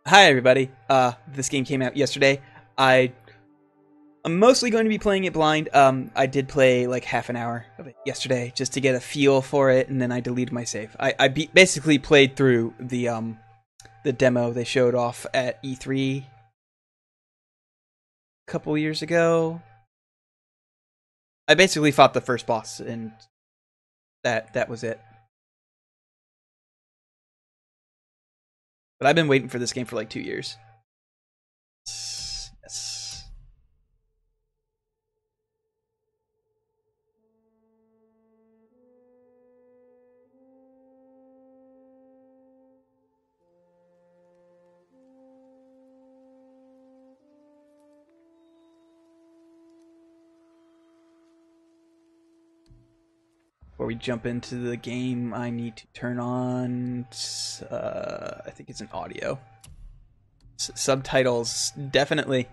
Hi everybody. This game came out yesterday. I'm mostly going to be playing it blind. I did play like half an hour of it yesterday just to get a feel for it, and then I deleted my save. Basically played through the demo they showed off at E3 a couple years ago. I basically fought the first boss, and that was it. But I've been waiting for this game for like 2 years. Yes. Before we jump into the game, I need to turn on, I think it's an audio. Subtitles, definitely.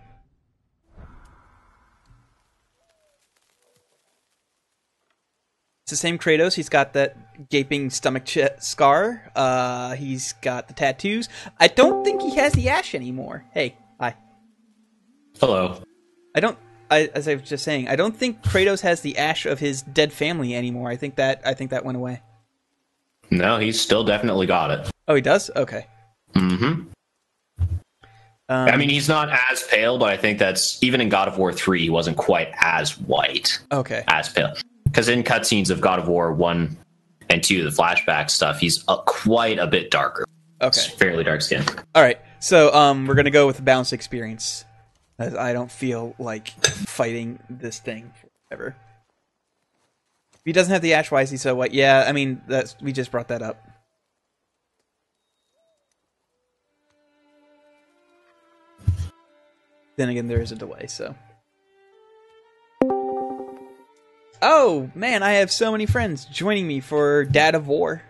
It's the same Kratos. He's got that gaping stomach scar. He's got the tattoos. I don't think he has the ash anymore. Hey, hi. Hello. As I was just saying, I don't think Kratos has the ash of his dead family anymore. I think that went away. No, he's still definitely got it. Oh, he does? Okay. Mm-hmm. I mean, he's not as pale, but I think that's even in God of War 3, he wasn't quite as white. Okay. As pale. Because in cutscenes of God of War 1 and 2, the flashback stuff, he's quite a bit darker. Okay. It's fairly dark skin. All right. So we're going to go with the balanced experience. As I don't feel like fighting this thing forever. If he doesn't have the ash, why is he so white? Yeah, I mean, we just brought that up. Then again, there is a delay, so. Oh, man, I have so many friends joining me for Dad of War.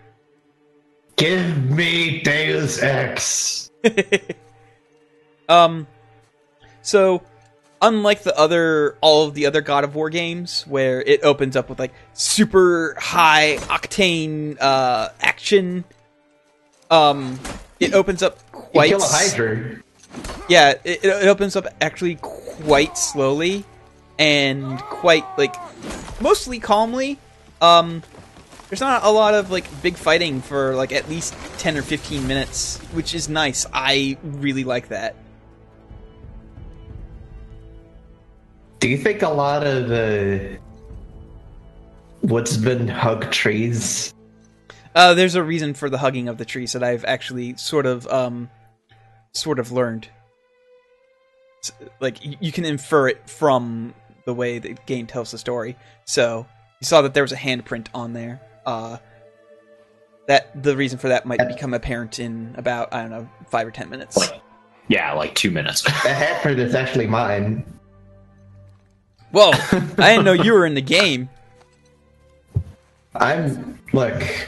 Give me Deus Ex. So, unlike all of the other God of War games, where it opens up with like super high octane action, it opens up quite. You kill a Hydra. Yeah, it opens up actually quite slowly and quite like mostly calmly. There's not a lot of like big fighting for like at least 10 or 15 minutes, which is nice. I really like that. Do you think a lot of what's been hug trees? There's a reason for the hugging of the trees that I've actually sort of learned. Like you can infer it from the way the game tells the story. So you saw that there was a handprint on there. That the reason for that might become apparent in about 5 or 10 minutes. Like 2 minutes. The handprint is actually mine. Whoa! I didn't know you were in the game. I'm like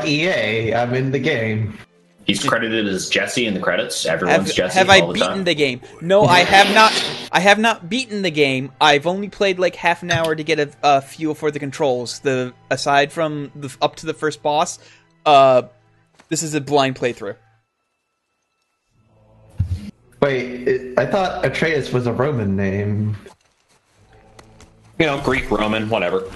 EA. I'm in the game. He's credited as Jesse in the credits. Everyone's Jesse. Have I beaten the game? No, I have not. I have not beaten the game. I've only played like half an hour to get a feel for the controls. Aside from up to the first boss, this is a blind playthrough. Wait, I thought Atreus was a Roman name. You know, Greek, Roman, whatever.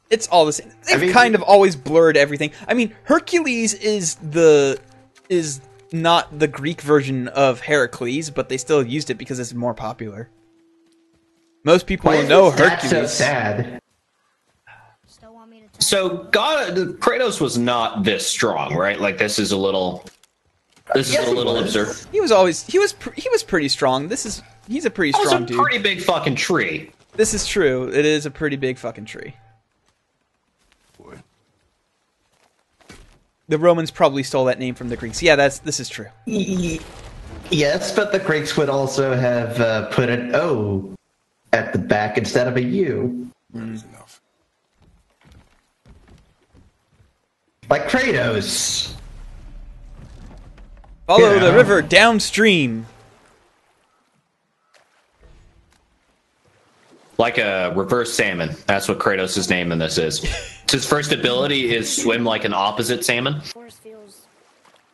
It's all the same. They've kind of always blurred everything. I mean, Hercules is not the Greek version of Heracles, but they still used it because it's more popular. Most people know Hercules. So sad. So Kratos was not this strong, right? Like this is a little absurd. He was pretty strong. He's a pretty strong dude. It's a pretty big fucking tree. This is true. It is a pretty big fucking tree. The Romans probably stole that name from the Greeks. Yeah, this is true. Yes, but the Greeks would also have put an O at the back instead of a U. Enough. Like Kratos. Follow the river downstream. Like a reverse salmon. That's what Kratos' name in this is. His first ability is swim like an opposite salmon. Force feels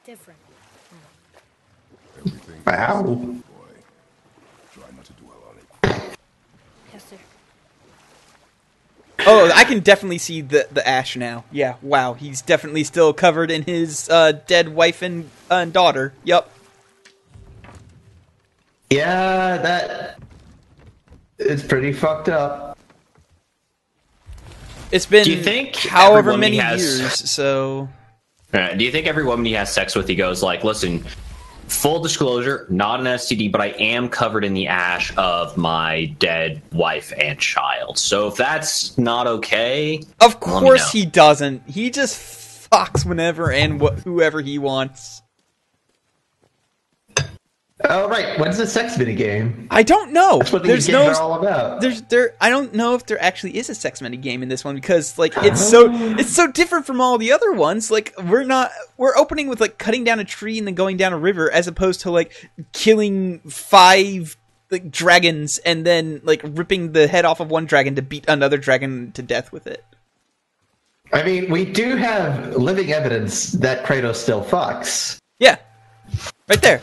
different. Wow. Yes, sir. Oh, I can definitely see the ash now. Yeah, wow, he's definitely still covered in his dead wife and daughter. Yup. Yeah, that is pretty fucked up. It's been Do you think however every woman many he has- years, so... Do you think every woman he has sex with, he goes like, listen, full disclosure, not an STD, but I am covered in the ash of my dead wife and child. So if that's not okay, Of let me course know. he doesn't. He just fucks whenever and whoever he wants. Oh, right. When's the sex minigame? I don't know. That's what these games are all about. I don't know if there actually is a sex mini game in this one because like it's so different from all the other ones. Like we're opening with like cutting down a tree and then going down a river as opposed to like killing 5 like dragons and then like ripping the head off of one dragon to beat another dragon to death with it. I mean, we do have living evidence that Kratos still fucks. Yeah. Right there.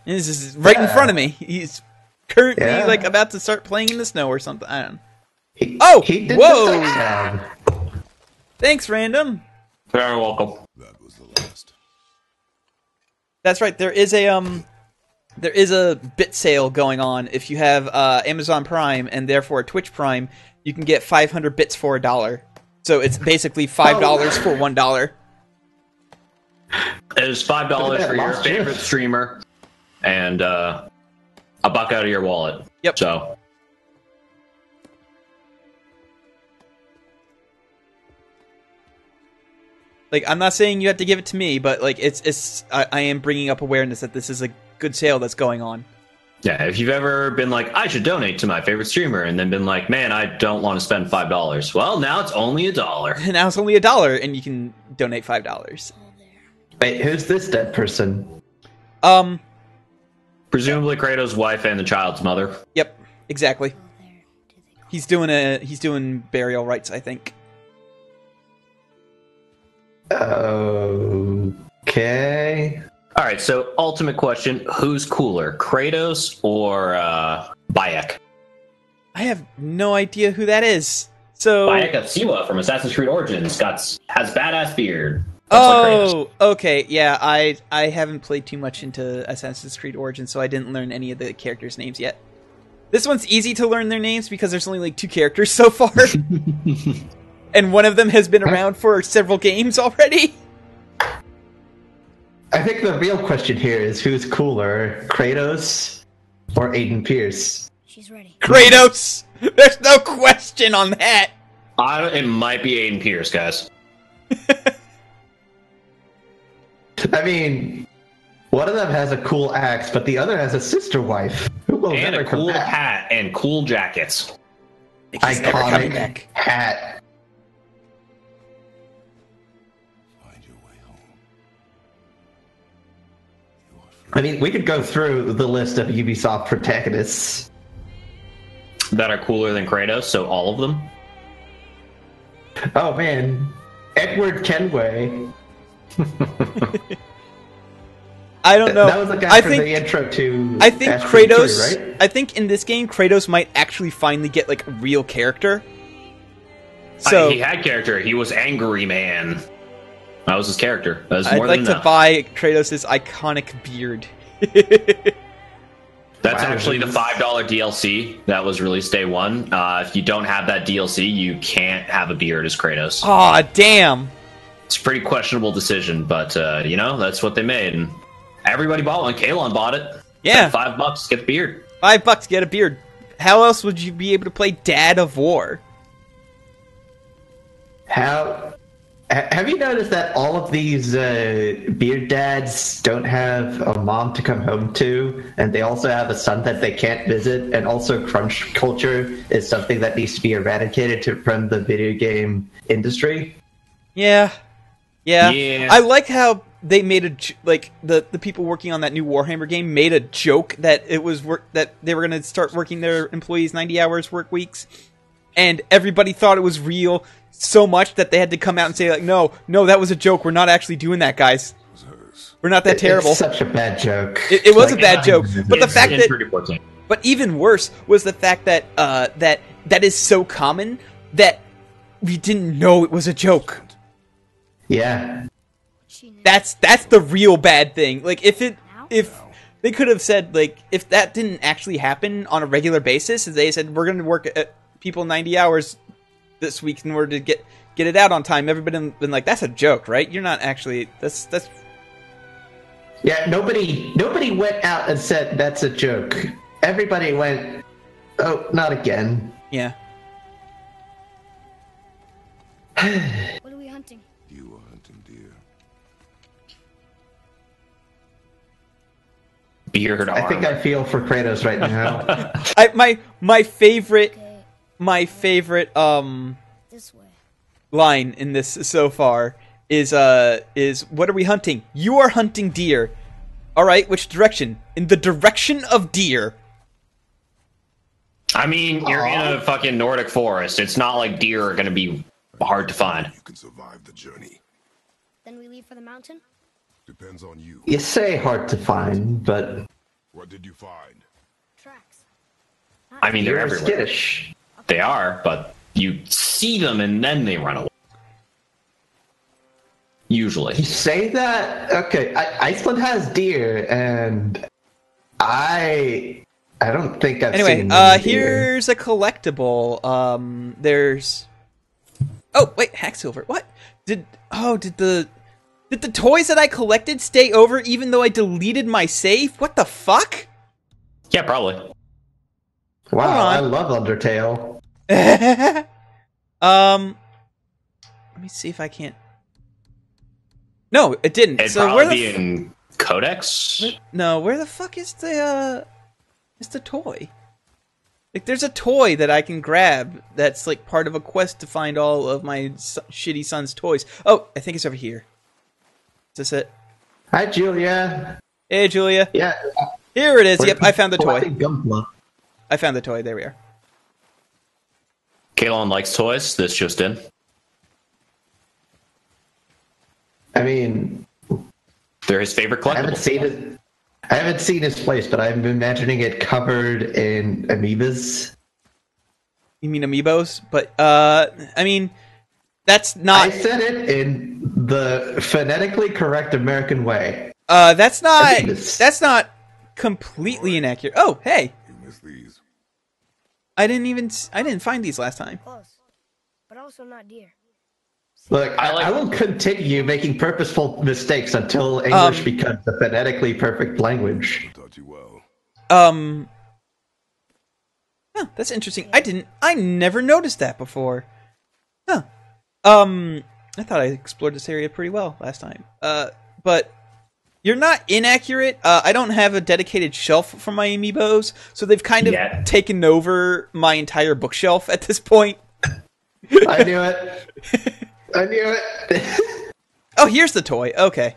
And this is right in front of me. He's currently like about to start playing in the snow or something. I don't know. He did whoa! the sex tab. Thanks, random. Very welcome. That was the last. That's right. There is a bit sale going on. If you have Amazon Prime and therefore Twitch Prime, you can get 500 bits for $1. So it's basically $5 for $1. It is $5 for your favorite streamer and $1 out of your wallet. Yep. So like I'm not saying you have to give it to me, but like I am bringing up awareness that this is a good sale that's going on. yeah, if you've ever been like, I should donate to my favorite streamer, and then been like, man, I don't want to spend $5. Well, now it's only $1. And now it's only $1, and you can donate $5. All there. Wait, who's this dead person? Presumably Kratos' wife and the child's mother. Yep, exactly. All there. Do they He's doing burial rites, I think. Okay. All right, so ultimate question: who's cooler, Kratos or Bayek? I have no idea who that is. So Bayek of Siwa from Assassin's Creed Origins has badass beard. That's like Kratos. Okay, yeah, I haven't played too much into Assassin's Creed Origins, so I didn't learn any of the characters' names yet. This one's easy to learn their names because there's only like 2 characters so far. And one of them has been around for several games already. I think the real question here is who's cooler, Kratos or Aiden Pierce? She's ready. Kratos! There's no question on that! It might be Aiden Pierce, guys. I mean, one of them has a cool axe, but the other has a sister wife. Who will And never a come cool back? hat and cool jackets. He's never coming Iconic back. hat. Find your way home. You are free. I mean, we could go through the list of Ubisoft protagonists. That are cooler than Kratos, so all of them. Oh man, Edward Kenway. I don't know. That was the guy I from think, the intro to. I think Ash Creed Kratos. 3, right? I think in this game, Kratos might actually finally get like a real character. So He had character. He was Angry Man. That was his character. That was I'd more like than to enough. buy Kratos' iconic beard. That's Wow. actually the $5 DLC that was released day one. If you don't have that DLC, you can't have a beard as Kratos. Aw, damn. It's a pretty questionable decision, but you know, that's what they made. And everybody bought one. Kalon bought it. Yeah. Spent $5 to get the beard. $5, get a beard. How else would you be able to play Dad of War? Have you noticed that all of these beard dads don't have a mom to come home to, and they also have a son that they can't visit, and also crunch culture is something that needs to be eradicated from the video game industry? Yeah. Yeah. I like how they made the people working on that new Warhammer game made a joke that it was that they were going to start working their employees 90 hours work weeks, and everybody thought it was real so much that they had to come out and say like, no, that was a joke. We're not actually doing that, guys. Was heard. We're not that terrible. It's such a bad joke. It was Like, a bad joke, but the It's fact in that, pretty poor taste. but even worse was the fact that that is so common that we didn't know it was a joke. Yeah. That's the real bad thing. Like if they could have said, like, if that didn't actually happen on a regular basis, if they said we're going to work at people 90 hours this week in order to get it out on time, everybody would have been like, that's a joke, right? You're not actually that's Yeah, nobody went out and said that's a joke. Everybody went, oh, not again. yeah. What are we hunting? You are hunting deer. Beard I think armor. I feel for Kratos right now. My favorite Okay, this way. line in this so far is what are we hunting? You are hunting deer. All right, which direction? In the direction of deer. I mean, you're in a fucking Nordic forest. It's not like deer are going to be hard to find. You can survive the journey. Then we leave for the mountain? Depends on you. You say hard to find, but What did you find? Tracks. I mean, they're you're everywhere. skittish. They are, but you see them and then they run away. Usually. You say that? Okay, Iceland has deer, and I don't think I've Anyway, seen many deer. here's a collectible. There's oh wait, Hacksilver. What did the toys that I collected stay over even though I deleted my save? What the fuck? Yeah, probably. Wow, Hold on. I love Undertale. Let me see if I can't. No, it didn't. It'd So probably where the be in Codex. no, where the fuck is the toy? Like, there's a toy that I can grab that's like part of a quest to find all of my shitty son's toys. Oh, I think it's over here. Is this it? Hi, Julia. Hey, Julia. Yeah. Here it is. Yep, I found the toy. collecting Gunpla. I found the toy. There we are. Kalon likes toys. This just in. I mean, They're his favorite I haven't collectible. seen it. I haven't seen his place, but I'm imagining it covered in amoebas. You mean amiibos? But I mean, that's I not. said it in the phonetically correct American way. That's not. Amiibos. That's not completely inaccurate. Oh, hey, You miss these. I didn't find these last time. Close. But also not deer. Look, I like- I will continue making purposeful mistakes until English becomes a phonetically perfect language. Taught you well. Huh, that's interesting. I never noticed that before. Huh. I thought I explored this area pretty well last time. But you're not inaccurate. I don't have a dedicated shelf for my amiibos, so they've kind of Yet. taken over my entire bookshelf at this point. I knew it. I knew it. Oh, here's the toy. Okay.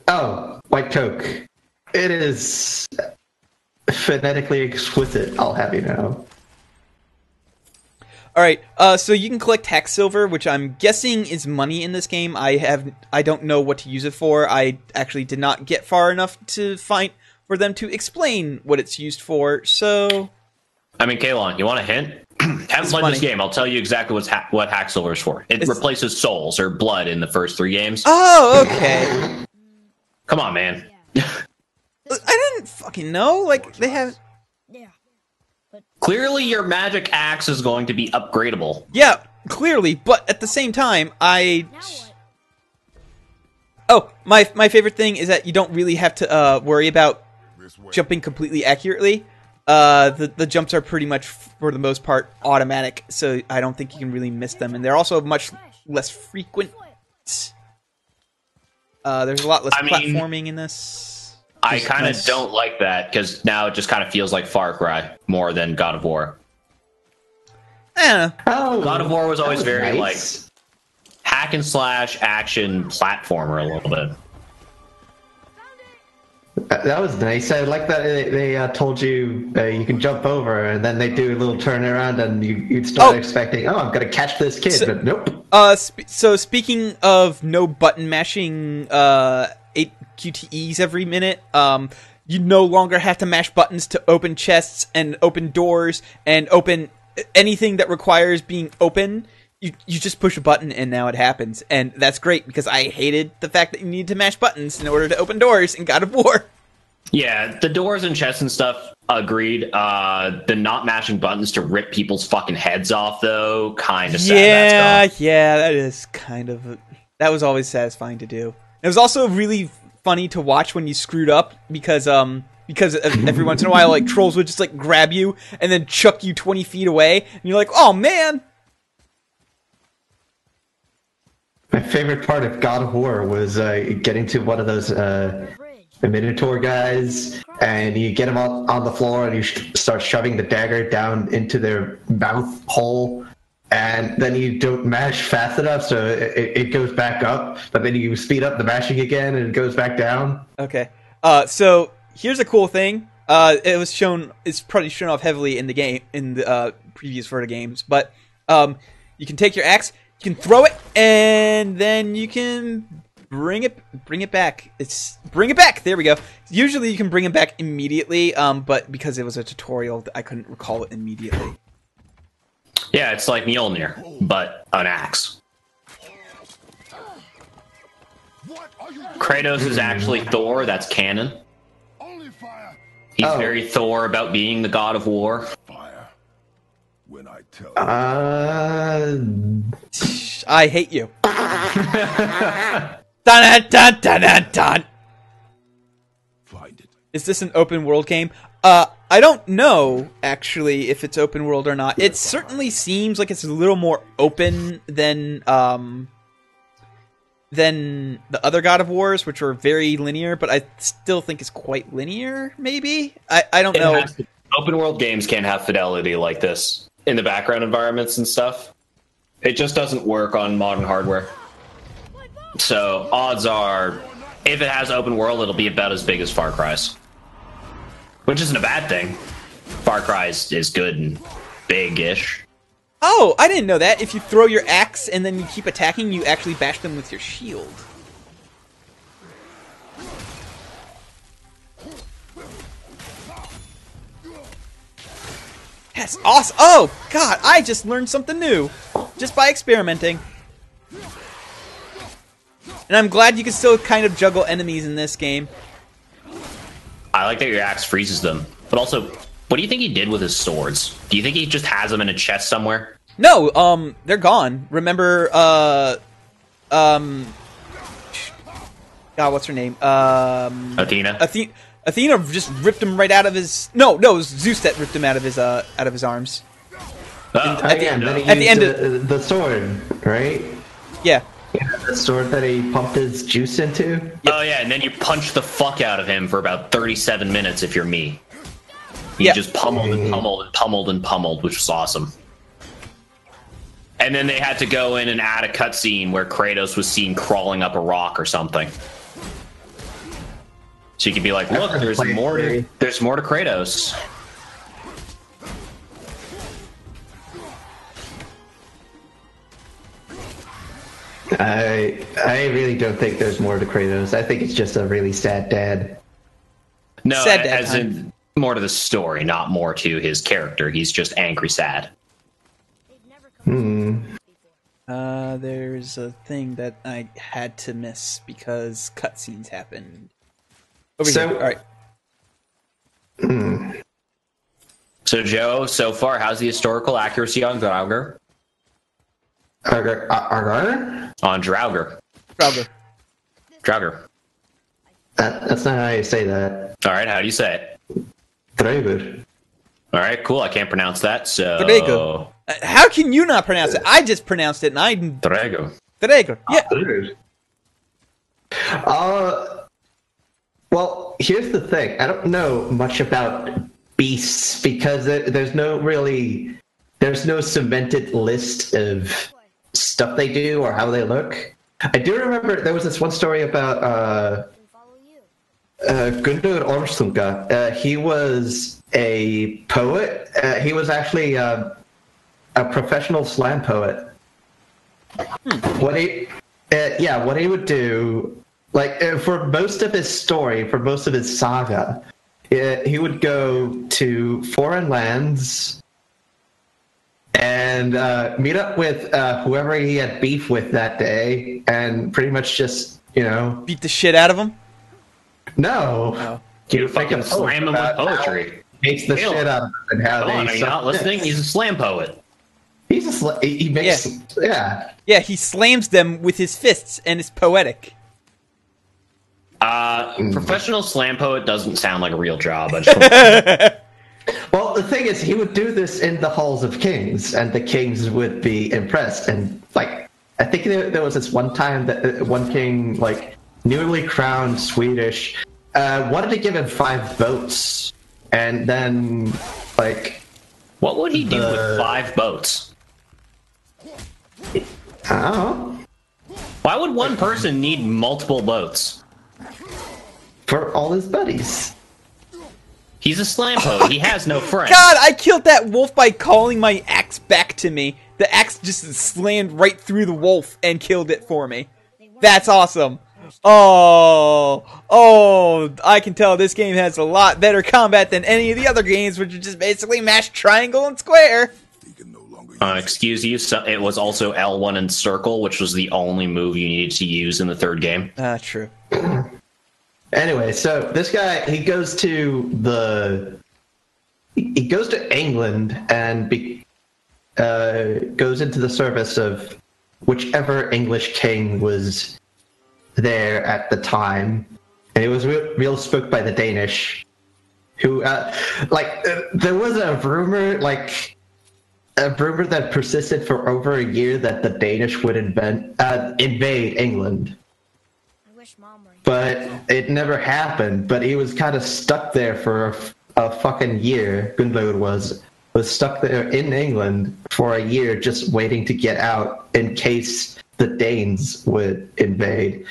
Oh, White Coke. It is phonetically exquisite, I'll have you know. All right. So you can collect tax silver, which I'm guessing is money in this game. I don't know what to use it for. I actually did not get far enough to find for them to explain what it's used for. So I mean, Kalon, you want a hint? Haven't played money. this game. I'll tell you exactly what Hack Silver is for. It replaces souls or blood in the first 3 games. oh, okay. Come on, man. I didn't fucking know. Like they have. Yeah. Clearly, your magic axe is going to be upgradable. Yeah, clearly, but at the same time, Now what? Oh, my favorite thing is that you don't really have to worry about This way. jumping completely accurately. The jumps are pretty much, for the most part, automatic, so I don't think you can really miss them, and they're also much less frequent. There's a lot less I mean, platforming in this. I Which is kind of nice. don't like that because now it just kind of feels like Far Cry more than God of War. I don't know. Oh, God of War was that always very nice. Hack and slash action platformer a little bit. That was nice. I like that they told you you can jump over, and then they do a little turnaround, and you'd start expecting, oh, I'm going to catch this kid, but nope. So speaking of no button mashing 8 QTEs every minute, you no longer have to mash buttons to open chests and open doors and open anything that requires being open. You just push a button and now it happens. And that's great because I hated the fact that you need to mash buttons in order to open doors in God of War. Yeah, the doors and chests and stuff, agreed. The not mashing buttons to rip people's fucking heads off, though, kind of sad. Yeah, that is kind of... That was always satisfying to do. It was also really funny to watch when you screwed up because every once in a while, like, trolls would just, like, grab you and then chuck you 20 feet away. And you're like, oh, man! My favorite part of God of War was getting to one of those Minotaur guys, and you get them on the floor, and you start shoving the dagger down into their mouth hole, and then you don't mash fast enough, so it goes back up, but then you speed up the mashing again, and it goes back down. Okay. So here's a cool thing. It's probably shown off heavily in the game, in the previous Verta games, but you can take your axe, you can throw it, and then you can bring it back. Bring it back. There we go. Usually you can bring it back immediately, but because it was a tutorial, I couldn't recall it immediately. Yeah, it's like Mjolnir, but an axe. Kratos is actually Thor. That's canon. Only fire. He's very Thor about being the god of war. Fire. When I tell I hate you. Dun, dun, dun, dun, dun. find it. Is this an open world game? I don't know, actually, if it's open world or not. It certainly seems like it's a little more open than the other God of Wars, which were very linear, but I still think it's quite linear, maybe? I don't know. Open world games can't have fidelity like this in the background environments and stuff. It just doesn't work on modern hardware. So, odds are, if it has open world, it'll be about as big as Far Cry's. Which isn't a bad thing. Far Cry is good and big-ish. Oh, I didn't know that. If you throw your axe and then you keep attacking, you actually bash them with your shield. That's awesome. Oh, God, I just learned something new. Just by experimenting. And I'm glad you can still kind of juggle enemies in this game. I like that your axe freezes them. But also, what do you think he did with his swords? Do you think he just has them in a chest somewhere? No, they're gone. Remember, God, what's her name? Athena? Athena just ripped him right out of his... No, it was Zeus that ripped him out of his arms. At the end of the sword, right? Yeah. The sword that he pumped his juice into? Yep. Oh yeah, and then you punch the fuck out of him for about 37 minutes if you're me. He just pummeled and pummeled and pummeled and pummeled, which was awesome. And then they had to go in and add a cutscene where Kratos was seen crawling up a rock or something. So you could be like, look, there's more to Kratos. I really don't think there's more to Kratos. I think it's just a really sad dad. No, sad dad as in more to the story, not more to his character. He's just angry sad. There's a thing that I had to miss because cutscenes happened. Over here. All right. So, Joe, so far, how's the historical accuracy on Draugr? On Draugr. Draugr. That's not how you say that. All right, how do you say it? Draugr. All right, cool. I can't pronounce that, so... Draugr. How can you not pronounce it? I just pronounced it, and I... Draugr. Draugr. Yeah. Well, here's the thing. I don't know much about beasts because there's no cemented list of stuff they do or how they look. I do remember there was this one story about Gundur Orsunga. He was a poet. He was actually a professional slam poet. What he would do, like for most of his story, for most of his saga, he would go to foreign lands and meet up with whoever he had beef with that day, and pretty much just beat the shit out of him. No. Oh. He You would make fucking a post slam him with about how poetry. he makes the Kill shit him. out of them and how Come on, they are you suck not listening? dicks. He's a slam poet. He makes yeah. Yeah, he slams them with his fists, and it's poetic. Professional slam poet doesn't sound like a real job. I just Well, the thing is, he would do this in the halls of kings, and the kings would be impressed. And like, I think there was this one time that one king, like newly crowned Swedish, wanted to give him 5 votes, and then like, what would he do with 5 boats? I don't know, Why would one person need multiple boats? for all his buddies. He's a slam poet. He has no friends. God, I killed that wolf by calling my axe back to me. The axe just slammed right through the wolf and killed it for me. That's awesome. Oh, I can tell this game has a lot better combat than any of the other games, which are just basically mash triangle and square. He can no longer Excuse you, so it was also L1 and circle, which was the only move you needed to use in the 3rd game. True. Anyway, so this guy, he goes to England and goes into the service of whichever English king was there at the time, and he was real spooked by the Danish, who there was a rumor that persisted for over a year that the Danish would invade England. I wish Mom were here. But it never happened. But he was kind of stuck there for a fucking year. Gunlod was stuck there in England for a year, just waiting to get out in case the Danes would invade.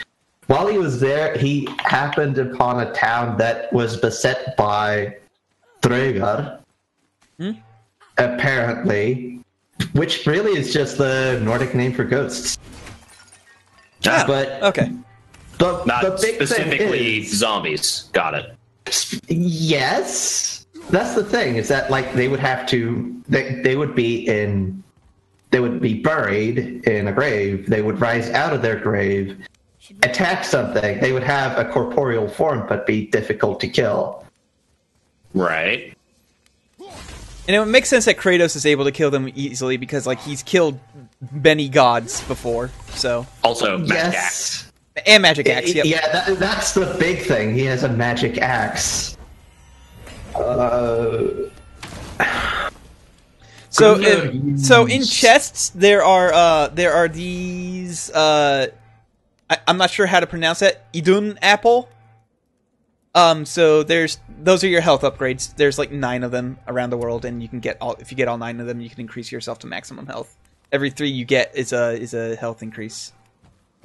While he was there, he happened upon a town that was beset by Draugar, apparently, which really is just the Nordic name for ghosts. But Okay. Not the big specifically thing is, zombies. Got it. yes, that's the thing, is that like they would have to they would be buried in a grave. They would rise out of their grave, attack something. They would have a corporeal form but be difficult to kill. Right. And it makes sense that Kratos is able to kill them easily because, like, he's killed many gods before, so... Also, magic axe. Yes. And magic axe, yep. Yeah, that's the big thing. He has a magic axe. So in chests there are these I'm not sure how to pronounce that, Idun apple. So those are your health upgrades. There's like 9 of them around the world, and you can get if you get all 9 of them, you can increase yourself to maximum health. Every 3 you get is a health increase.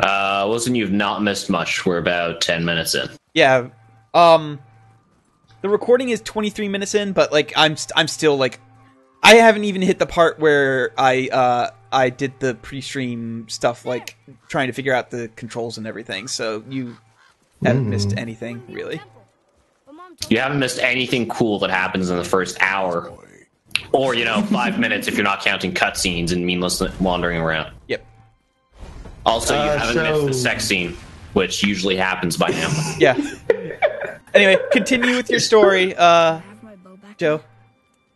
Listen, you've not missed much. We're about 10 minutes in. Yeah. The recording is 23 minutes in, but like I'm still like I haven't even hit the part where I did the pre-stream stuff, like trying to figure out the controls and everything. So you haven't missed anything really. But Mom told You haven't missed anything cool that happens in the first hour. Or, 5 minutes if you're not counting cutscenes and meaningless wandering around. Yep. Also, you haven't missed the so- sex scene, which usually happens by now. Yeah. Anyway, continue with your story, have my bow back. Joe.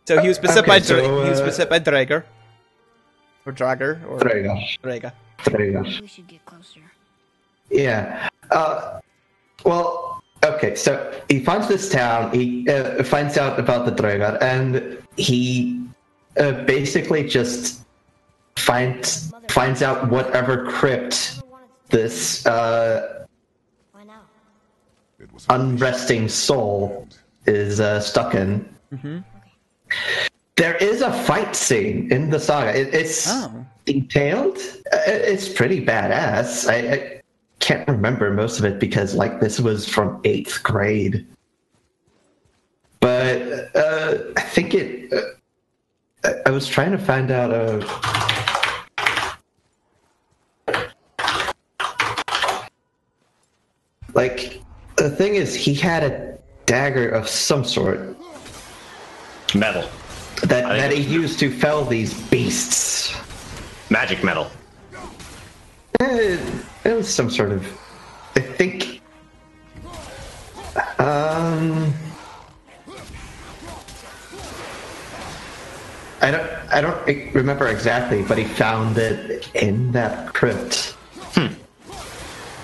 So he was beset Okay, by so, he was beset by Draugr. Or Draugr or Draugar. Draga. We should get closer. Yeah. Well, okay, so he finds this town, he finds out about the Draugar, and he basically just finds out whatever crypt this Why now? It was unresting soul is stuck in. There is a fight scene in the saga. It's Oh. detailed. It's pretty badass. I can't remember most of it because like this was from 8th grade. But I think it. I was trying to find out. Like the thing is, he had a dagger of some sort Metal. that he used to fell these beasts. Magic metal. It was some sort of. I think. I don't remember exactly, but he found it in that crypt.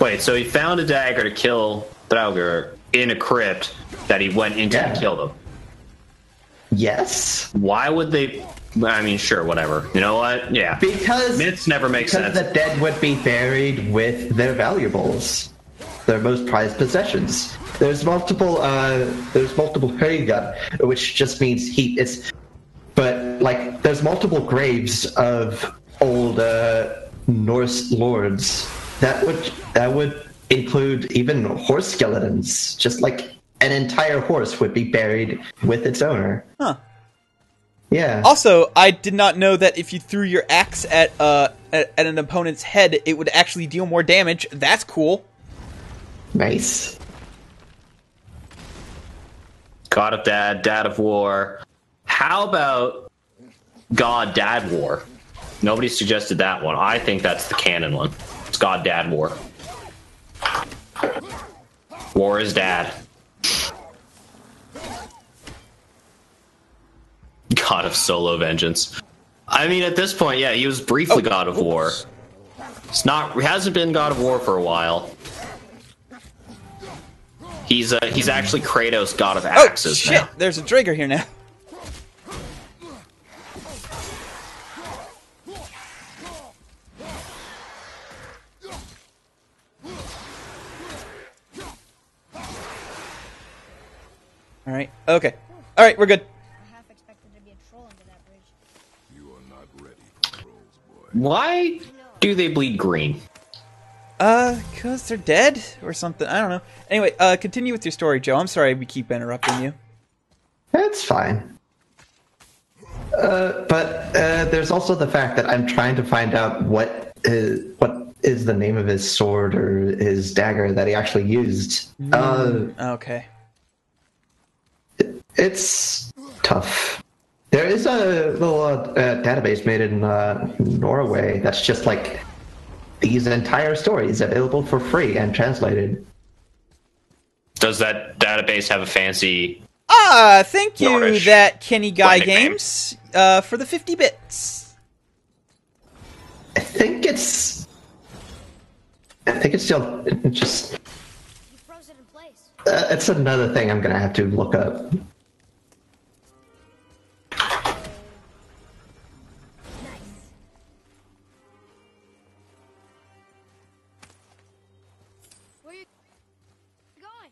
Wait, so he found a dagger to kill Draugr in a crypt that he went into to kill them. Yes. Why would they? I mean, sure, whatever. You know what? Yeah. Because myths never make sense. Because the dead would be buried with their valuables, their most prized possessions. There's multiple högar, which just means heap. But like, there's multiple graves of old Norse lords that would include even horse skeletons. Just like an entire horse would be buried with its owner. Huh. Yeah. Also, I did not know that if you threw your axe at an opponent's head, it would actually deal more damage. That's cool. Nice. God of Dad, Dad of War. How about God Dad War? Nobody suggested that one. I think that's the canon one. It's God Dad War. War is dad. God of Solo Vengeance. I mean, at this point, yeah, he was briefly God of War. He hasn't been God of War for a while. He's actually Kratos, God of Axes. Oh shit! Now. There's a Draugr here now. All right. Okay. All right. We're good. I half expected to be a troll under that bridge. You are not ready for trolls, boy. Why do they bleed green? Cause they're dead or something. I don't know. Anyway, continue with your story, Joe. I'm sorry we keep interrupting you. That's fine. But there's also the fact that I'm trying to find out what is the name of his sword or his dagger that he actually used. Okay. It's tough. There is a little database made in Norway that's just like these entire stories available for free and translated. Does that database have a fancy... Thank you, Nordish. that Kenny Guy nickname? Games, for the 50 bits. I think it's still just. You froze it in place. It's another thing I'm gonna have to look up. Where you going?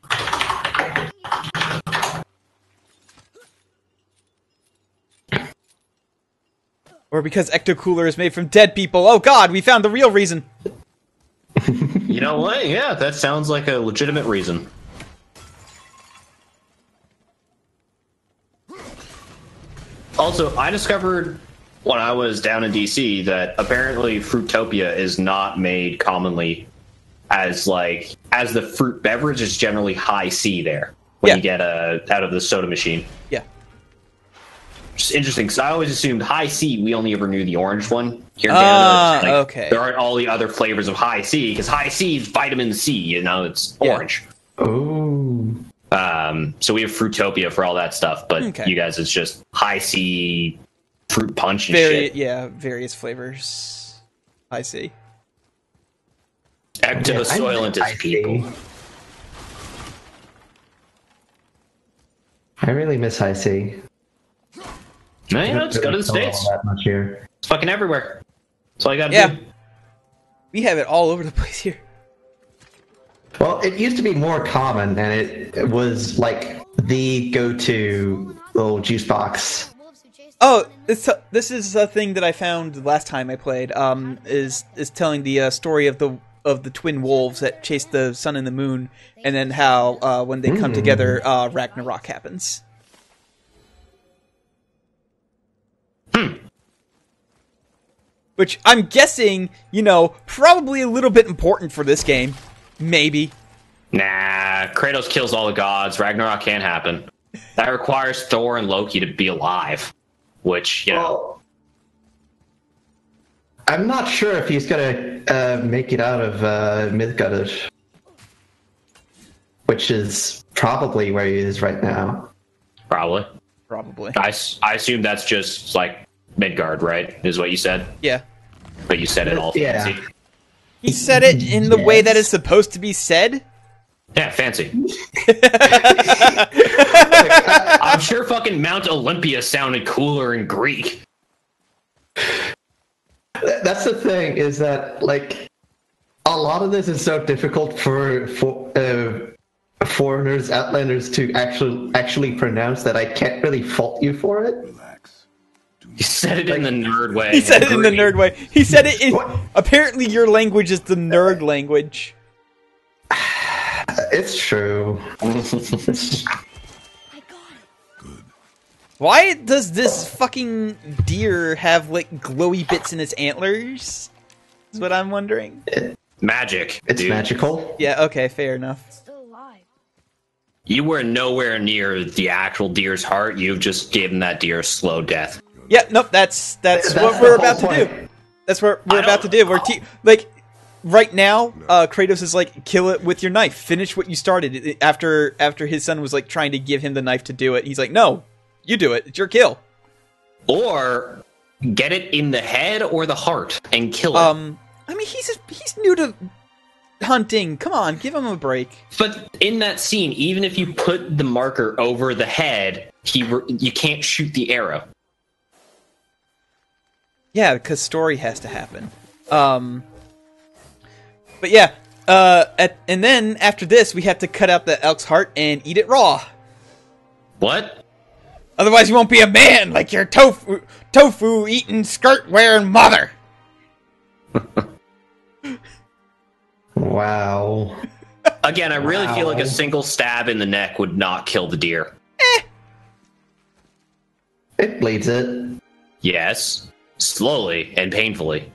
Or because Ecto Cooler is made from dead people. Oh god, we found the real reason. You know what? Yeah, that sounds like a legitimate reason. Also, I discovered when I was down in DC that apparently Fruitopia is not made commonly as the fruit beverage is generally high C there when you get out of the soda machine. Yeah. Which is interesting because I always assumed high C, we only ever knew the orange one here in Canada. Okay. There aren't all the other flavors of high C because high C is vitamin C, you know, it's orange. Oh. So we have Fruitopia for all that stuff, but you guys, it's just high C fruit punch and shit. Yeah, various flavors. I see. Ectosoylent is people. I really miss High C. No, you know, just go to the States. That much here. It's fucking everywhere. That's all you gotta do. We have it all over the place here. Well, it used to be more common, and it was like the go-to little juice box. Wolves who chased Oh, this is a thing that I found last time I played. Is telling the story of the of the twin wolves that chase the sun and the moon, and then how when they come together, Ragnarok happens. Which I'm guessing, probably a little bit important for this game. Maybe. Nah, Kratos kills all the gods. Ragnarok can't happen. That requires Thor and Loki to be alive. Which, Well, I'm not sure if he's gonna make it out of Midgard, which is probably where he is right now. Probably. I assume that's just, like, Midgard, right? Is what you said? Yeah. But you said it all fancy. He said it in the way that is supposed to be said? Yeah, fancy. I'm sure fucking Mount Olympia sounded cooler in Greek. That's the thing, is that, like, a lot of this is so difficult for foreigners, outlanders to actually pronounce that I can't really fault you for it. Relax. He said it in the nerd way. He said it in the nerd way. He said it in... Apparently your language is the nerd language. It's true. Why does this fucking deer have, like, glowy bits in its antlers? Is what I'm wondering. Magic. It's dude. magical. Yeah, okay, fair enough. Still alive. You were nowhere near the actual deer's heart. You've just given that deer a slow death. Yeah, nope, that's what we're about to do. That's what we're about to do. We're right now, Kratos is like, kill it with your knife. Finish what you started. After his son was like trying to give him the knife to do it, he's like, no, you do it. It's your kill. Or get it in the head or the heart and kill it. I mean, he's new to hunting. Come on, give him a break. But in that scene, even if you put the marker over the head, you can't shoot the arrow. Yeah, because story has to happen. But yeah, and then after this, we have to cut out the elk's heart and eat it raw. What? Otherwise, you won't be a man like your tofu eating, skirt wearing mother. Wow. Again, I really feel like a single stab in the neck would not kill the deer. It bleeds it. Yes. Slowly and painfully.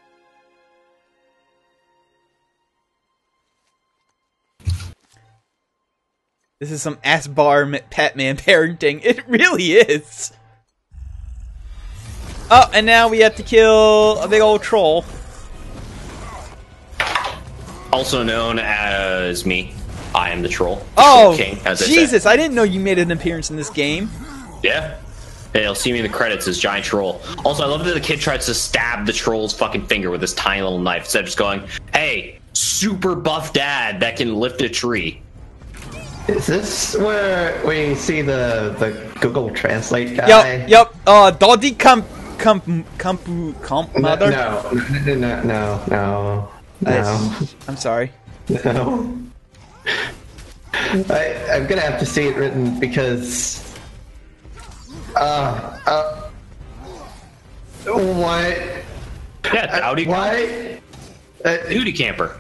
This is some ass bar Patman parenting. It really is. Oh, and now we have to kill a big old troll. Also known as me. I am the troll. The Oh, troll king, as I Jesus, say. I didn't know you made an appearance in this game. Yeah. Yeah, you'll see me in the credits as Giant Troll. Also, I love that the kid tries to stab the troll's fucking finger with this tiny little knife instead of just going, hey, super buff dad that can lift a tree. Is this where we see the Google Translate guy? Yep. Dodi comp mother. No. I'm sorry. No. I'm gonna have to see it written because. What? Yeah, Dowdy. Why? Duty camper.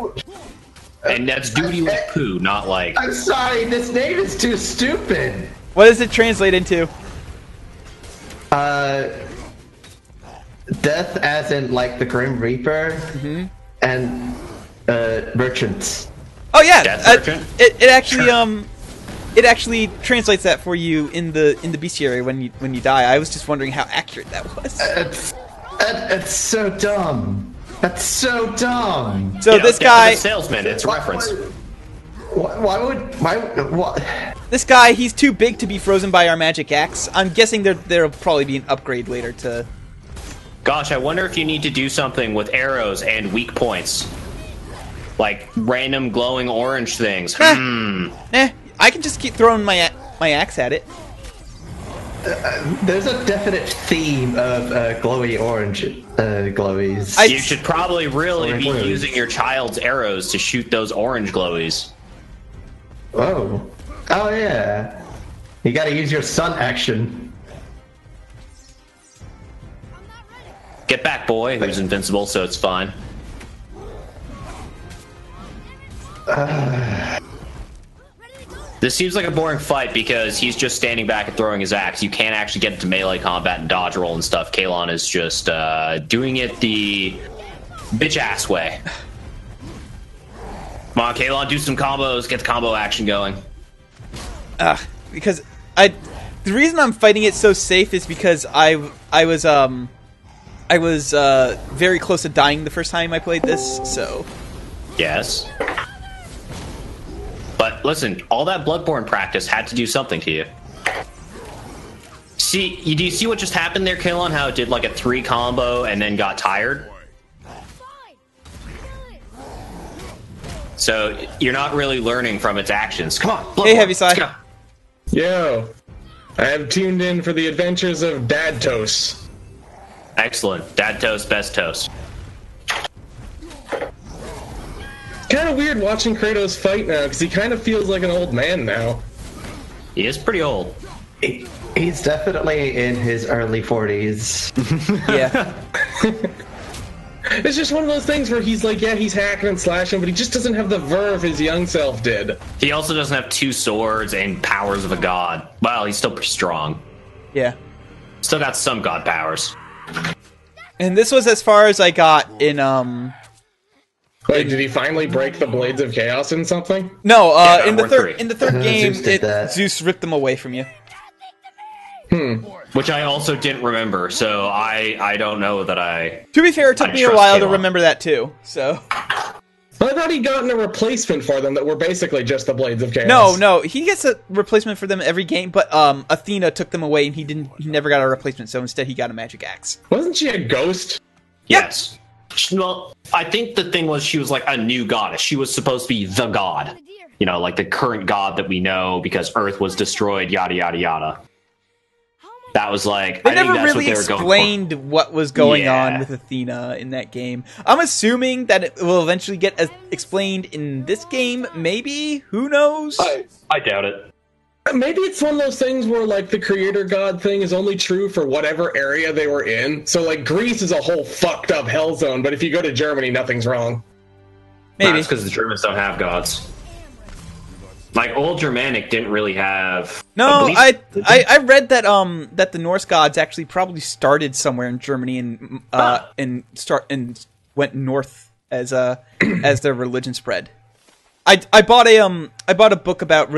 And that's duty like poo, not like... I'm sorry, this name is too stupid. What does it translate into? Death as in like the Grim Reaper, and merchants. Oh yeah, Death merchant? it actually translates that for you in the bestiary when you die. I was just wondering how accurate that was. It's so dumb. That's so dumb. So this guy, salesman, it's a reference. Why? This guy, he's too big to be frozen by our magic axe. I'm guessing there'll probably be an upgrade later to. Gosh, I wonder if you need to do something with arrows and weak points, like random glowing orange things. I can just keep throwing my axe at it. There's a definite theme of glowy orange glowies. You should probably really be using your child's arrows to shoot those orange glowies. Oh yeah. You gotta use your sun action. Get back, boy, who's invincible, so it's fine. This seems like a boring fight because he's just standing back and throwing his axe. You can't actually get into melee combat and dodge roll and stuff. Kalon is just doing it the bitch-ass way. Come on, Kalon, do some combos. Get the combo action going. Because the reason I'm fighting it so safe is because I was very close to dying the first time I played this, so... Yes. But listen, all that Bloodborne practice had to do something to you. Do you see what just happened there, Kalon? How it did like a 3 combo and then got tired? So you're not really learning from its actions. Come on, Bloodborne, Hey, Heavy Sai. let's go. Yo, I have tuned in for the adventures of Dad Toast. Excellent. Dad toast, best toast. Kind of weird watching Kratos fight now, because he kind of feels like an old man now. He is pretty old. He's definitely in his early 40s. Yeah. It's just one of those things where he's like, yeah, he's hacking and slashing, but he just doesn't have the verve his young self did. He also doesn't have 2 swords and powers of a god. Well, he's still pretty strong. Yeah. Still got some god powers. And this was as far as I got in, Wait, did he finally break the Blades of Chaos in something? No, Yeah, in the War third 3. in the third game, Zeus did that. Zeus ripped them away from you. Which I also didn't remember, so I don't know that I... To be fair, it took I me a trust while to Kalon. remember that too. So I thought he'd gotten a replacement for them that were basically just the Blades of Chaos. no, he gets a replacement for them every game, but Athena took them away, and he never got a replacement. So instead, he got a magic axe. Wasn't she a ghost? Yes. Well, I think the thing was she was like a new goddess. She was supposed to be the god. You know, like the current god that we know because Earth was destroyed, yada, yada, yada. That was like... They I think never that's really what they were going explained what was going Yeah. on with Athena in that game. I'm assuming that it will eventually get explained in this game. Maybe, who knows? for. I doubt it. Maybe it's one of those things where, like, the creator god thing is only true for whatever area they were in. So, like, Greece is a whole fucked up hell zone, but if you go to Germany, nothing's wrong. Maybe. That's because the Germans don't have gods. Like, old Germanic didn't really have... No, at I least- read that that the Norse gods actually probably started somewhere in Germany and went north as as their religion spread. I bought a book about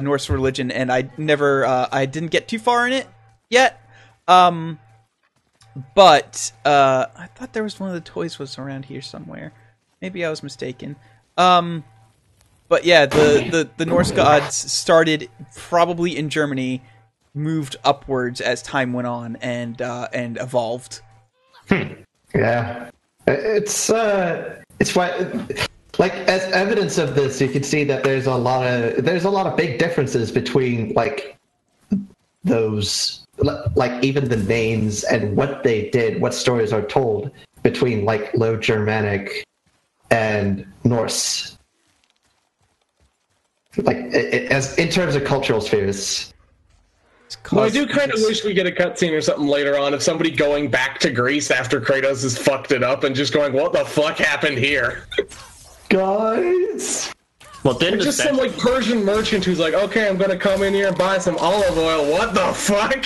Norse religion, and I didn't get too far in it yet. But I thought there was one of the toys was around here somewhere. Maybe I was mistaken. But yeah, the Norse gods started probably in Germany, moved upwards as time went on, and evolved. Yeah, it's why, like, as evidence of this, you can see that there's a lot of big differences between like those, like even the names and what they did, what stories are told between like Low Germanic and Norse. Like, as in terms of cultural spheres. Well, I do kind of wish we get a cutscene or something later on of somebody going back to Greece after Kratos has fucked it up and just going, what the fuck happened here? Guys! Well, didn't Just some, like, Persian merchant who's like, okay, I'm gonna come in here and buy some olive oil. What the fuck?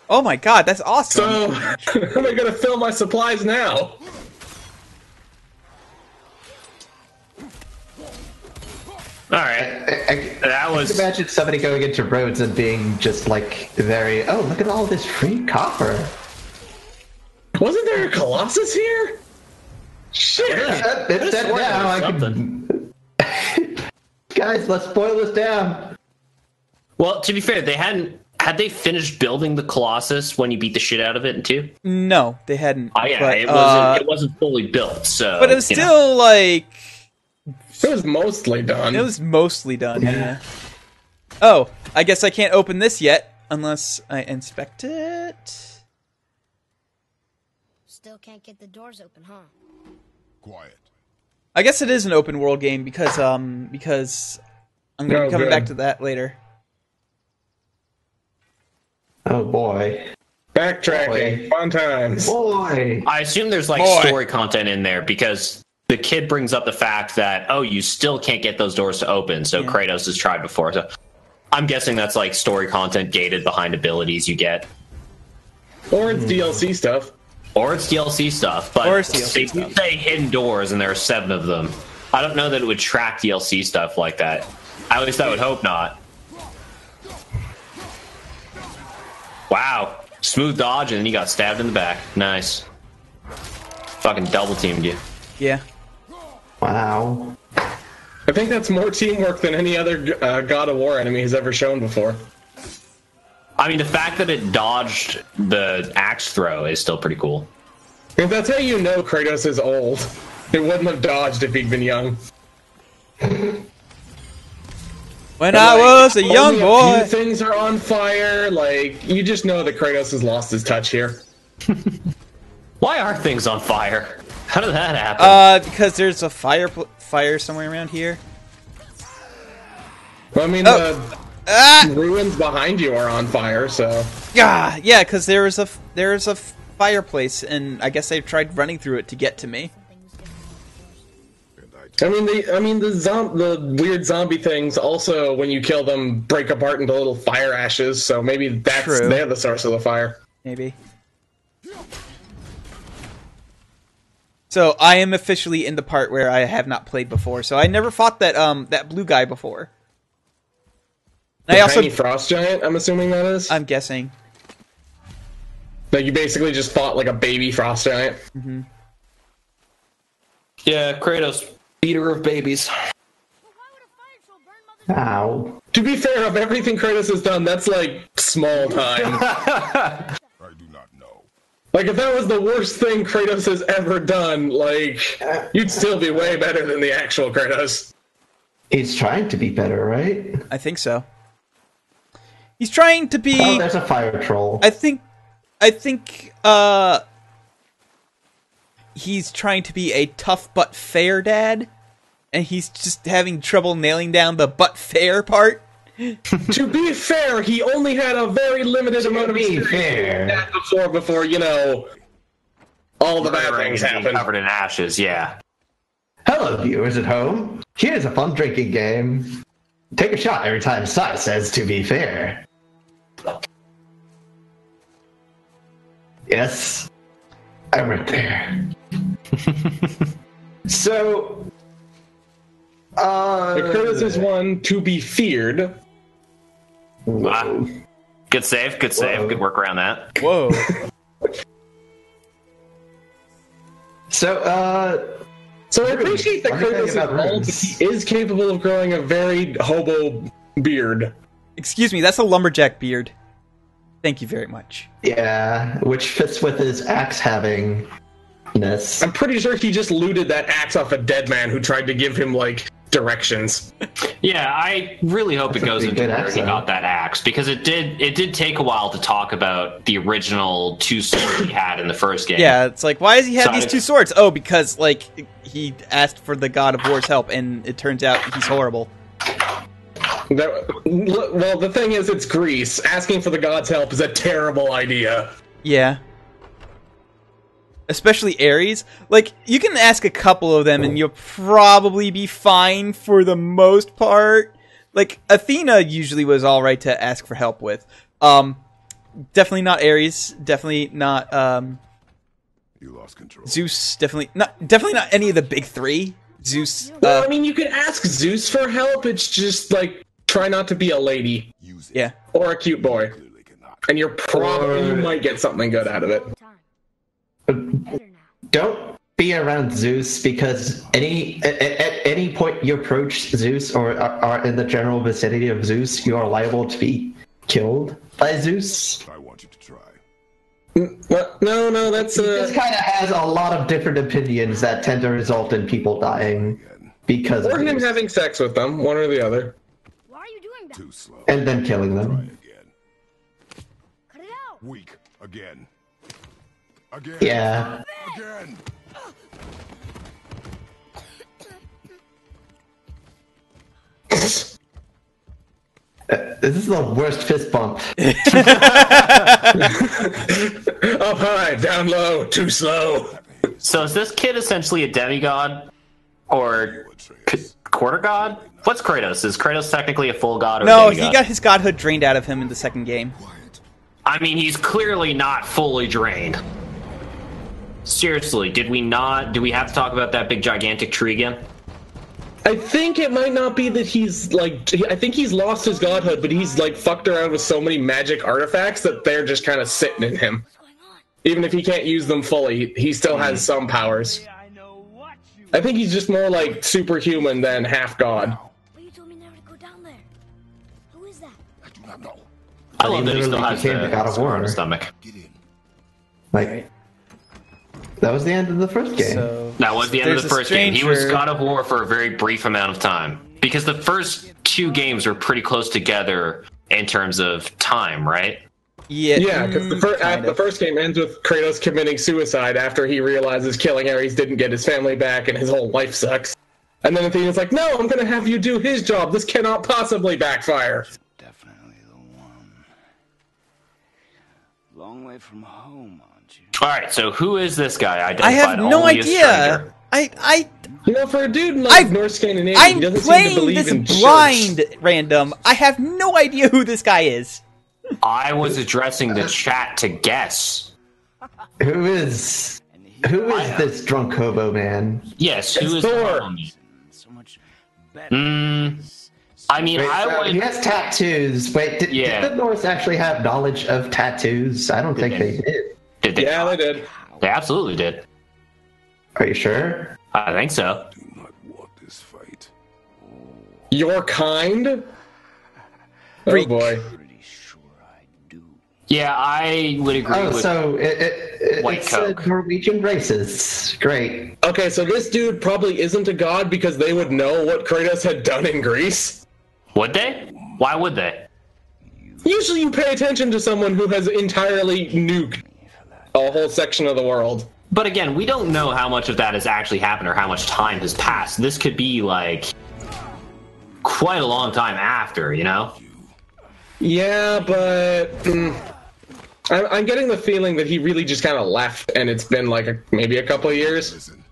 Oh my god, that's awesome! So, am I gonna fill my supplies now? All right. I was- can imagine somebody going into Rhodes and being just like very, oh, look at all this free copper. Wasn't there a Colossus here? Shit! It's dead swear now. I there's can... Guys, let's boil this down. Well, to be fair, had they finished building the Colossus when you beat the shit out of it in 2? No, they hadn't. Oh yeah, but, it wasn't fully built, so... but it was you know. still like It was mostly done. it was mostly done. Yeah. Oh, I guess I can't open this yet unless I inspect it. Still can't get the doors open, huh? Quiet. I guess it is an open world game because I'm going to Oh, be coming good. back to that later. Oh boy. Backtracking. Boy. Fun times. Boy. I assume there's like Boy. story content in there because the kid brings up the fact that, oh, you still can't get those doors to open, so Kratos has tried before. So I'm guessing that's like story content gated behind abilities you get. Or it's DLC stuff. Or it's DLC stuff, but if you say hidden doors and there are 7 of them, I don't know that it would track DLC stuff like that. At least I would hope not. Wow. Smooth dodge, and then you got stabbed in the back. Nice. Fucking double teamed you. Yeah. Wow. I think that's more teamwork than any other God of War enemy has ever shown before. I mean, the fact that it dodged the axe throw is still pretty cool. If that's how you know Kratos is old, it wouldn't have dodged if he'd been young. When I was a young boy. A few things are on fire. Like, you just know that Kratos has lost his touch here. Why are things on fire? How did that happen? Because there's a fire somewhere around here. Well, I mean, the ruins behind you are on fire, so. Yeah, because there is a fireplace, and I guess they tried running through it to get to me. The weird zombie things also, when you kill them, break apart into little fire ashes. So maybe they're the source of the fire. Maybe. So I am officially in the part where I have not played before. So I never fought that blue guy before. The tiny frost giant, I'm assuming that is? I'm guessing. Like, you basically just fought like a baby frost giant? Mm-hmm. Yeah, Kratos, eater of babies. Ow. To be fair, of everything Kratos has done, that's like small time. I do not know. Like, if that was the worst thing Kratos has ever done, like, you'd still be way better than the actual Kratos. He's trying to be better, right? I think so. He's trying to be... Oh, there's a fire troll. I think he's trying to be a tough but fair dad, and he's just having trouble nailing down the but fair part. To be fair, he only had a very limited amount of experience before, you know, all the bad things happened. Covered in ashes, yeah. Hello, viewers at home. Here's a fun drinking game. Take a shot every time Sai says to be fair. Yes, I'm right there. So, Kratos is one to be feared. Good save, good save. Good work around that. Whoa. So I appreciate that Kratos is old, but he is capable of growing a very hobo beard. Excuse me, that's a lumberjack beard. Thank you very much. Yeah, which fits with his axe havingness. I'm pretty sure he just looted that axe off a dead man who tried to give him, like, directions. Yeah, I really hope it goes into where he got that axe, because it did take a while to talk about the original 2 swords he had in the first game. Yeah, it's like, why does he have these 2 swords? Oh, because, like, he asked for the God of War's help, and it turns out he's horrible. Well, the thing is, it's Greece. Asking for the gods' help is a terrible idea. Yeah. Especially Ares. Like, you can ask a couple of them and you'll probably be fine for the most part. Like, Athena usually was alright to ask for help with. Definitely not Ares. Definitely not, You lost control. Zeus. Definitely not any of the big 3. Zeus. Well, I mean, you could ask Zeus for help. It's just, like, try not to be a lady. Use it. Yeah. Or a cute boy. Clearly cannot. And you might get something good out of it. Don't be around Zeus, because at any point you approach Zeus or are in the general vicinity of Zeus, you are liable to be killed by Zeus. I want you to try. No, that's He just kind of has a lot of different opinions that tend to result in people dying because or of him Zeus. having sex with them, one or the other. Why are you doing that? Too slow. And then killing Try them. again. Cut it out. Weak. Again. Again. Yeah. Again. This is the worst fist bump. Up high, down low, too slow. So is this kid essentially a demigod? Or quarter god? What's Kratos? Is Kratos technically a full god or No, a he demigod? got his godhood drained out of him in the second game. I mean, he's clearly not fully drained. Seriously, do we have to talk about that big gigantic tree again? I think it might not be that he's like. I think he's lost his godhood, but he's like fucked around with so many magic artifacts that they're just kind of sitting in him. Even if he can't use them fully, he still has some powers. I think he's just more like superhuman than half god. But you told me never to go down there. Who is that? I do not know. I love that he still literally has became the the God of scar on War. his stomach. Get in. Like, that was the end of the first game. So That was the end of there's the a first game. He was stranger- God of War for a very brief amount of time. Because the first two games were pretty close together in terms of time, right? Yeah, because kind the of. first game ends with Kratos committing suicide after he realizes killing Ares didn't get his family back and his whole life sucks. And then Athena's like, no, I'm going to have you do his job. This cannot possibly backfire. Definitely the one. Long way from home, aren't you? Alright, so who is this guy? I have Identified no only as idea. stranger. You know, for a dude in like I've- North Scandinavia, he I'm doesn't seem to playing believe this in blind shirts. random. I have no idea who this guy is. I was addressing the chat to guess. Who is this drunk hobo man? Yes, who is Thor. Tommy? So much I mean, Wait, I so would. he has tattoos. Wait, did Yeah. the Norse actually have knowledge of tattoos? I don't think they? they did. Did they? Yeah, they did. They absolutely did. Are you sure? I think so. Do not want this fight. Your kind? Oh Freak. boy. pretty sure I do. Yeah, I would agree Oh, with. so White it's Coke. Norwegian races. Great. Okay, so this dude probably isn't a god because they would know what Kratos had done in Greece. Would they? Why would they? Usually you pay attention to someone who has entirely nuked a whole section of the world. But again, we don't know how much of that has actually happened or how much time has passed. This could be like quite a long time after, you know? Yeah, but I'm getting the feeling that he really just kind of left, and it's been like maybe a couple of years. Listen,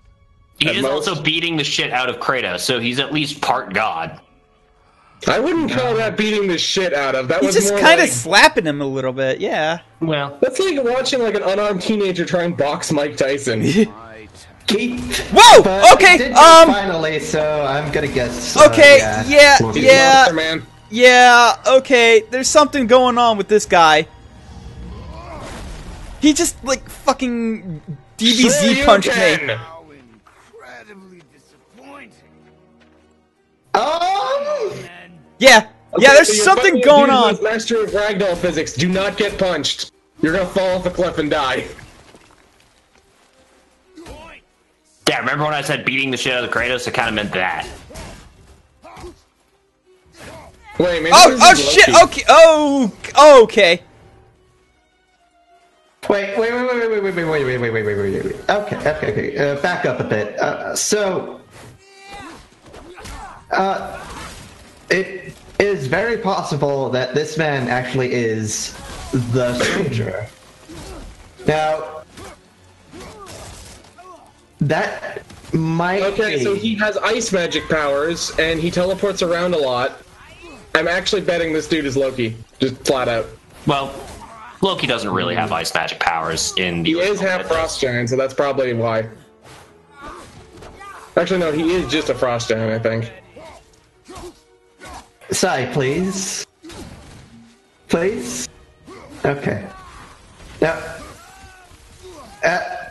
He At is most. also beating the shit out of Kratos, so he's at least part god. I wouldn't call that beating the shit out of. That He's was just more kind of like, slapping him a little bit. Yeah. Well, that's like watching like an unarmed teenager try and box Mike Tyson. Keith. Whoa! But Okay, he did go finally, so I'm gonna guess. Okay, yeah, Monster yeah, man. yeah, okay. There's something going on with this guy. He just, like, fucking DBZ Sure you punched can. me. how incredibly disappointing. Yeah, yeah, Okay, there's so you're something fighting a going dude on. who's master of ragdoll physics. Do not get punched. You're gonna fall off a cliff and die. yeah, remember when I said beating the shit out of Kratos? I kind of meant that. Wait, man. Oh shit, okay, oh, okay. Wait. Okay. Back up a bit. It is very possible that this man actually is the stranger. Now, that might Okay, be. so he has ice magic powers, and he teleports around a lot. I'm actually betting this dude is Loki. Just flat out. Well, Loki doesn't really have ice magic powers in the He is original half mythos. frost giant, so that's probably why. Actually, no, he is just a frost giant, I think. Sai, please. Please? Okay. Now,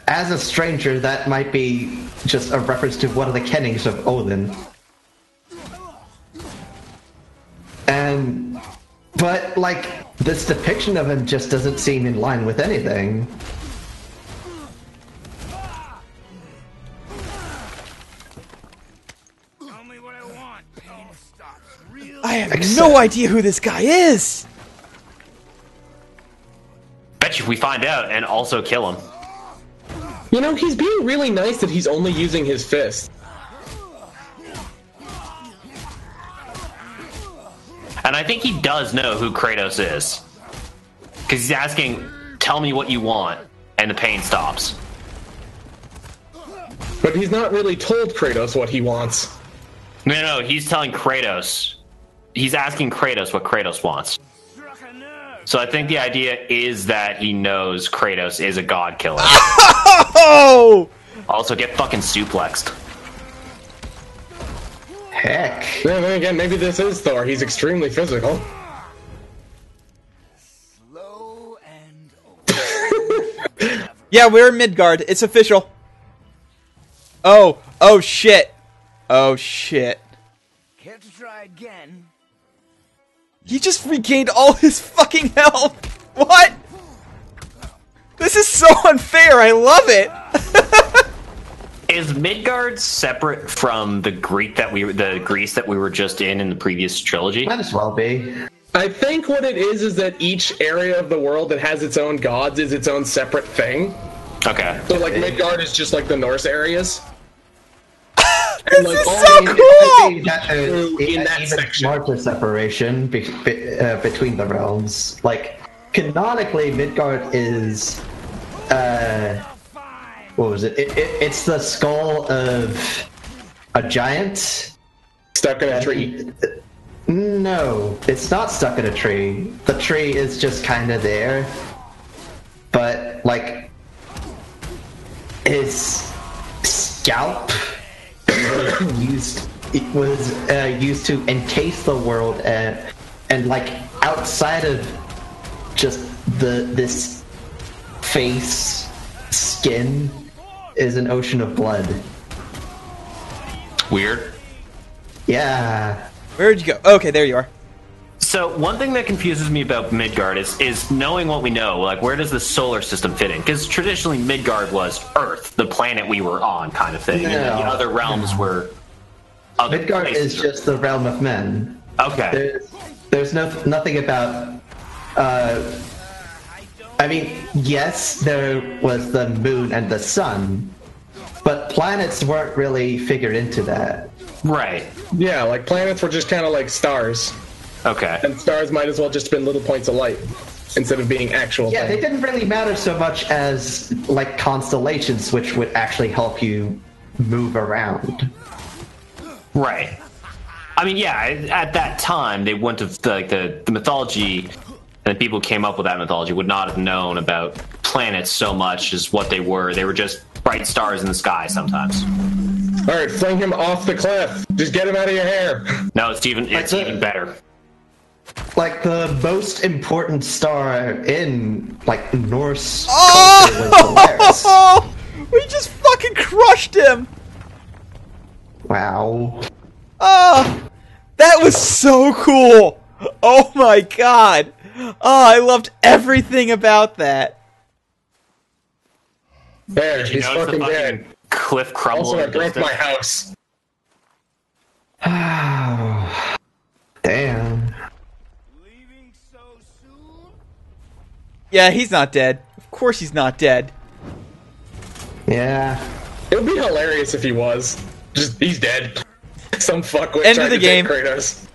as a stranger, that might be just a reference to one of the kennings of Odin. But, like, this depiction of him just doesn't seem in line with anything. Tell me what I want. Pain stops real. I have no idea who this guy is. Bet you if we find out and also kill him. You know, he's being really nice that he's only using his fist. And I think he does know who Kratos is. Because he's asking, tell me what you want, and the pain stops. But he's not really told Kratos what he wants. No, he's telling Kratos. He's asking Kratos what Kratos wants. Struck a nerve. So I think the idea is that he knows Kratos is a god killer. Oh! Also, get fucking suplexed. Heck. Then again, maybe this is Thor. He's extremely physical. Slow and Yeah, we're in Midgard. It's official. Oh shit. Oh shit. care to try again? He just regained all his fucking health. What? This is so unfair. I love it. Is Midgard separate from the Greece that we were just in the previous trilogy? Might as well be. I think what it is that each area of the world that has its own gods is its own separate thing. Okay. So, like, Midgard is just like the Norse areas. And, like, This is all so the- cool! In that even section. Larger separation between the realms. Like, canonically, Midgard is, what was it? It's the skull of a giant. Stuck in a tree. No, it's not stuck in a tree. The tree is just kind of there. But, like, his scalp was used to encase the world, and like outside of just this face skin is an ocean of blood. Weird. Yeah. Where'd you go? Okay, there you are. So one thing that confuses me about Midgard is knowing what we know. Like, where does the solar system fit in? Because traditionally Midgard was Earth, the planet we were on, kind of thing, and then the other realms were. Other Midgard is places. just the realm of men. Okay. There's nothing about. I mean, yes, there was the moon and the sun, but planets weren't really figured into that. Right. Yeah, like planets were just kind of like stars. Okay. And stars might as well just been little points of light instead of being actual Yeah, they things. didn't really matter so much as like constellations, which would actually help you move around. Right. I mean, yeah. At that time, they wouldn't have like the mythology, and the people who came up with that mythology would not have known about planets so much as what they were. They were just bright stars in the sky sometimes. All right, fling him off the cliff. Just get him out of your hair. No, it's even better. Like the most important star in like Norse Oh! culture was Polaris. We just fucking crushed him. Wow. Oh, that was so cool. Oh my god. Oh, I loved everything about that. There, Did you he's notice fucking the dead. fucking cliff crumble? Also, I in the broke distance? my house. Damn. Leaving so soon? Yeah, he's not dead. Of course he's not dead. Yeah. It would be hilarious if he was. Just, he's dead. Some fuckwit End tried of the to take game. Kratos.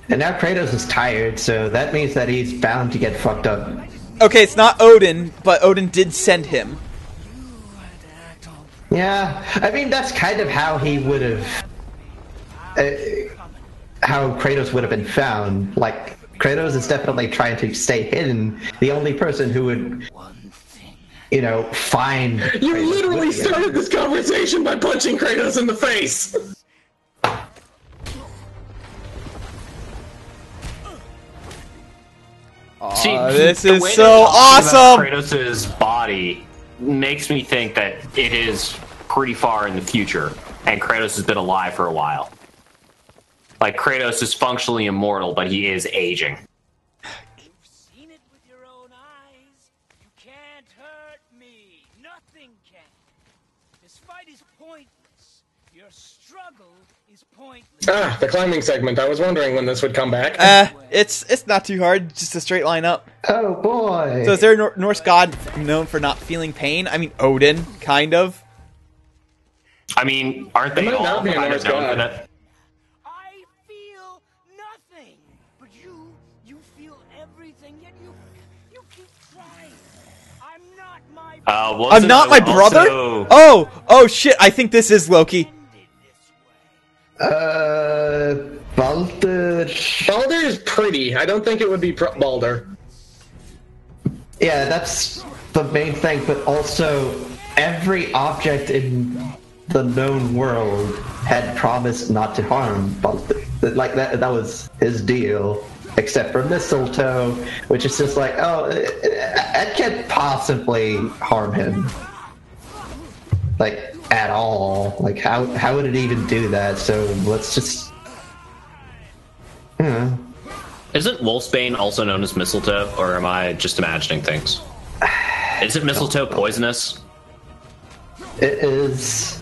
And now Kratos is tired, so that means that he's bound to get fucked up. Okay, it's not Odin, but Odin did send him. Yeah, I mean that's kind of how he would have, how Kratos would have been found. Like Kratos is definitely trying to stay hidden. The only person who would, you know, find. You Kratos literally would be- started this conversation by punching Kratos in the face. See, this the is way so they're talking awesome! about Kratos' body makes me think that it is pretty far in the future, and Kratos has been alive for a while. Like, Kratos is functionally immortal, but he is aging. You've seen it with your own eyes. You can't hurt me. Nothing can. This fight is pointless. Your struggle is pointless. Ah, the climbing segment. I was wondering when this would come back. It's not too hard, just a straight line up. Oh boy. So is there a Norse god known for not feeling pain? I mean, Odin, kind of. I mean, aren't they might all not be a kind Norse of known god. for that? I feel nothing. But you feel everything, yet you keep trying. I'm not I'm not my brother? Oh shit, I think this is Loki. Baldur. Baldur is pretty. I don't think it would be Baldur. Yeah, that's the main thing, but also every object in the known world had promised not to harm Baldur. Like, that was his deal. Except for mistletoe, which is just like, oh, it can't possibly harm him. Like, at all. Like, how would it even do that? So let's just... Isn't Wolfsbane also known as mistletoe, or am I just imagining things? Isn't mistletoe poisonous? It is...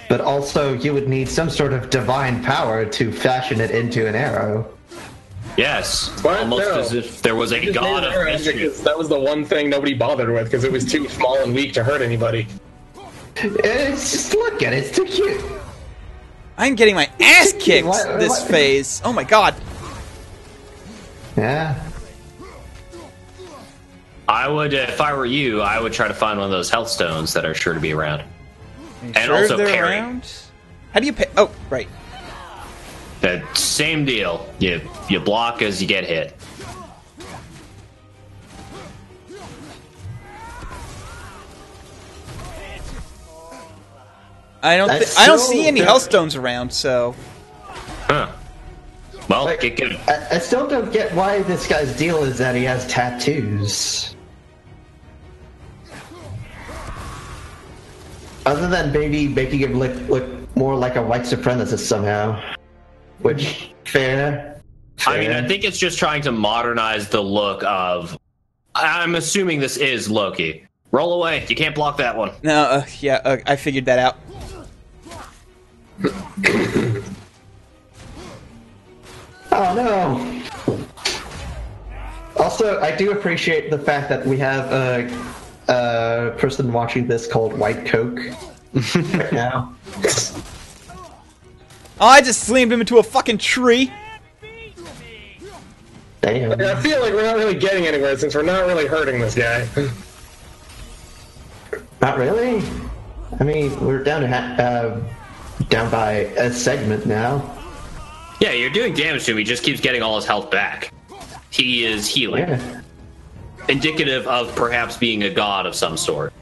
But also, you would need some sort of divine power to fashion it into an arrow. Yes, What? almost No. as if there was a Just god made of an arrow mischief. because that was the one thing nobody bothered with because it was too small and weak to hurt anybody. It's just, look at it, it's too cute. I'm getting my ass kicked What- this what- phase. Oh my god. Yeah. I would, if I were you, I would try to find one of those health stones that are sure to be around. And Sure also they're parry. around? How do you pay? Oh, right. The same deal. You block as you get hit. I don't That's I don't so see any good. health stones around, so Huh. Well, Like, get good. I still don't get why this guy's deal is that he has tattoos. Other than maybe making him look more like a white supremacist somehow. Which, fair. I mean, I think it's just trying to modernize the look of... I'm assuming this is Loki. Roll away. You can't block that one. no, I figured that out. Oh no! Also, I do appreciate the fact that we have a person watching this called White Coke right now. Oh, I just slammed him into a fucking tree. Damn. I feel like we're not really getting anywhere since we're not really hurting this guy. Not really. I mean, we're down to down by a segment now. Yeah, you're doing damage to him. He just keeps getting all his health back. He is healing. Yeah. Indicative of perhaps being a god of some sort.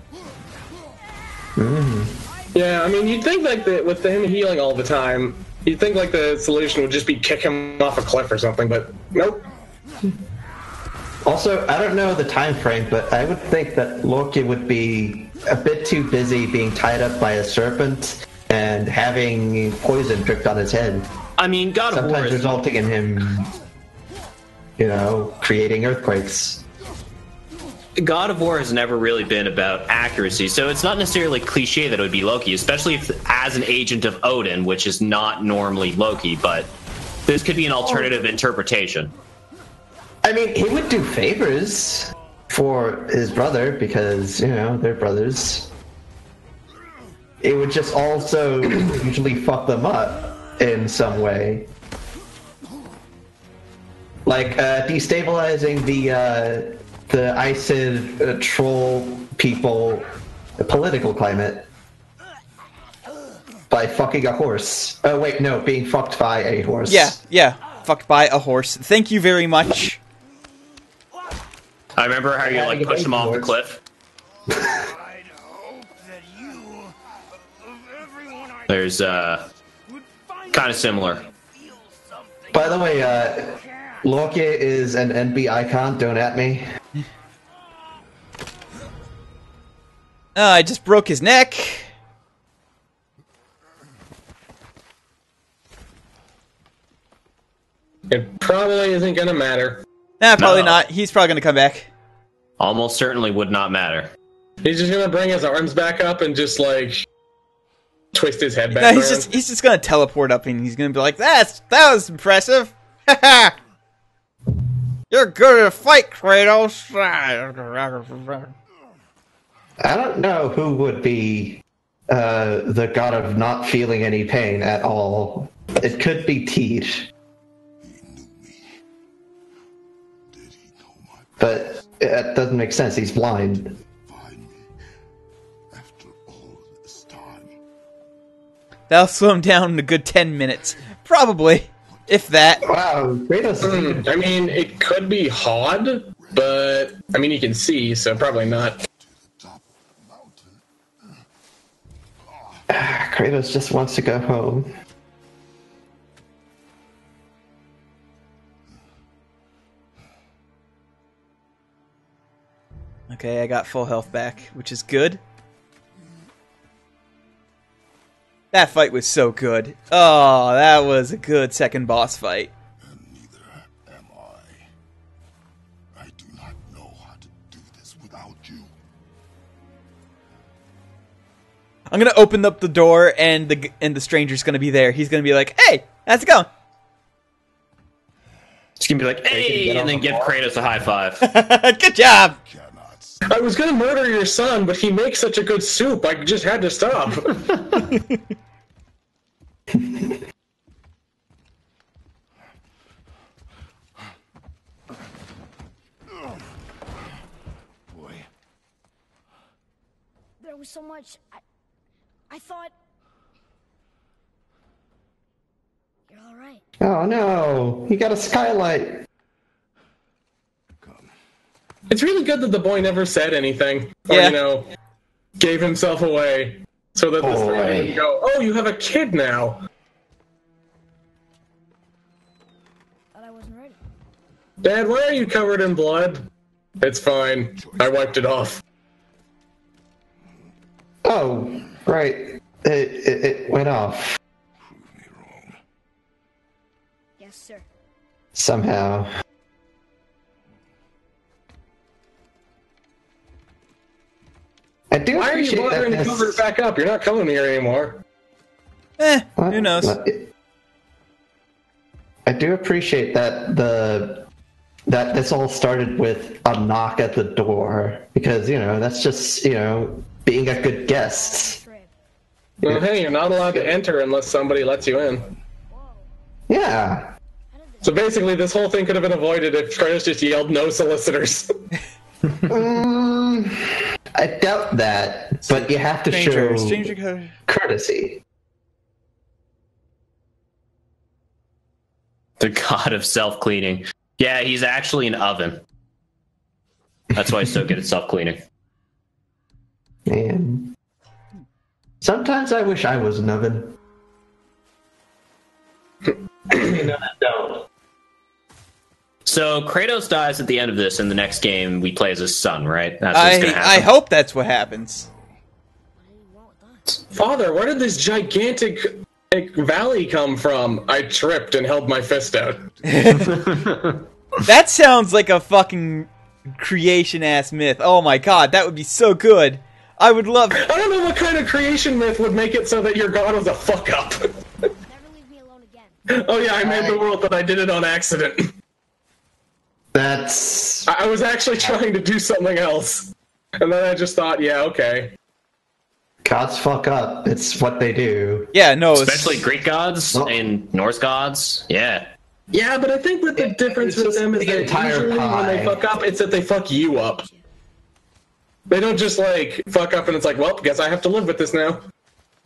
Yeah, I mean, you'd think like with him healing all the time, you'd think like the solution would just be kick him off a cliff or something, but nope. Also, I don't know the time frame, but I would think that Loki would be a bit too busy being tied up by a serpent and having poison dripped on his head. I mean, God of War Sometimes is... resulting in him, creating earthquakes. God of War has never really been about accuracy, so it's not necessarily cliche that it would be Loki, especially if as an agent of Odin, which is not normally Loki, but this could be an alternative interpretation. I mean, he would do favors for his brother because, they're brothers. It would just also usually fuck them up in some way. Like, destabilizing the ICID troll people political climate by fucking a horse. Oh, wait, no, being fucked by a horse. Yeah, fucked by a horse. Thank you very much. I remember how you like push him off the cliff. I'd hope that you, of everyone I There's would find kind of similar. feel something. By the way, Loki is an NB icon, don't at me. I just broke his neck. It probably isn't gonna matter. Nah, probably No. not. He's probably gonna come back. Almost certainly would not matter. He's just gonna bring his arms back up and just like twist his head back No, around. he's just gonna teleport up and he's gonna be like, that was impressive. Haha. You're good at a fight, Kratos. I don't know who would be the god of not feeling any pain at all. It could be Teed. But That doesn't make sense. He's blind. Find me after all this time. That'll slow him down in a good 10 minutes. Probably. If that. Wow, Kratos. I mean, it could be Hod, but I mean, you can see, so probably not. Top of the mountain. Kratos just wants to go home. Okay, I got full health back, which is good. That fight was so good. Oh, that was a good second boss fight. And neither am I. I do not know how to do this without you. I'm gonna open up the door, and the stranger's gonna be there. He's gonna be like, "Hey, how's it going?" It's gonna be like, hey, and then give Kratos a high five. Good job. Cannot see. I was gonna murder your son, but he makes such a good soup, I just had to stop. Boy, There was so much. I thought. You're all right. Oh no, he got a skylight. come. It's really good that the boy never said anything, or, Yeah. you know, gave himself away, so that the stranger Boy. would go, oh, you have a kid now. Thought I wasn't ready. Dad, why are you covered in blood? It's fine. I wiped it off. Oh, right. It went off Prove me wrong. Yes, sir. somehow. I do Why are you appreciate that bothering to this- cover it back up? You're not coming here anymore. What? Who knows? I do appreciate that that this all started with a knock at the door, because that's just being a good guest. Trip. Well, hey, you're not allowed to enter unless somebody lets you in. Whoa. Yeah. How did this? So basically, this whole thing could have been avoided if Kratos just yelled, no solicitors. I doubt that, but you have to show Stranger. courtesy. The god of self-cleaning. Yeah, he's actually an oven. That's why he's so good at self-cleaning. And sometimes I wish I was an oven. I don't. So Kratos dies at the end of this. In the next game, we play as his son, right? That's what's gonna happen. I hope that's what happens. What do you want with us? Father, where did this gigantic valley come from? I tripped and held my fist out. That sounds like a fucking creation-ass myth. Oh my god, that would be so good. I would love... I don't know what kind of creation myth would make it so that your god was a fuck-up. Never leave me alone again. Oh yeah, I made the world, but I did it on accident. That's I was actually trying to do something else. And then I just thought, yeah, okay. gods fuck up. It's what they do. Yeah, no, it's- Especially Greek gods and Norse gods. Yeah. Yeah, but I think that the difference it's with just them is the that entire usually when they pie. fuck up, it's that they fuck you up. They don't just, like, fuck up and it's like, well, guess I have to live with this now.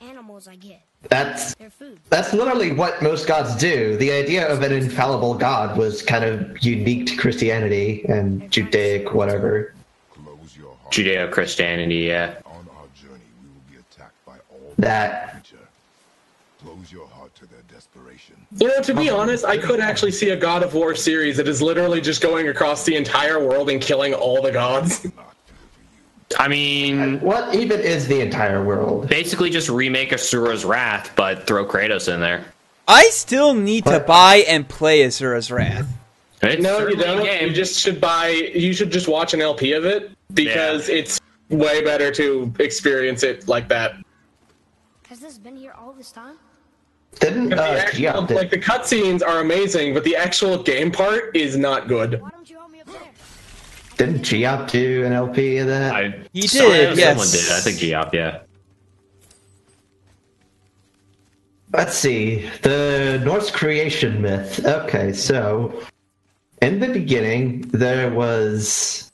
Animals I get. That's They're food. literally what most gods do. The idea of an infallible god was kind of unique to Christianity and Judaic whatever. Close your heart. Judeo-Christianity, yeah. On our journey, we will be attacked by all That nature. Close your heart to their desperation. You know, to be honest, I could actually see a God of War series that is literally just going across the entire world and killing all the gods. I mean, what even is the entire world? basically just remake Asura's Wrath, but throw Kratos in there. I still need to What? buy and play Asura's Wrath. It's No, you certainly a don't. game. You just should buy. You should just watch an LP of it because it's way better to experience it like that. Has this been here all this time? Didn't The actual, Geoff did- like the cutscenes are amazing, but the actual game part is not good. Why don't you help me up there? didn't Geoff do an LP of that? He I did, know yes. Someone did. I think Geop, yeah. Let's see. The Norse creation myth. Okay, so in the beginning there was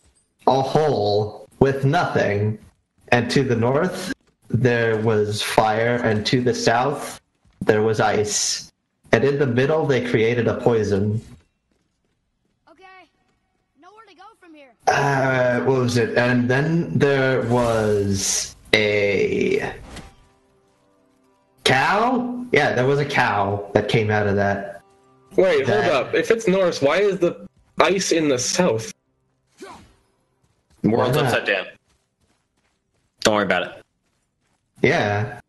a hole with nothing, and to the north there was fire, and to the south there was ice, and in the middle they created a poison. Okay. Nowhere to go from here. What was it? And then there was a cow? Yeah, there was a cow that came out of that. Wait, hold up. If it's north, why is the ice in the south? World's Why not? upside down. Don't worry about it. Yeah.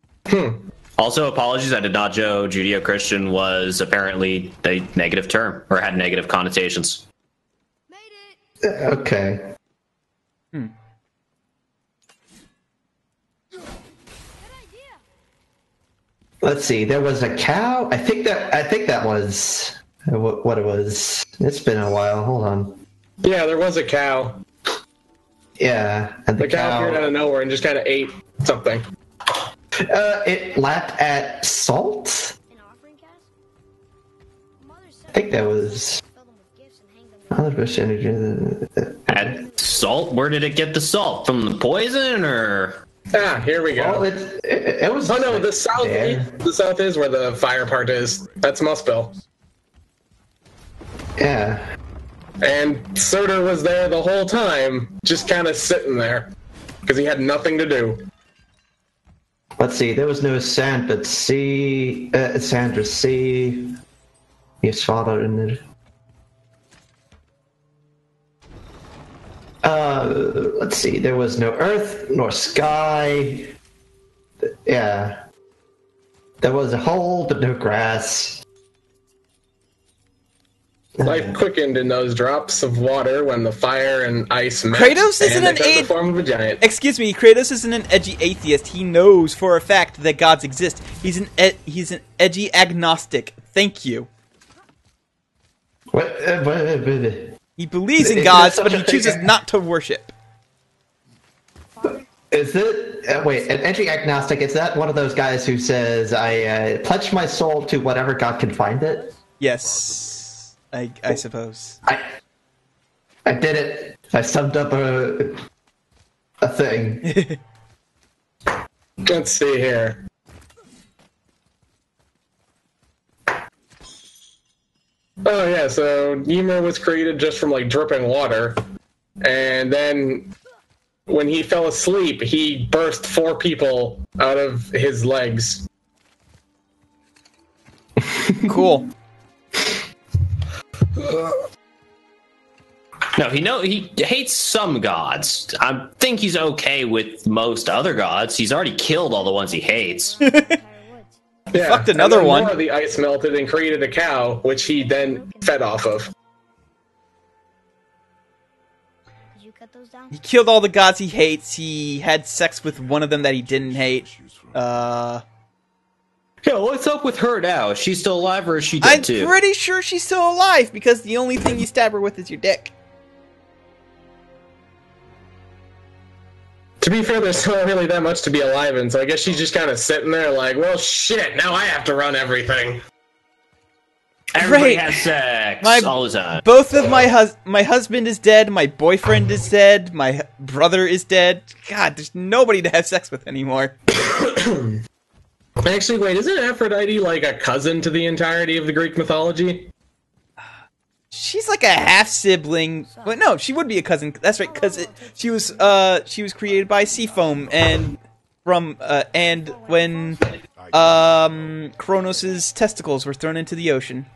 Also, apologies. I did not know Judeo-Christian was apparently a negative term or had negative connotations. Made it. Okay. Good idea. Let's see. There was a cow. I think that was what it was. It's been a while. Hold on. Yeah, there was a cow. Yeah, and The cow appeared out of nowhere and just kind of ate something. It lapped at salt. An offering cast? Mother said I think that was fill them with gifts and hang them. 100% energy. Had salt? Where did it get the salt? From the poison, or? Ah, here we go. Well, it was. Oh no, the south. there. The south is where the fire part is. That's Muspel. Yeah. And Surtur was there the whole time, just kind of sitting there, because he had nothing to do. Let's see. There was no sand, but sea. Sandra sea. His father in it. Let's see. There was no earth nor sky. Yeah. There was a hole, but no grass. Life quickened in those drops of water when the fire and ice met. Kratos isn't and an they took the aid- form of a giant. Excuse me, Kratos isn't an edgy atheist. He knows for a fact that gods exist. He's an edgy agnostic. Thank you. What? He believes in Is gods, there but such he a thing chooses as- not to worship. Is it? Wait, an edgy agnostic, is that one of those guys who says, I pledge my soul to whatever God can find it? Yes, I suppose. I did it. I summed up a thing. Let's see here. Oh yeah, so Ymir was created just from like dripping water, and then when he fell asleep, he birthed 4 people out of his legs. Cool. No, he hates some gods. I think he's okay with most other gods. He's already killed all the ones he hates. Yeah, fucked another and then one. More of the ice melted and created a cow, which he then fed off of. Did you cut those down? He killed all the gods he hates. He had sex with one of them that he didn't hate. Yeah, what's up with her now? Is she still alive, or is she dead I'm too? pretty sure she's still alive because the only thing you stab her with is your dick. To be fair, there's not really that much to be alive in, so I guess she's just kind of sitting there like, well, shit, now I have to run everything. Everybody Great. has sex My- all the time. Both of my husband is dead, my boyfriend is dead, my brother is dead. God, there's nobody to have sex with anymore. Actually, wait, isn't Aphrodite like a cousin to the entirety of the Greek mythology? She's like a half sibling. But no, she would be a cousin. That's right, because she was created by Seafoam and from and when Kronos' testicles were thrown into the ocean.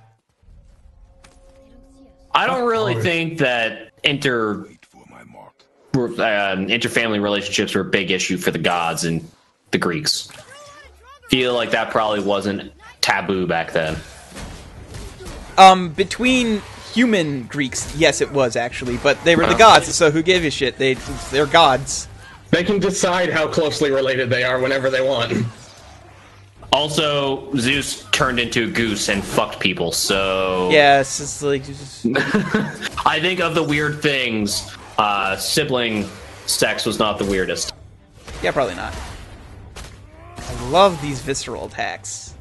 I don't really think that Wait for my mark. interfamily relationships were a big issue for the gods and the Greeks. Feel like that probably wasn't taboo back then. Between human Greeks, yes, it was actually, but they were the gods, so who gave a shit? They're gods. They can decide how closely related they are whenever they want. Also, Zeus turned into a goose and fucked people, so... Yeah, it's just like... I think of the weird things, sibling sex was not the weirdest. Yeah, probably not. I love these visceral attacks.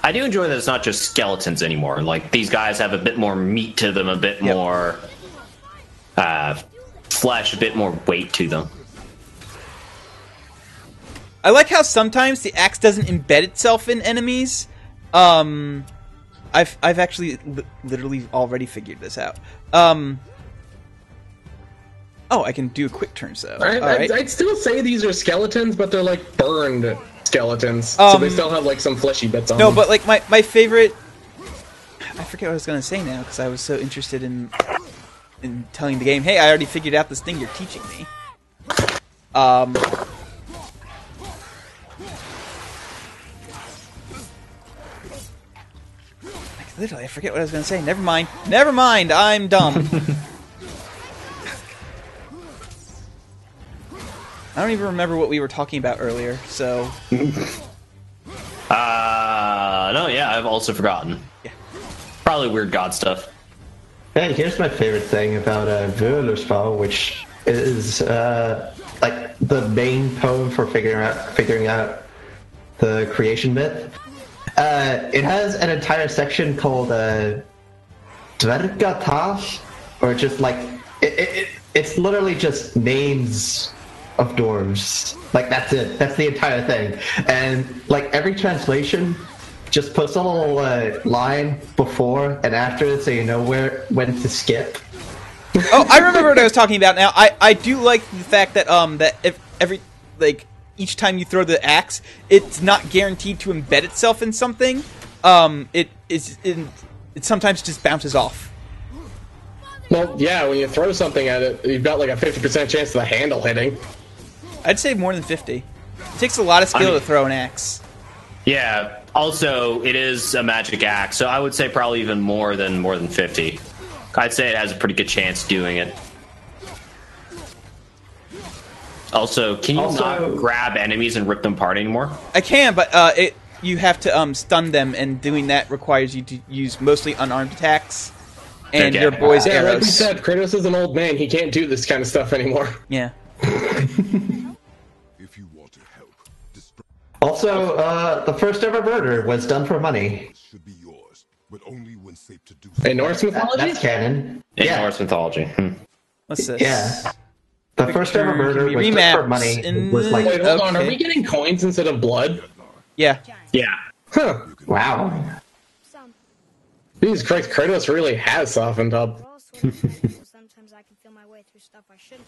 I do enjoy that it's not just skeletons anymore. Like, these guys have a bit more meat to them, a bit more flesh, a bit more weight to them. I like how sometimes the axe doesn't embed itself in enemies. I've actually literally already figured this out. Oh, I can do a quick turn, so. Alright. I'd still say these are skeletons, but they're like burned skeletons, so they still have like some fleshy bits on them. No, but like my favorite. I forget what I was gonna say now because I was so interested in telling the game, hey, I already figured out this thing you're teaching me. Literally, I forget what I was going to say. Never mind. Never mind. I'm dumb. I don't even remember what we were talking about earlier, so... No, yeah, I've also forgotten. Yeah. Probably weird god stuff. Hey, here's my favorite thing about Völuspá, which is like the main poem for figuring out the creation myth. It has an entire section called Dvergatas, or just like it's literally just names of dwarves. Like that's it. That's the entire thing. And like every translation just puts a little line before and after, so you know when to skip. Oh, I remember what I was talking about now. I do like the fact that that if every each time you throw the axe, it's not guaranteed to embed itself in something. It sometimes just bounces off. Well, yeah, when you throw something at it, you've got like a 50% chance of the handle hitting. I'd say more than 50. It takes a lot of skill to throw an axe. Yeah. Also, it is a magic axe, so I would say probably even more than 50. I'd say it has a pretty good chance doing it. Also, can you not grab enemies and rip them apart anymore? I can, but you have to stun them, and doing that requires you to use mostly unarmed attacks and your boy's arrows. Like we said, Kratos is an old man. He can't do this kind of stuff anymore. Yeah. If you want to help, Also, the first ever murder was done for money. should be yours, but only when safe to do In Norse mythology? That's canon. In Yeah. Norse mythology. What's this? Yeah. The first ever murder was done for money. in Was like, Wait, hold on. Are Okay. we getting coins instead of blood? Yeah. Yeah. Huh. wow. Some. Jesus Christ, Kratos really has softened up. We're all sorts of people. Sometimes I can feel my way through stuff I shouldn't.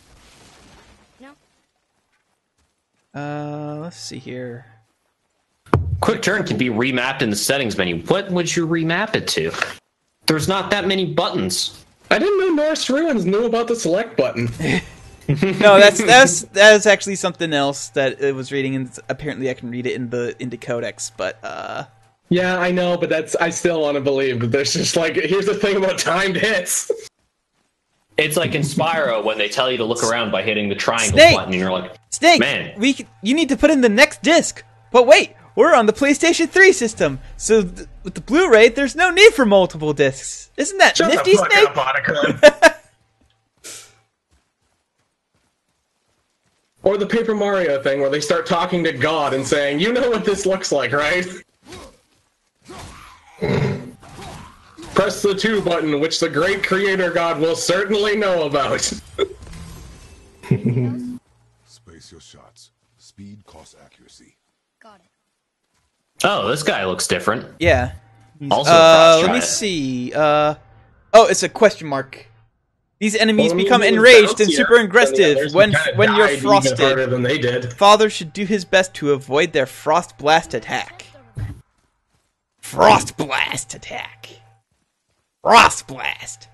No? Let's see here. Quick turn can be remapped in the settings menu. What would you remap it to? There's not that many buttons. I didn't know Norse Ruins knew about the select button. No, that's actually something else that it was reading, and apparently I can read it in the codex. But Yeah, I know, but I still want to believe that there's just like, here's the thing about timed hits. It's like in Spyro when they tell you to look around by hitting the triangle Snake! button, and you're like, Snake, man. you need to put in the next disc. But wait, we're on the PlayStation 3 system, so with the Blu-ray, there's no need for multiple discs. Isn't that Shut nifty, the fuck Snake? up, Otacon. Or the Paper Mario thing where they start talking to God and saying, you know what this looks like, right? Press the 2 button, which the great creator God will certainly know about. Space your shots. Speed costs accuracy. Got it. Oh, this guy looks different. Yeah. Also, a frost let me giant. see. Oh, it's a question mark. These enemies Well, become it was enraged and bouncier super than the aggressive others, when who kinda you're died even harder frosted. than they did. Father should do his best to avoid their frost blast attack. Frost blast attack. Frost blast.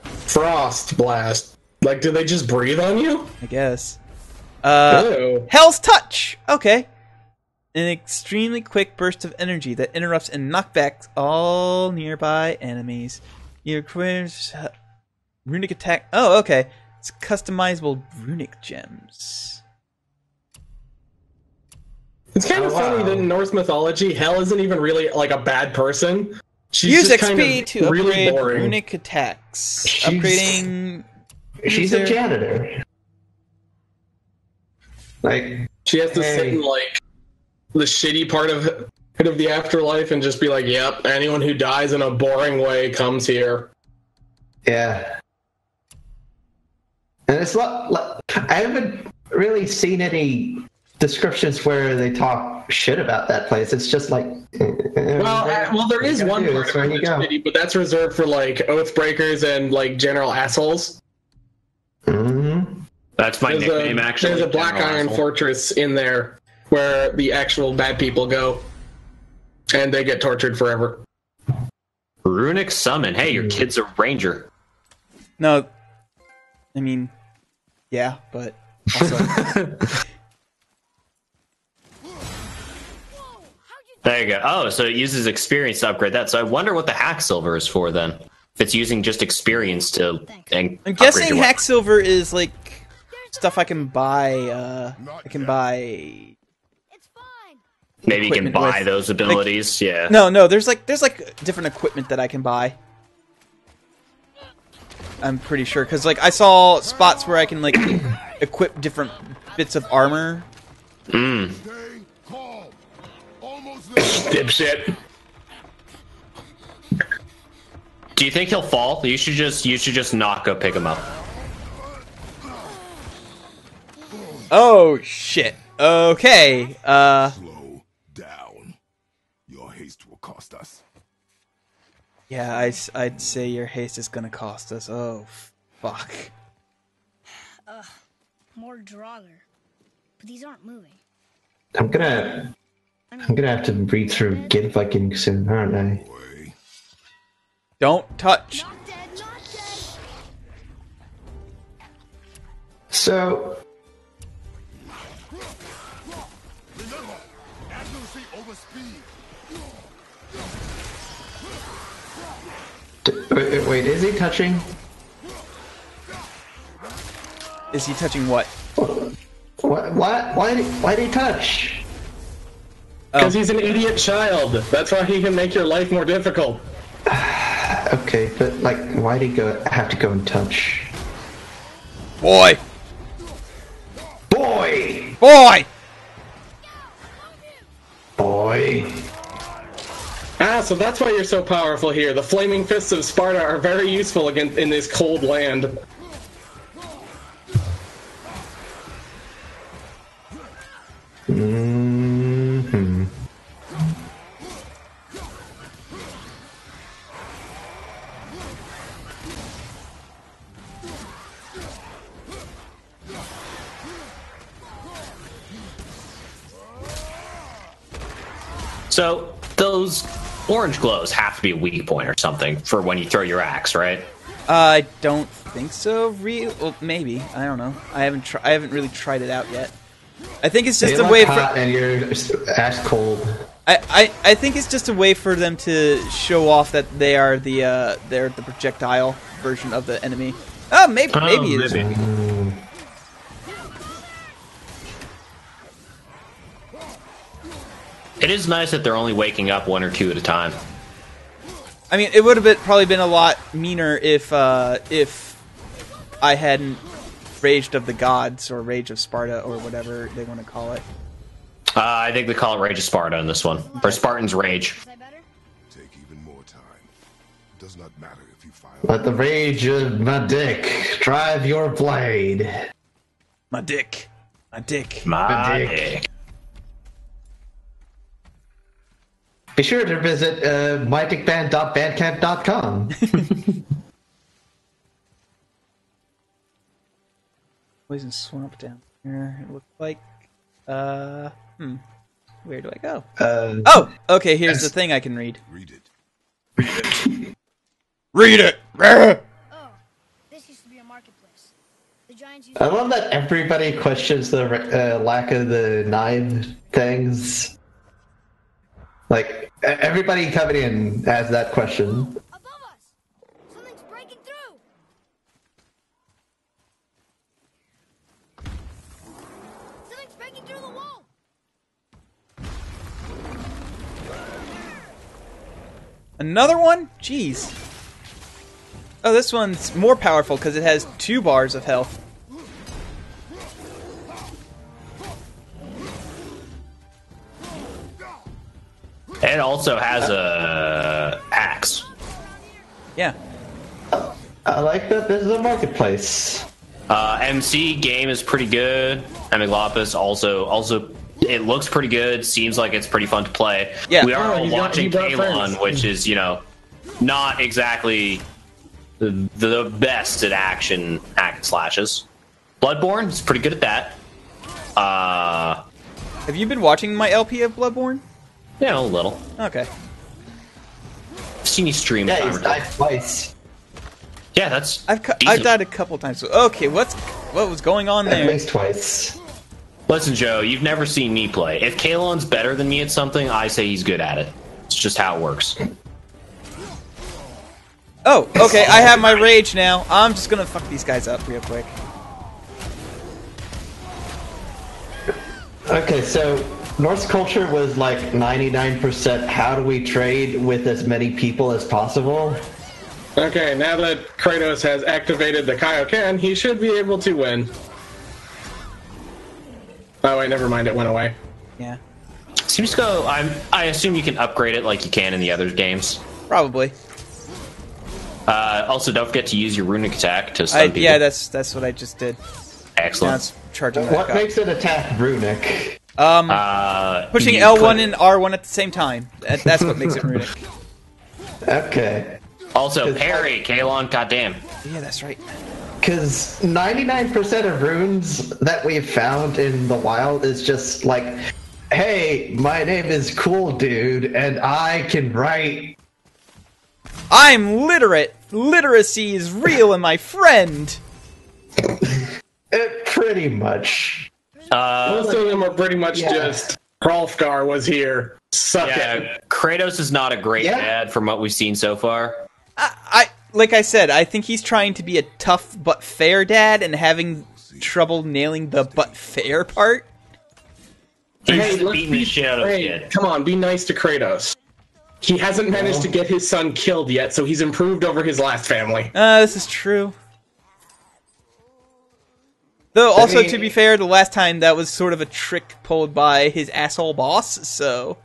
Frost blast. Like, do they just breathe on you? I guess. Ew. Hell's touch. Okay. An extremely quick burst of energy that interrupts and knockbacks all nearby enemies. Your runic attack. Oh, okay. It's customizable runic gems. It's kind of Oh, funny wow. that in Norse mythology, Hel isn't even really like a bad person. She's Use just XP kind of to really upgrade boring. runic attacks. She's- Upgrading. She's a user- janitor. Like, She has to sit Hey. and like the shitty part of the afterlife and just be like, yep, anyone who dies in a boring way comes here. Yeah. And it's not, I haven't really seen any descriptions where they talk shit about that place. It's just like, well, there is one part of it that's shitty, but that's reserved for like oathbreakers and like general assholes. Mm-hmm. That's my nickname, actually. There's a Black Iron Fortress in there where the actual bad people go, and they get tortured forever. Runic Summon. Hey, your kid's a ranger. No, I mean, yeah, but also... There you go. Oh, so it uses experience to upgrade that. So I wonder what the Hack Silver is for then. If it's using just experience to... I'm guessing Hack Silver is like stuff I can buy. I can buy... Maybe you can buy those abilities, like, yeah. No, there's like different equipment that I can buy. I'm pretty sure, because like I saw spots where I can like equip different bits of armor. Dipshit. Do you think he'll fall? You should just not go pick him up. Oh shit. Okay. Slow down. Your haste will cost us. Yeah, I'd say your haste is gonna cost us. Oh fuck. More Draugr. But these aren't moving. I'm gonna have to read through Gid Viking soon, aren't I? Don't touch. Not dead, not dead. So, Remember, accuracy over speed. wait, is he touching? Is he touching what? Why did he touch? Because he's an idiot child. That's why he can make your life more difficult. Okay, but like, why did he have to go and touch? Boy! Boy! Boy! Boy! Ah, so that's why you're so powerful here. The flaming fists of Sparta are very useful in this cold land. Mm-hmm. So those orange glows have to be a weak point or something for when you throw your axe, right? I don't think so. Well, maybe. I don't know. I haven't really tried it out yet. I think it's just a way for. And you're ass cold. I think it's just a way for them to show off that they are they're the projectile version of the enemy. Oh, maybe it is. It is nice that they're only waking up one or two at a time. I mean, it would have probably been a lot meaner if I hadn't Raged of the Gods or Rage of Sparta or whatever they want to call it. I think they call it Rage of Sparta in this one, or Spartan's Rage. Is that better? Take even more time. Does not matter if you fire. Let the rage of my dick drive your blade. My dick. My dick. My dick. dick. Be sure to visit mydickband.bandcamp.com. Poison swamp down here. It looks like. Where do I go? Oh, okay. Here's the thing I can read. Read it. Read it. Oh, this used to be a marketplace. The giants used I love that everybody questions the lack of the knife things. Like, everybody coming in has that question. above us. Something's breaking through. Something's breaking through the wall. Another one? Jeez. Oh, this one's more powerful because it has 2 bars of health. It also has a axe. Yeah. I like that this is a marketplace. MC game is pretty good. Megalopolis also it looks pretty good. Seems like it's pretty fun to play. Yeah. We are all he watching brought Kalon, friends. which is not exactly the best at action hack and slashes. Bloodborne is pretty good at that. Have you been watching my LP of Bloodborne? Yeah, a little. Okay. I've seen you stream. Yeah, time he's or two. died twice. Yeah, that's. I've decent. died a couple times. Okay, what was going on At there? least twice. Listen, Joe, you've never seen me play. If Kalon's better than me at something, I say he's good at it. It's just how it works. Oh, okay, I have my rage now. I'm just gonna fuck these guys up real quick. Okay, so Norse culture was like 99% how do we trade with as many people as possible? Okay, now that Kratos has activated the Kaioken, he should be able to win. Oh wait, never mind, it went away. Yeah, Seems to go. I assume you can upgrade it like you can in the other games. probably. Also, don't forget to use your runic attack to stun people. Yeah, that's what I just did. Now Excellent. it's charging back What up. makes an attack runic? Pushing you L1 could- and R1 at the same time. That's what makes it runic. Okay. Also, parry, Kalon, goddamn. Yeah, that's right. Because 99% of runes that we've found in the wild is just like, hey, my name is Cool Dude, and I can write. I'm literate. Literacy is real and my friend. Pretty much. Most of them are pretty much Yeah. just Hrolfgar was here. Suck it. Yeah, Kratos is not a great Yeah. dad from what we've seen so far. I like I said, I think he's trying to be a tough but fair dad and having trouble nailing the but fair part. He's Hey, let's beating the be- shit out of hey, his kid. come on, be nice to Kratos. He hasn't managed to get his son killed yet, so he's improved over his last family. This is true. Though, also, mean- to be fair, the last time that was sort of a trick pulled by his asshole boss, so...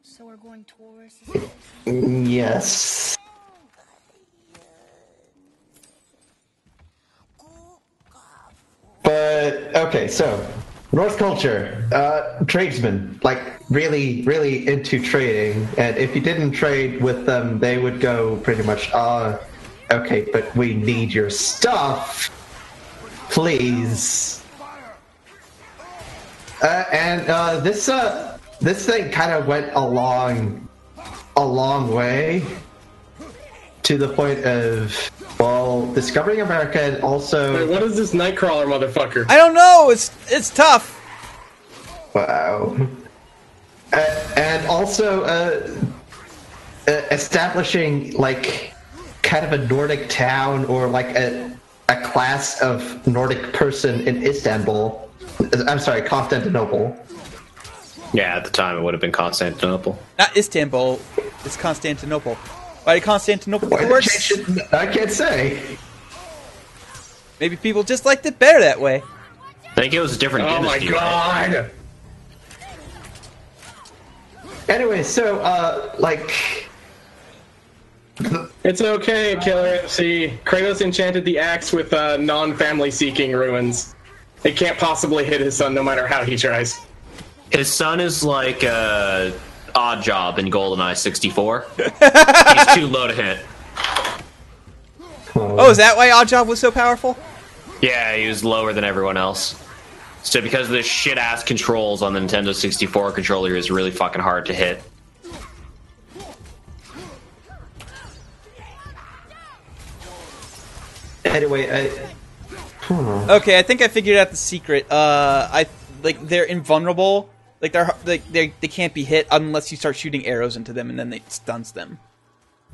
So we're going towards. Yes. But, okay, so, Norse culture, tradesmen, like, really, really into trading, and if you didn't trade with them, they would go pretty much, okay, but we need your stuff, please. This thing kind of went a long way to the point of, well, discovering America and Wait, also, what is this Nightcrawler motherfucker? I don't know, it's tough! wow, and also establishing like kind of a Nordic town or like a class of Nordic person in Istanbul. I'm sorry, Constantinople. Yeah, at the time it would have been Constantinople. Not Istanbul, it's Constantinople. Why did Constantinople Why get they worse? changed it? I can't say. Maybe people just liked it better that way. I think it was a different Oh my dynasty, right? god! Anyway, so like. It's okay, Killer MC. Kratos enchanted the axe with non-family seeking ruins. It can't possibly hit his son no matter how he tries. His son is like Odd Job in GoldenEye 64. He's too low to hit. Oh, is that why Oddjob was so powerful? Yeah, he was lower than everyone else. So because of the shit-ass controls on the Nintendo 64 controller, is really fucking hard to hit. Anyway, Okay, I think I figured out the secret. They're invulnerable. Like they can't be hit unless you start shooting arrows into them, and then it stuns them.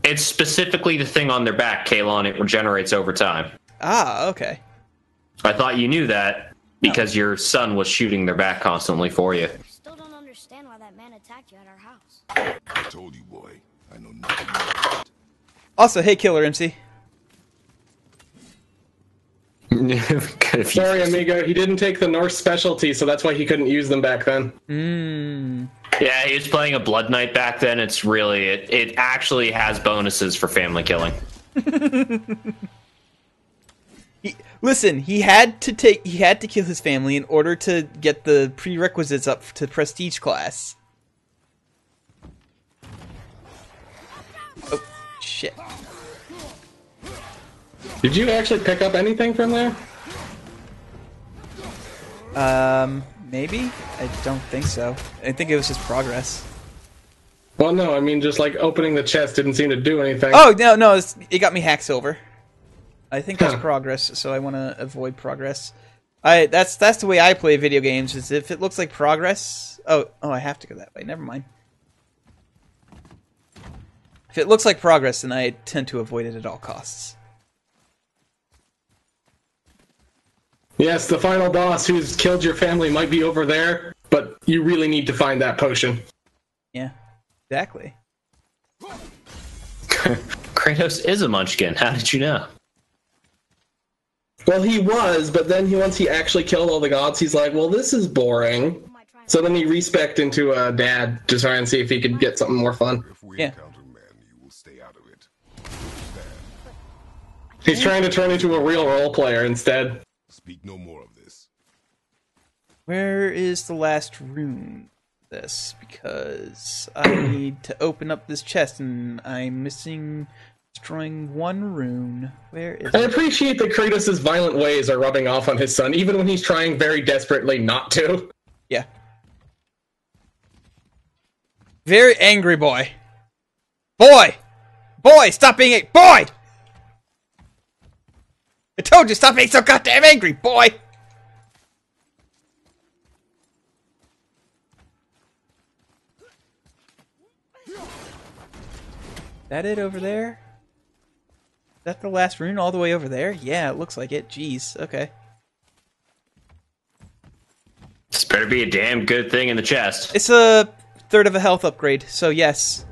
It's specifically the thing on their back, Kalon. It regenerates over time. Ah, okay. I thought you knew that because your son was shooting their back constantly for you. Still don't understand why that man attacked you at our house. I told you, boy. I know nothing about it. Also, hey, Killer MC. Sorry, amigo, he didn't take the Norse specialty, so that's why he couldn't use them back then. Yeah, he was playing a Blood Knight back then. It's really it actually has bonuses for family killing. Listen, he had to kill his family in order to get the prerequisites up to prestige class. Oh, shit. Did you actually pick up anything from there? Maybe? I don't think so. I think it was just progress. Well, no, I mean, just like opening the chest didn't seem to do anything. Oh, no, it got me hack silver. I think that's Huh. progress, so I want to avoid progress. That's the way I play video games, is if it looks like progress... Oh, I have to go that way. Never mind. If it looks like progress, then I tend to avoid it at all costs. Yes, the final boss who's killed your family might be over there, but you really need to find that potion. Yeah, exactly. Kratos is a munchkin. How did you know? Well, he was, but then once he actually killed all the gods, he's like, well, this is boring. So then he respec'd into a dad to try and see if he could get something more fun. If we Yeah. encounter men, you will stay out of it. He's trying to turn into a real role player instead. Speak no more of this. Where is the last rune? This, because I need to open up this chest, and I'm destroying one rune. Where is I it? appreciate that Kratos' violent ways are rubbing off on his son, even when he's trying very desperately not to. Yeah. Very angry boy. Boy! Stop being a boy! I told you, stop being so goddamn angry, boy! That it over there? Is that the last rune all the way over there? Yeah, it looks like it. Jeez, okay. This better be a damn good thing in the chest. It's a third of a health upgrade, so yes.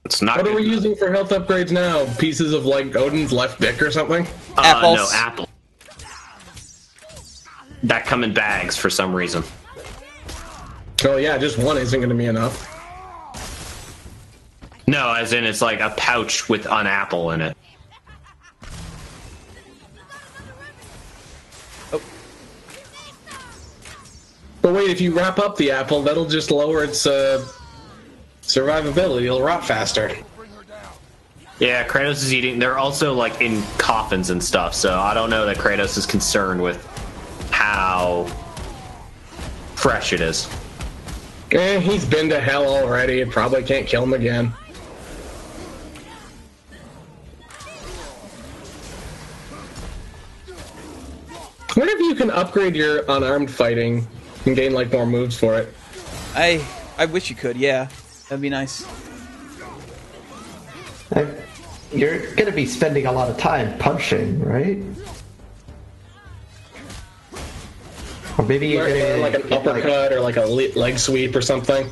It's not What are good. we using for health upgrades now? Pieces of, like, Odin's left dick or something? Apples. No, apple. That come in bags for some reason. Oh yeah, just one isn't going to be enough. No, as in it's like a pouch with an apple in it. But wait, if you wrap up the apple, that'll just lower its survivability. It'll rot faster. Yeah, Kratos is eating. They're also like in coffins and stuff, so I don't know that Kratos is concerned with how fresh it is. He's been to hell already. It probably can't kill him again. What if you can upgrade your unarmed fighting and gain like more moves for it? I wish you could, yeah. That'd be nice. You're gonna be spending a lot of time punching, right? Or maybe you're Or gonna like an uppercut or like a leg sweep or something.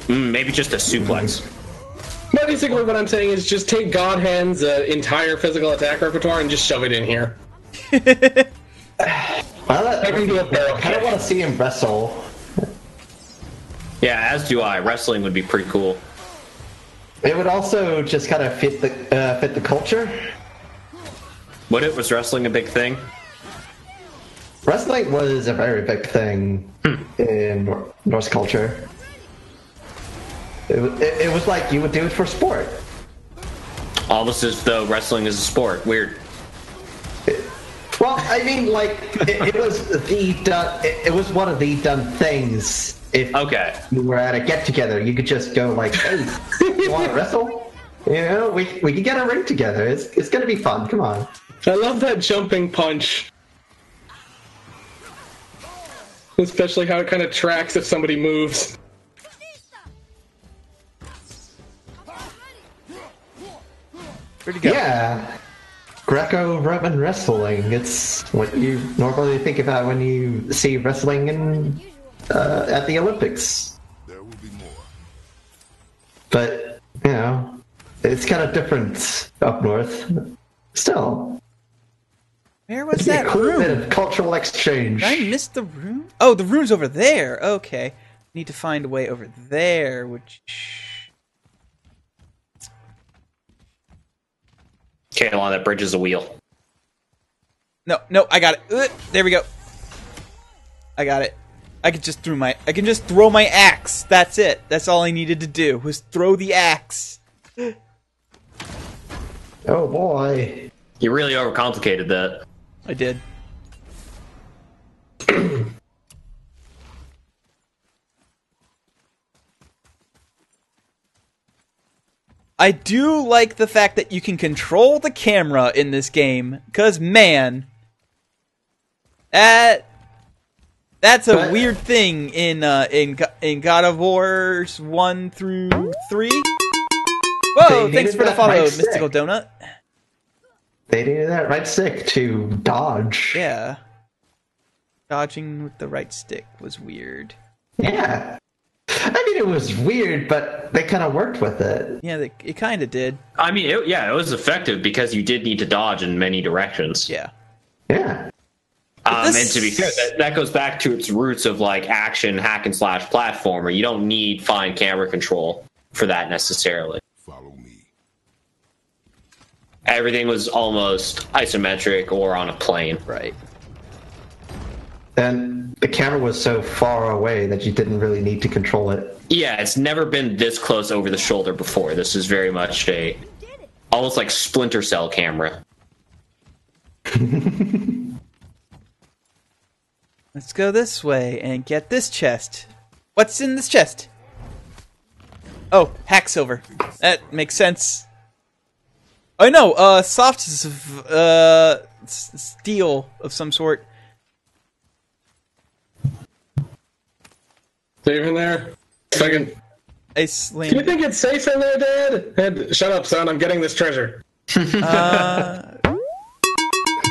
Maybe just a suplex. But basically what I'm saying is just take God Hand's entire physical attack repertoire and just shove it in here. I can do a barrel kind of kick. want to see him wrestle. Yeah, as do I. Wrestling would be pretty cool. It would also just kind of fit the culture. Was wrestling a big thing? Wrestling was a very big thing in Norse culture. It was like you would do it for sport. Almost as though wrestling is a sport. Weird. Well, I mean, like it was it was one of the done things. If Okay. you were at a get together, you could just go like, "Hey, you want to wrestle? You know, we could get a ring together. It's gonna be fun. Come on." I love that jumping punch. Especially how it kind of tracks if somebody moves. Where'd you go? Yeah, Greco-Roman wrestling. It's what you normally think about when you see wrestling at the Olympics. There will be more. But you know, it's kind of different up north. Still, Where was that Cool bit room? of cultural exchange. Did I miss the room? Oh, the room's over there. Okay. Need to find a way over there, which... Kaelon, that bridge is a wheel. No, I got it. There we go. I got it. I can just throw my axe. That's it. That's all I needed to do was throw the axe. Oh boy. You really overcomplicated that. I did. I do like the fact that you can control the camera in this game, because man, that's a weird thing in God of Wars 1 through 3. Whoa! Thanks for the follow, Mystical Donut. They needed that right stick to dodge. Yeah, dodging with the right stick was weird. Yeah. I mean, it was weird, but they kind of worked with it. Yeah, it kind of did. I mean, it was effective because you did need to dodge in many directions. Yeah. Yeah. And to be fair, that goes back to its roots of like action, hack and slash platformer. You don't need fine camera control for that necessarily. Follow me. Everything was almost isometric or on a plane. Right. And the camera was so far away that you didn't really need to control it. Yeah, it's never been this close over the shoulder before. This is very much almost like Splinter Cell camera. Let's go this way and get this chest. What's in this chest? Oh, hack silver. That makes sense. Oh no, soft steel of some sort. Safe in there? Fucking. I Do slammed. you think it's safe in there, Dad? Ed, shut up, son. I'm getting this treasure.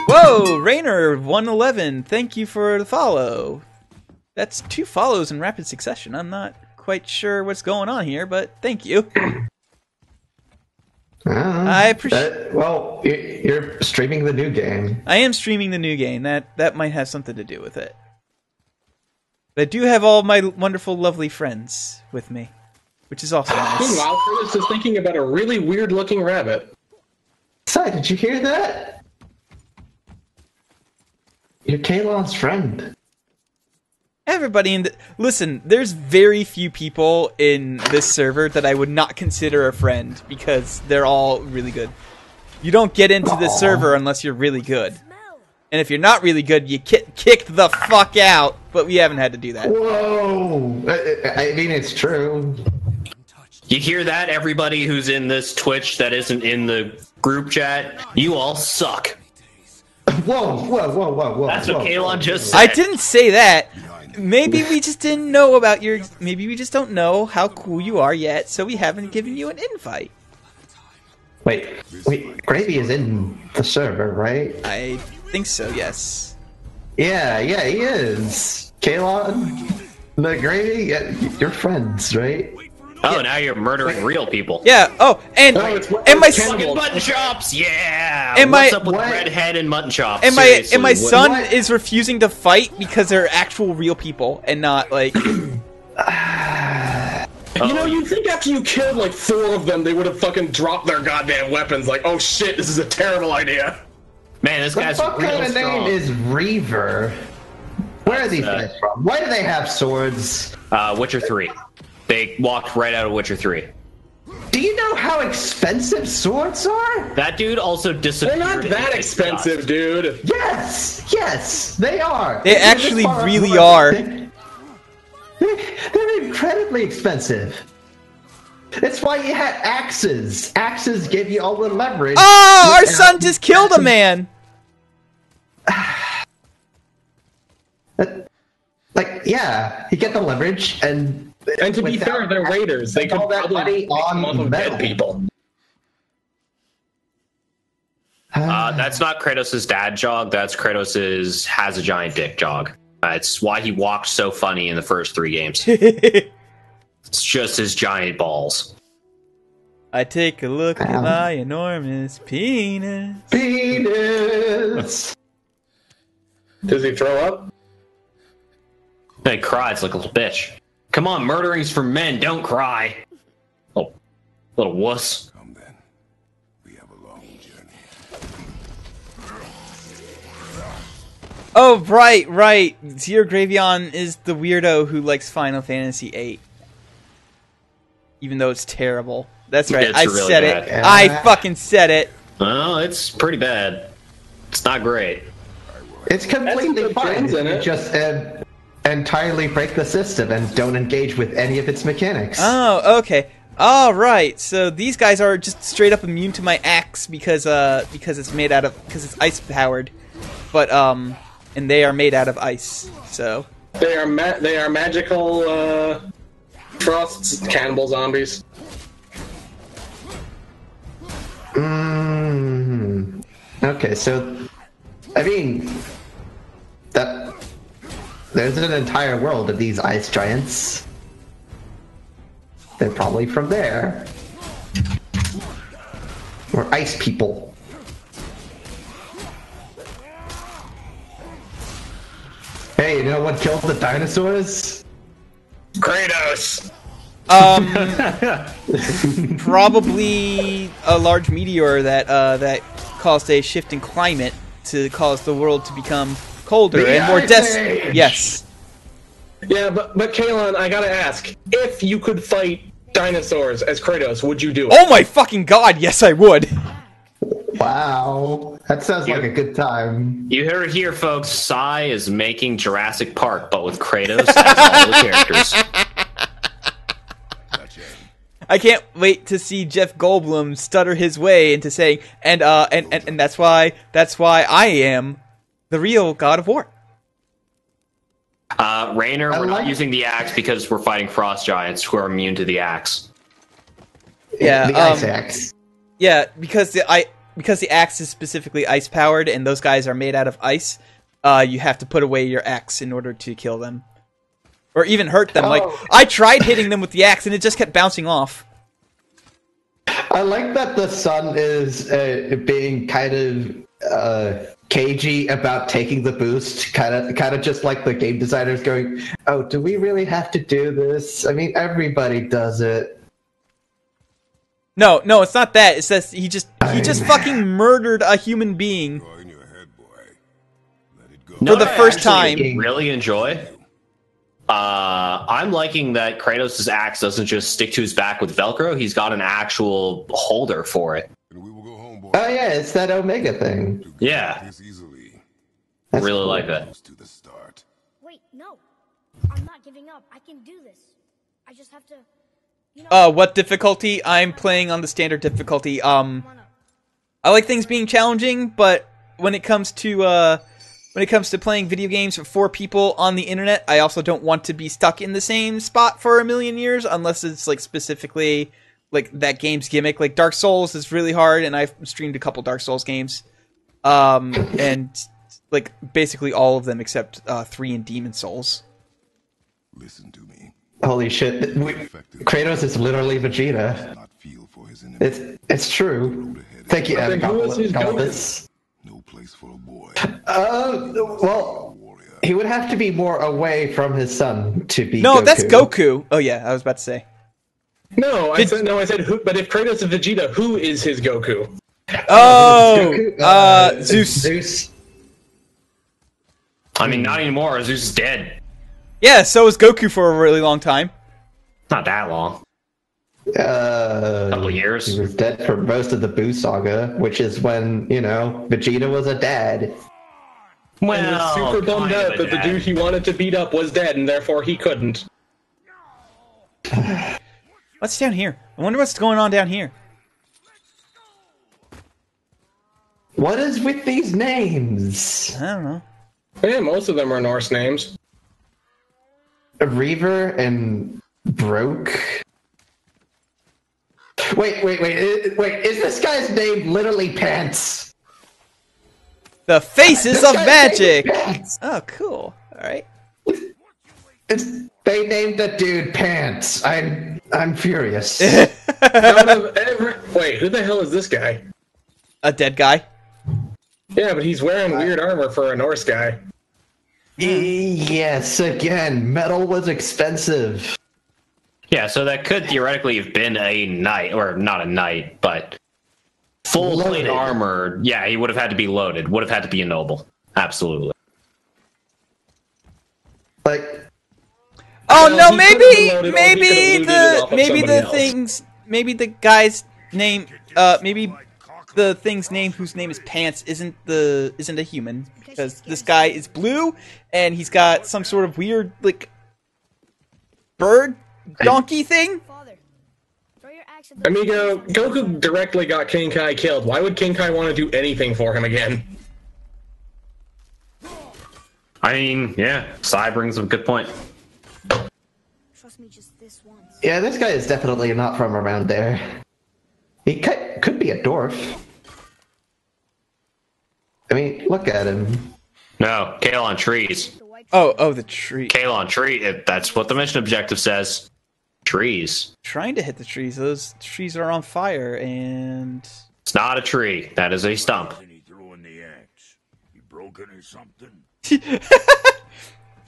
Whoa, Rainer 111. Thank you for the follow. That's 2 follows in rapid succession. I'm not quite sure what's going on here, but thank you. I appreciate. Well, you're streaming the new game. I am streaming the new game. That might have something to do with it. But I do have all my wonderful, lovely friends with me, which is also nice. Meanwhile, Curtis is thinking about a really weird-looking rabbit. Si, did you hear that? You're Kaelon's friend. Everybody in the... Listen, there's very few people in this server that I would not consider a friend, because they're all really good. You don't get into this server unless you're really good. And if you're not really good, you get kicked the fuck out. But we haven't had to do that. Whoa! I mean, it's true. You hear that, everybody who's in this Twitch that isn't in the group chat? You all suck. Whoa. That's what Kaelon just said. I didn't say that. Maybe we just didn't know about your... Maybe we just don't know how cool you are yet, so we haven't given you an invite. Wait, Gravy is in the server, right? I think so, yes. Yeah, he is. Kaelon, the Gravy, you're friends, right? Oh, now you're murdering real people. Yeah. Oh, and my Fucking mutton chops, yeah. And What's up with redhead and mutton chops? and my Seriously, son is refusing to fight because they're actual real people and not like. You know, you'd think after you killed like 4 of them, they would have fucking dropped their goddamn weapons. Like, oh shit, this is a terrible idea. Man, this guy's What real kind of strong. name is Reaver? Where are these guys from? Why do they have swords? Witcher 3. They walked right out of Witcher 3. Do you know how expensive swords are? That dude also disappeared. They're not that expensive, dude. Yes, they are. They actually really are. They're incredibly expensive. That's why you had axes. Axes give you all the leverage. Oh, our son just killed a man. Like, yeah, you get the leverage, and to be fair, they're raiders. They could all that probably money on off of metal. dead people. That's not Kratos' dad jog. That's Kratos' has a giant dick jog. It's why he walked so funny in the first 3 games. It's just his giant balls. I take a look at my enormous penis. Penis. Does he throw up? He cries like a little bitch. Come on, murdering's for men. Don't cry. Oh, little wuss. Come then. We have a long journey. Oh, right. Zero Gravion is the weirdo who likes Final Fantasy VIII. Even though it's terrible. That's right. It's I really said bad. it. I fucking said it. Well, it's pretty bad. It's not great. It's completely good fine. things in it. You just entirely break the system and don't engage with any of its mechanics. Oh, okay. All right. So these guys are just straight up immune to my axe because it's made out of because it's ice powered, but and they are made out of ice. So They are magical frost cannibal zombies. Okay, so I mean that there's an entire world of these ice giants. They're probably from there. Or ice people. Hey, you know what killed the dinosaurs? Kratos! probably a large meteor that caused a shift in climate to cause the world to become colder The and more Ice Age! Yes. Yeah, but Kalon, I gotta ask, if you could fight dinosaurs as Kratos, would you do it? Oh my fucking god! Yes, I would. Wow, that sounds like a good time. You heard it here, folks. Psy is making Jurassic Park, but with Kratos as all the characters. I can't wait to see Jeff Goldblum stutter his way into saying, and that's why I am the real God of War. Raynor, we're not using the axe because we're fighting frost giants who are immune to the axe. Yeah, the ice axe. Yeah, because the axe is specifically ice powered, and those guys are made out of ice. You have to put away your axe in order to kill them, or even hurt them. Like I tried hitting them with the axe, and it just kept bouncing off. I like that the sun is being kind of cagey about taking the boost, kind of just like the game designers going, "Oh, do we really have to do this? I mean, everybody does it." No, it's not that. It's that he just fucking murdered a human being Go in your head, boy. Let it go. for the first time. Really enjoy. I'm liking that Kratos' axe doesn't just stick to his back with Velcro. He's got an actual holder for it. And we will go home, boy. Oh yeah, it's that Omega thing. Yeah. This easily. That's Really cool. like that. To the start. Wait, no. I'm not giving up. I can do this. I just have to, you know... What difficulty? I'm playing on the standard difficulty. Come on up. I like things being challenging, but when it comes to playing video games for 4 people on the internet, I also don't want to be stuck in the same spot for a million years unless it's like specifically like that game's gimmick. Like Dark Souls is really hard, and I've streamed a couple Dark Souls games, and like basically all of them except 3 in Demon Souls. Listen to me. Holy shit! Kratos is literally Vegeta. Not feel for his enemy. It's true. Thank you, then who is his Galbus. No place for a boy. Well, he would have to be more away from his son to be. No, Goku. that's Goku. Oh yeah, I was about to say. I said who, but if Kratos is Vegeta, who is his Goku? Oh, Goku, Zeus. Zeus. I mean, not anymore. Zeus is dead. Yeah, so was Goku for a really long time. Not that long. Couple years. He was dead for most of the Buu saga, which is when, Vegeta was a dad. Well, And was super bummed kind of out a that the dad. dude he wanted to beat up was dead, and therefore he couldn't. What's down here? I wonder what's going on down here. What is with these names? I don't know. Yeah, most of them are Norse names. Reaver and Broke. Wait, is this guy's name literally Pants? The Faces This of guy's Magic! name is Pants. Oh, cool. Alright. They named the dude Pants. I'm furious. Out of wait, who the hell is this guy? A dead guy. Yeah, but he's wearing weird armor for a Norse guy. Yes, again, metal was expensive. Yeah, so that could theoretically have been a knight, or not a knight, but full plate Loaded. armor. Yeah, he would have had to be loaded. Would have had to be a noble. Absolutely. Like, Oh Well, no, he could've been loaded, or he could've maybe looted it off of maybe somebody the else. things, maybe the guy's name, maybe the thing's name, whose name is Pants, isn't a human, because this guy is blue and he's got some sort of weird like bird donkey thing. Father, throw your axe at the Amigo, Goku directly got King Kai killed. Why would King Kai want to do anything for him again? I mean, yeah, Sai brings up a good point. Trust me just this once. yeah, this guy is definitely not from around there. He could be a dwarf. I mean, look at him. No, kale on trees. The white Oh, the tree. Kale on tree. That's what the mission objective says. Trees. Trying to hit the trees. Those trees are on fire, and It's not a tree. That is a stump. And he throwing the axe. He broken or something?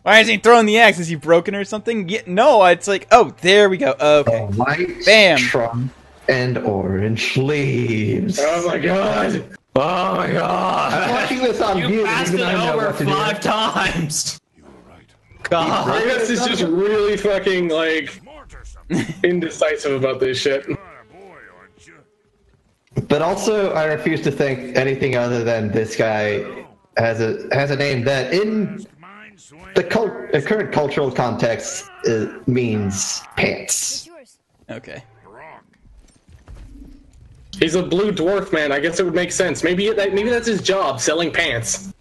why is he throwing the axe? Is he broken or something? Yeah, no, it's like, oh, there we go. Okay. White Bam. trunk and orange leaves. Oh my god! Oh my I'm god! watching this on You mute. passed it even though I know over what to do. 5 times. You were right. God. This is just really fucking, like, Smart or something? indecisive about this shit. You're a boy, aren't you? But also, I refuse to think anything other than this guy has a name that, in Mine swing. the current cultural context, means pants. It's yours. Okay. Wrong. He's a blue dwarf, man. I guess it would make sense. Maybe that's his job, selling pants.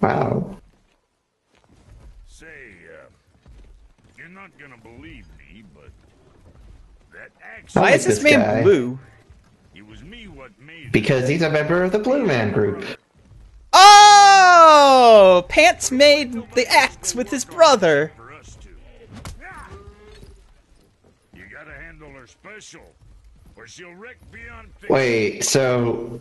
Wow. Say, you're not gonna believe me, but that axe. Why like is this this man guy. blue? It was me what made Because he's a member of the Blue Man Group. Oh! Pants made the axe with his brother. for us two. You gotta handle her special, or she'll wreck beyond fixing. Wait, so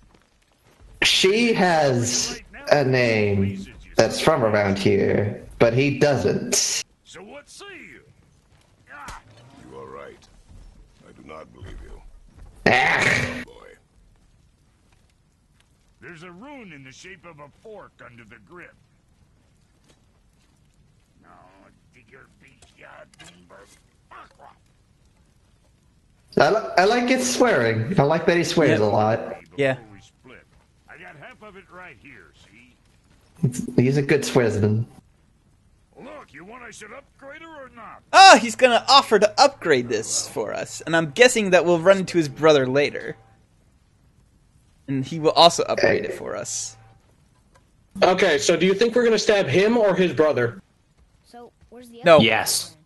she has a name that's from around here, but he doesn't. So what say you? Ah, You are right. I do not believe you, Ah, boy. there's a rune in the shape of a fork under the grip. No, digger beach yard timber. I like his swearing. I like that he swears Yep. a lot. Yeah. Before we split, I got half of it right here, see? He's a good swearsman. Look, you want I should upgrade her or not? Oh, he's gonna offer to upgrade this for us, and I'm guessing that we'll run into his brother later. And he will also upgrade it for us. Okay, so do you think we're gonna stab him or his brother? So, where's the No. other Yes.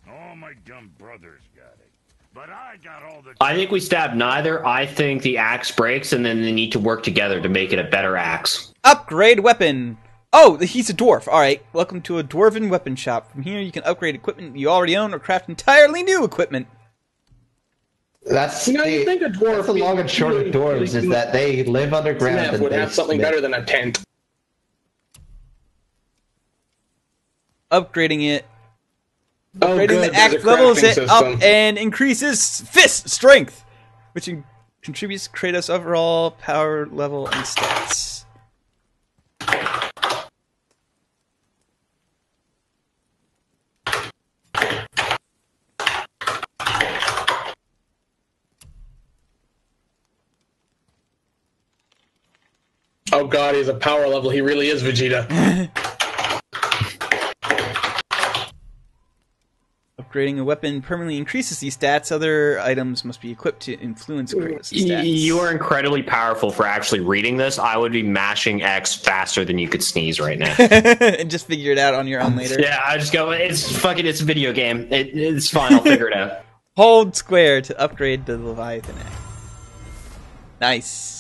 All my dumb brothers got it. But I got all the... I think we stab neither. I think the axe breaks, and then they need to work together to make it a better axe. Upgrade weapon! Oh, he's a dwarf. Alright, welcome to a dwarven weapon shop. From here you can upgrade equipment you already own or craft entirely new equipment. That's You know, you the, think a dwarf that's the long and short of dwarves is that they live underground Snap and would they have something smith. better than a tent. Upgrading it. Oh, Upgrading good. the There's axe a levels crafting it system. up and increases fist strength, which contributes to Kratos' overall power level and stats. Oh god, he has a power level. He really is Vegeta. Upgrading a weapon permanently increases these stats. Other items must be equipped to influence Kratos' stats. You are incredibly powerful for actually reading this. I would be mashing X faster than you could sneeze right now. And just figure it out on your own later. Yeah, I just go, it's a video game. It's fine, I'll figure it out. Hold square to upgrade the Leviathan axe. Nice.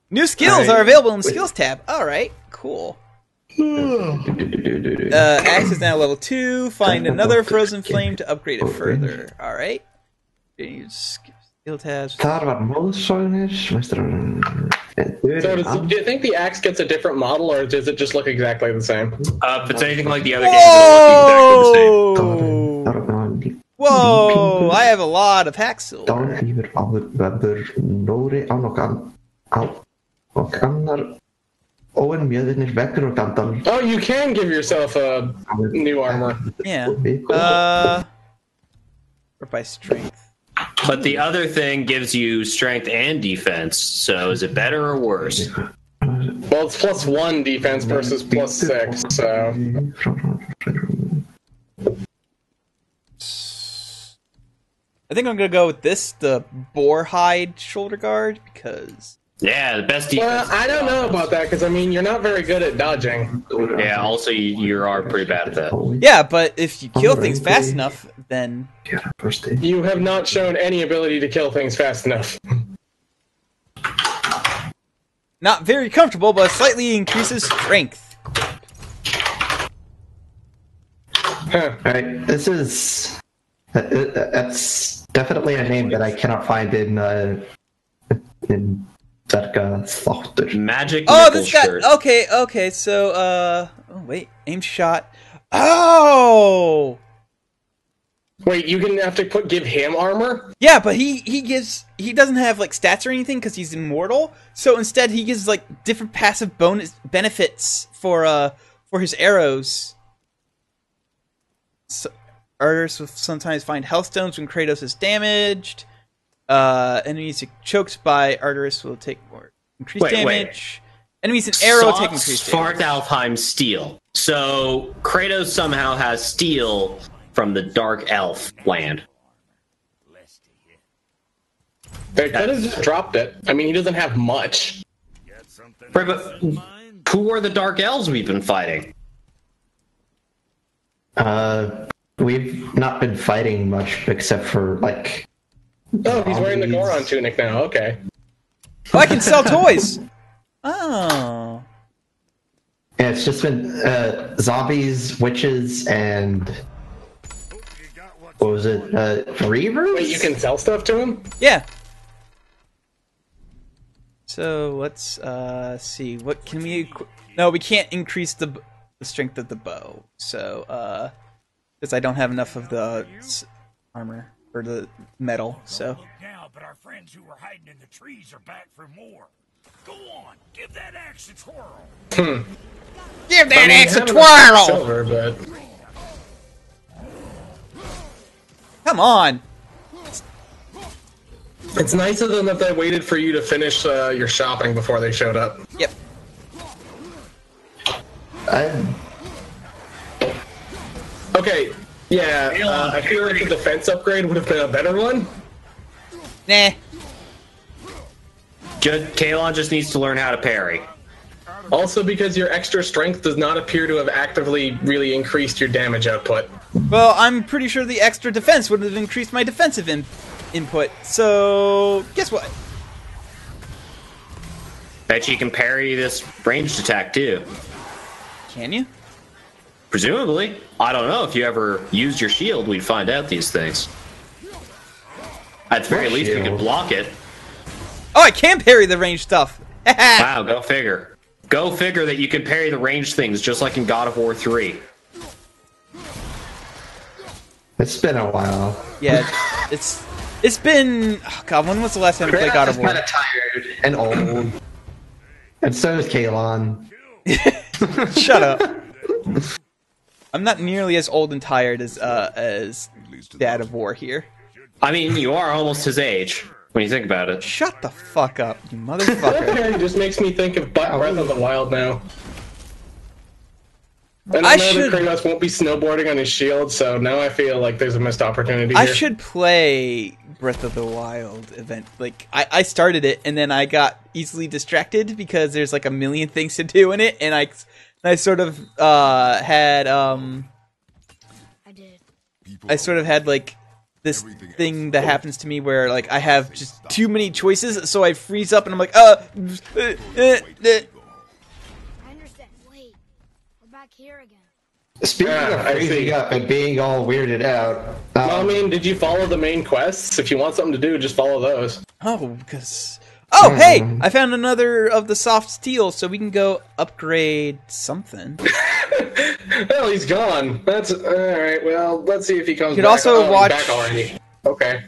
New skills are available in the skills tab. Alright, cool. Axe is now level 2. Find another frozen flame to upgrade it further. Alright. Skill tabs. Þar var móðsónir, Dude, So do you think the axe gets a different model, or does it just look exactly the same? If it's anything like the other games, it'll look exactly the same. Whoa! I have a lot of hack silver. Oh, you can give yourself a new armor. Yeah. Or by strength. But the other thing gives you strength and defense, so is it better or worse? Well, it's +1 defense versus +6, so... I think I'm gonna go with this, the boar hide shoulder guard, because... Yeah, the best defense. Well, I don't know about that, because, I mean, you're not very good at dodging. Yeah, also, you are pretty bad at that. Yeah, but if you kill things fast enough, then... You have not shown any ability to kill things fast enough. Not very comfortable, but slightly increases strength. Alright, this is... That's definitely a name that I cannot find in Zerka. Magic Oh, nickel this guy... shirt. Okay, so, oh, wait, aim shot. Oh! Wait, you can have to give him armor? Yeah, but he doesn't have, like, stats or anything, because he's immortal, so instead he gives, like, different passive bonus benefits for his arrows. So, artists will sometimes find health stones when Kratos is damaged. Enemies choked by Arteris will take more increased damage. Enemies in arrow take increased damage. Svartalfheim steel. So Kratos somehow has steel from the Dark Elf land. They could have just dropped it. I mean, he doesn't have much. Right, but who are the Dark Elves we've been fighting? We've not been fighting much except for, like... Oh, he's wearing the Goron tunic now, okay. Oh, I can sell toys! Oh. Yeah, it's just been zombies, witches, and... What was it? Reavers? Wait, you can sell stuff to him? Yeah. So, let's see. What can we... No, we can't increase the strength of the bow. So, because I don't have enough of the armor, or the metal, so... Now, but our friends who were hiding in the trees are back for more. Go on, give that axe a twirl. Give that axe a twirl! Silver, but... Come on! It's nice of them that they waited for you to finish your shopping before they showed up. Yep. Okay, yeah, I feel like the defense upgrade would have been a better one. Nah. Kalon just needs to learn how to parry. Also because your extra strength does not appear to have actively really increased your damage output. Well, I'm pretty sure the extra defense would have increased my defensive input, so... guess what? Bet you can parry this ranged attack, too. Can you? Presumably. I don't know. If you ever used your shield, we'd find out these things. At the very least, we could block it. Oh, I can parry the ranged stuff! Wow, go figure. Go figure that you can parry the ranged things, just like in God of War 3. It's been a while. Yeah, it's been... Oh God, when was the last time we played God of War? I'm kind of tired and old. And so is Kalon. Shut up. I'm not nearly as old and tired as Dad of War here. I mean, you are almost his age, when you think about it. Shut the fuck up, you motherfucker. Okay, it just makes me think of Breath of the Wild now. And I I know should... that Kratos won't be snowboarding on his shield, so now I feel like there's a missed opportunity here. I should play Breath of the Wild event. Like, I started it, and then I got easily distracted because there's like a million things to do in it, and I sort of had I sort of had like this thing that happens to me where like I have just too many choices, so I freeze up and I'm like, I understand. Wait, we're back here again. Speaking of freezing up and being all weirded out... Well, I mean, did you follow the main quests? If you want something to do, just follow those. oh, because Oh, hey! I found another of the soft steel, so we can go upgrade something. Well, he's gone. That's all right. Well, let's see if he comes You could back. also watch. He's back already. Okay.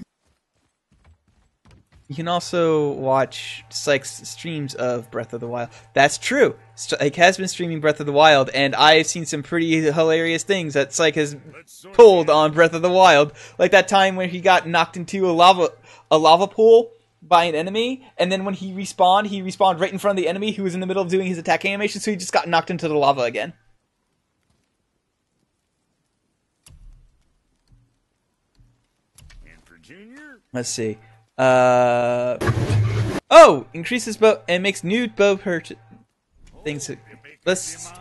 You can also watch Syke's streams of Breath of the Wild. That's true. Syke has been streaming Breath of the Wild, and I've seen some pretty hilarious things that Syke has pulled on Breath of the Wild. Like that time where he got knocked into a lava pool by an enemy, and then when he respawned right in front of the enemy who was in the middle of doing his attack animation, so he just got knocked into the lava again. Let's see. Oh! Increases bow and makes new bow things. Let's.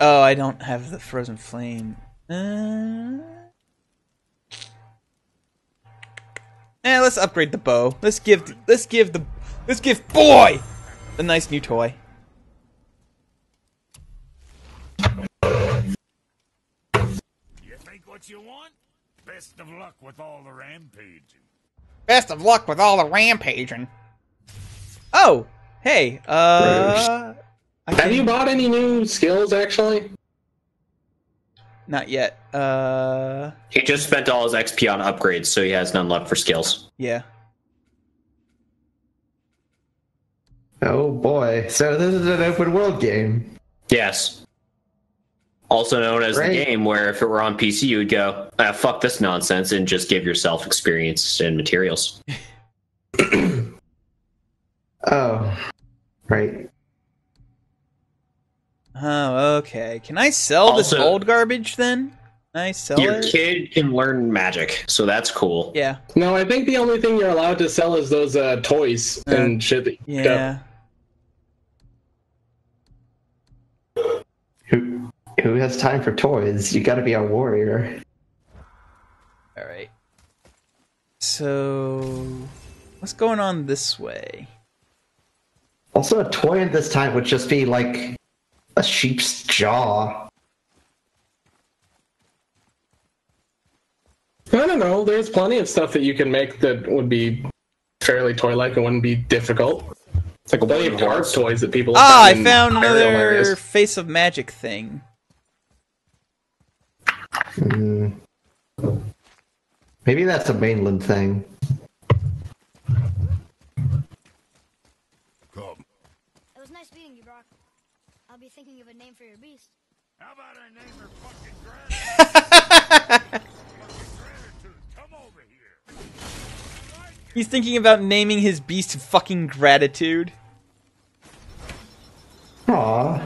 Oh, I don't have the frozen flame. Let's upgrade the bow. Let's give boy a nice new toy. You think what you want? Best of luck with all the rampaging. Best of luck with all the rampaging. Oh, hey, Have you bought any new skills, actually? Not yet. He just spent all his XP on upgrades, so he has none left for skills. Yeah. Oh boy. So this is an open world game. Yes. Also known as Great. the game where if it were on PC, you would go, fuck this nonsense, and just give yourself experience and materials. Oh. Right. Oh, okay. Can I sell this Also- old garbage then? Can I sell Your it? kid can learn magic, so that's cool. Yeah. No, I think the only thing you're allowed to sell is those toys and shit that you Yeah. Who has time for toys? You gotta be a warrior. Alright. So, what's going on this way? Also, a toy at this time would just be like a sheep's jaw. I don't know. There's plenty of stuff that you can make that would be fairly toy-like and wouldn't be difficult. It's like plenty of hard toys that people have I in found aerial another areas. face of magic thing. Maybe that's a mainland thing. Come. It was nice meeting you, Brock. I'll be thinking of a name for your beast. How about I name her fucking gratitude? Come over here. He's thinking about naming his beast fucking Gratitude. Aww.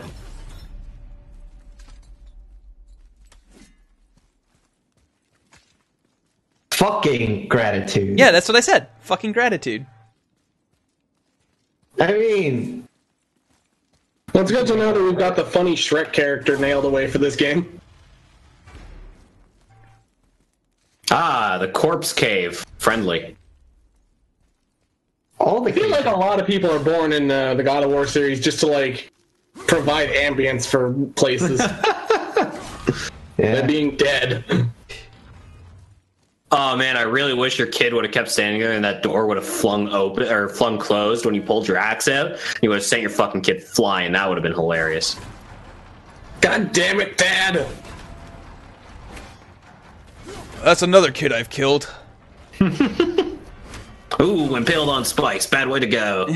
Fucking gratitude. Yeah, that's what I said. Fucking Gratitude. I mean, Well, it's good to know that we've got the funny Shrek character nailed away for this game. Ah, the corpse cave. Friendly. all the I feel like a lot of people are born in the God of War series just to, like, provide ambience for places. yeah. Being dead. Oh man, I really wish your kid would have kept standing there and that door would have flung open or flung closed when you pulled your axe out. You would have sent your fucking kid flying. That would have been hilarious. God damn it, Dad! That's another kid I've killed. Ooh, impaled on spikes. Bad way to go.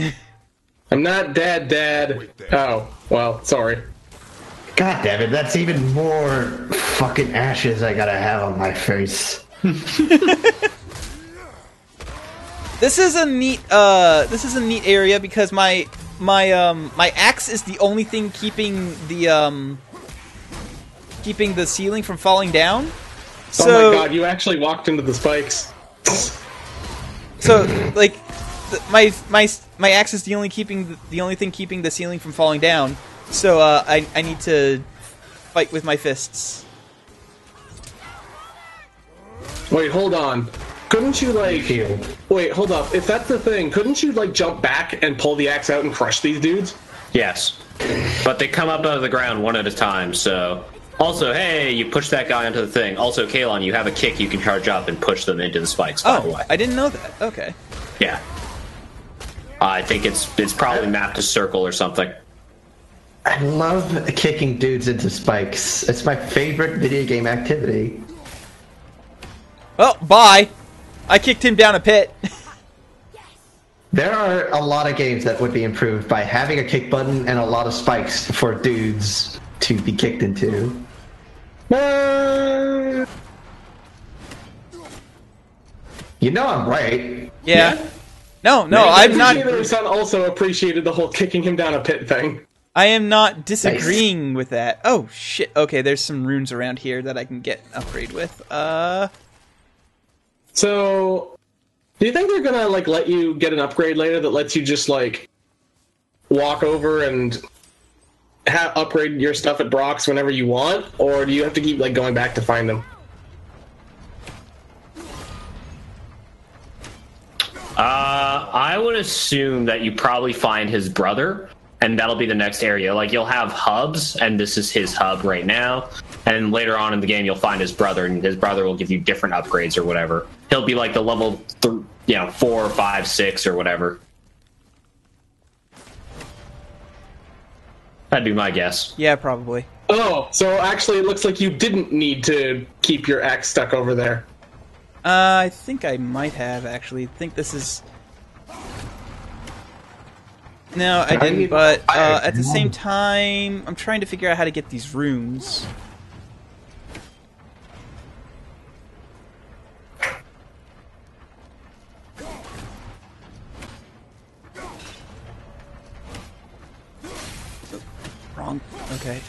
I'm not Dad. Oh, well, sorry. God damn it, that's even more fucking ashes I gotta have on my face. This is a neat area because my axe is the only thing keeping the ceiling from falling down. So, Oh my god, you actually walked into the spikes. So like my axe is the only thing keeping the ceiling from falling down. So I need to fight with my fists. Wait, hold on. Couldn't you, like... Wait, hold up. If that's the thing, couldn't you, like, jump back and pull the axe out and crush these dudes? Yes. But they come up out of the ground one at a time, so... Also, hey, you push that guy onto the thing. Also, Kalon, you have a kick you can charge up and push them into the spikes, by the way. I didn't know that. Okay. Yeah. I think it's probably mapped to circle or something. I love kicking dudes into spikes. It's my favorite video game activity. Well, bye. I kicked him down a pit. There are a lot of games that would be improved by having a kick button and a lot of spikes for dudes to be kicked into. You know I'm right. Yeah. No, I'm not. Your son also appreciated the whole kicking him down a pit thing. I am not disagreeing with that. Oh shit. Okay, there's some runes around here that I can get an upgrade with. So, do you think they're gonna like let you get an upgrade later that lets you just like walk over and upgrade your stuff at Brock's whenever you want, or do you have to keep like going back to find them? I would assume that you probably find his brother, and that'll be the next area. Like, you'll have hubs, and this is his hub right now. And later on in the game, you'll find his brother, and his brother will give you different upgrades or whatever. He'll be like the level 4, 5, 6 or whatever. That'd be my guess. Yeah, probably. Oh, so actually it looks like you didn't need to keep your axe stuck over there. I think I might have, actually. I think this is... No, I didn't, but at the same time, I'm trying to figure out how to get these runes. Wrong. Okay.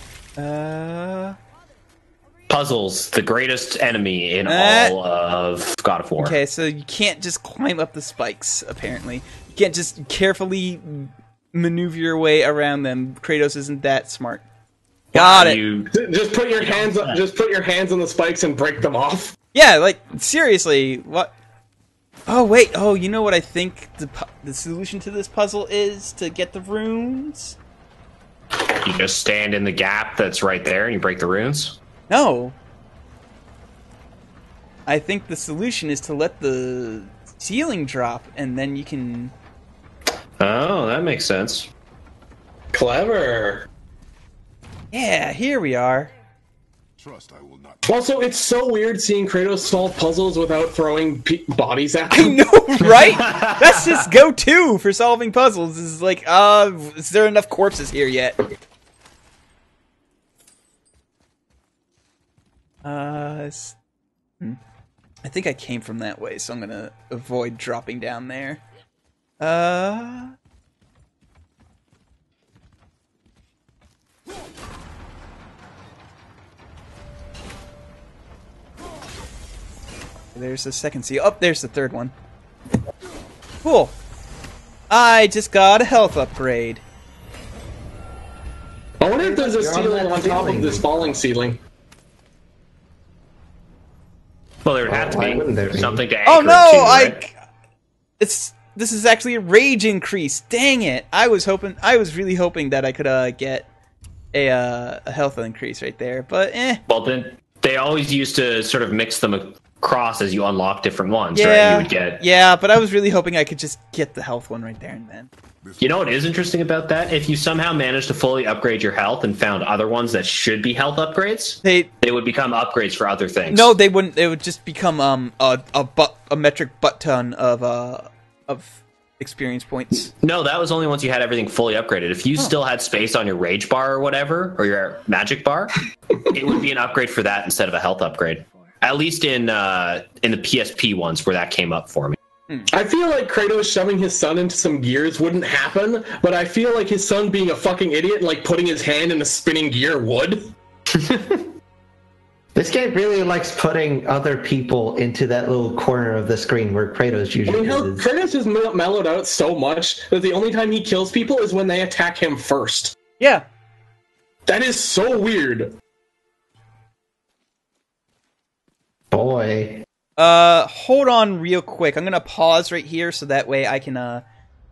Puzzles, the greatest enemy in all of God of War. Okay, so you can't just climb up the spikes, apparently. You can't just carefully maneuver your way around them. Kratos isn't that smart. Got it. Just put your hands up, just put your hands on the spikes and break them off. Yeah, like seriously, what? Oh wait, oh, you know what I think the solution to this puzzle is to get the runes? You just stand in the gap that's right there and you break the runes? No. I think the solution is to let the ceiling drop and then you can... Oh, that makes sense. Clever. Yeah, here we are. Trust I will not. Also, it's so weird seeing Kratos solve puzzles without throwing bodies at I them. know, right? That's his go-to for solving puzzles. Is like, is there enough corpses here yet? I think I came from that way, so I'm gonna avoid dropping down there. There's the second seal. Oh, there's the third one. Cool. I just got a health upgrade. I wonder if there's a ceiling on top of this falling ceiling. Well, there would have to be something to anchor Oh no! to, right? This is actually a rage increase. Dang it! I was really hoping that I could get a health increase right there, but eh. Well, then they always used to sort of mix them across as you unlock different ones, Yeah, right? You would get... yeah, but I was really hoping I could just get the health one right there and then. You know what is interesting about that? If you somehow managed to fully upgrade your health and found other ones that should be health upgrades, they would become upgrades for other things. No, they wouldn't. They would just become a metric butt ton of experience points. No, that was only once you had everything fully upgraded. If you still had space on your rage bar or whatever, or your magic bar, it would be an upgrade for that instead of a health upgrade. At least in the PSP ones where that came up for me. I feel like Kratos shoving his son into some gears wouldn't happen, but I feel like his son being a fucking idiot and like putting his hand in a spinning gear would. This game really likes putting other people into that little corner of the screen where Kratos usually is. Kratos has mellowed out so much that the only time he kills people is when they attack him first. Yeah. That is so weird. Boy. Hold on real quick. I'm gonna pause right here so that way I can, I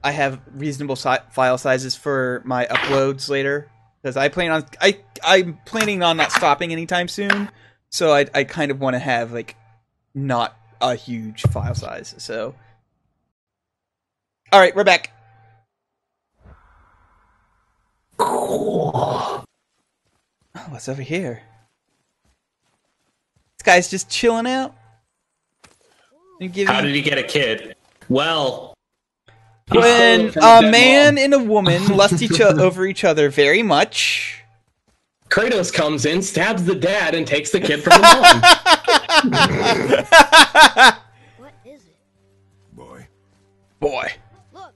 have reasonable file sizes for my uploads later. Because I'm planning on not stopping anytime soon. So I kind of want to have, like, not a huge file size, so. Alright, we're back. Oh. Oh, what's over here? This guy's just chilling out. How did he get a kid? Well, when a man and a woman lust over each other very much. Kratos comes in, stabs the dad, and takes the kid from the mom. What is it? Boy. Boy. Look,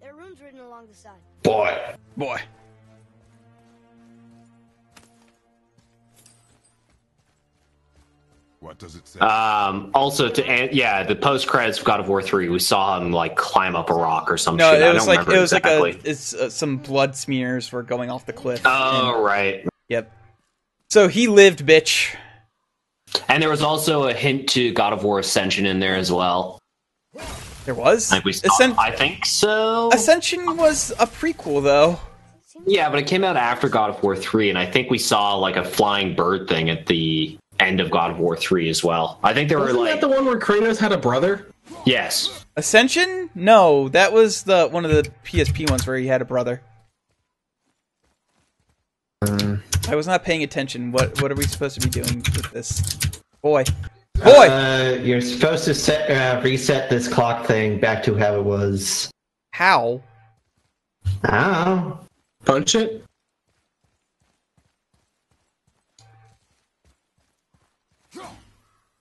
there are runes written along the side. Boy. Boy. What does it say? Also, the post credits of God of War 3, we saw him like climb up a rock or some No, shit. it was like exactly. some blood smears were going off the cliff. Oh, right. Yep. So he lived, bitch. And there was also a hint to God of War Ascension in there as well. There was? I think so. Ascension was a prequel, though. Yeah, but it came out after God of War 3, and I think we saw like a flying bird thing at the end of God of War 3 as well. I think Wasn't that the one where Kratos had a brother? Yes. Ascension? No, that was one of the PSP ones where he had a brother. I was not paying attention. What are we supposed to be doing with this? Boy. You're supposed to reset this clock thing back to how it was. How? Oh. Punch it?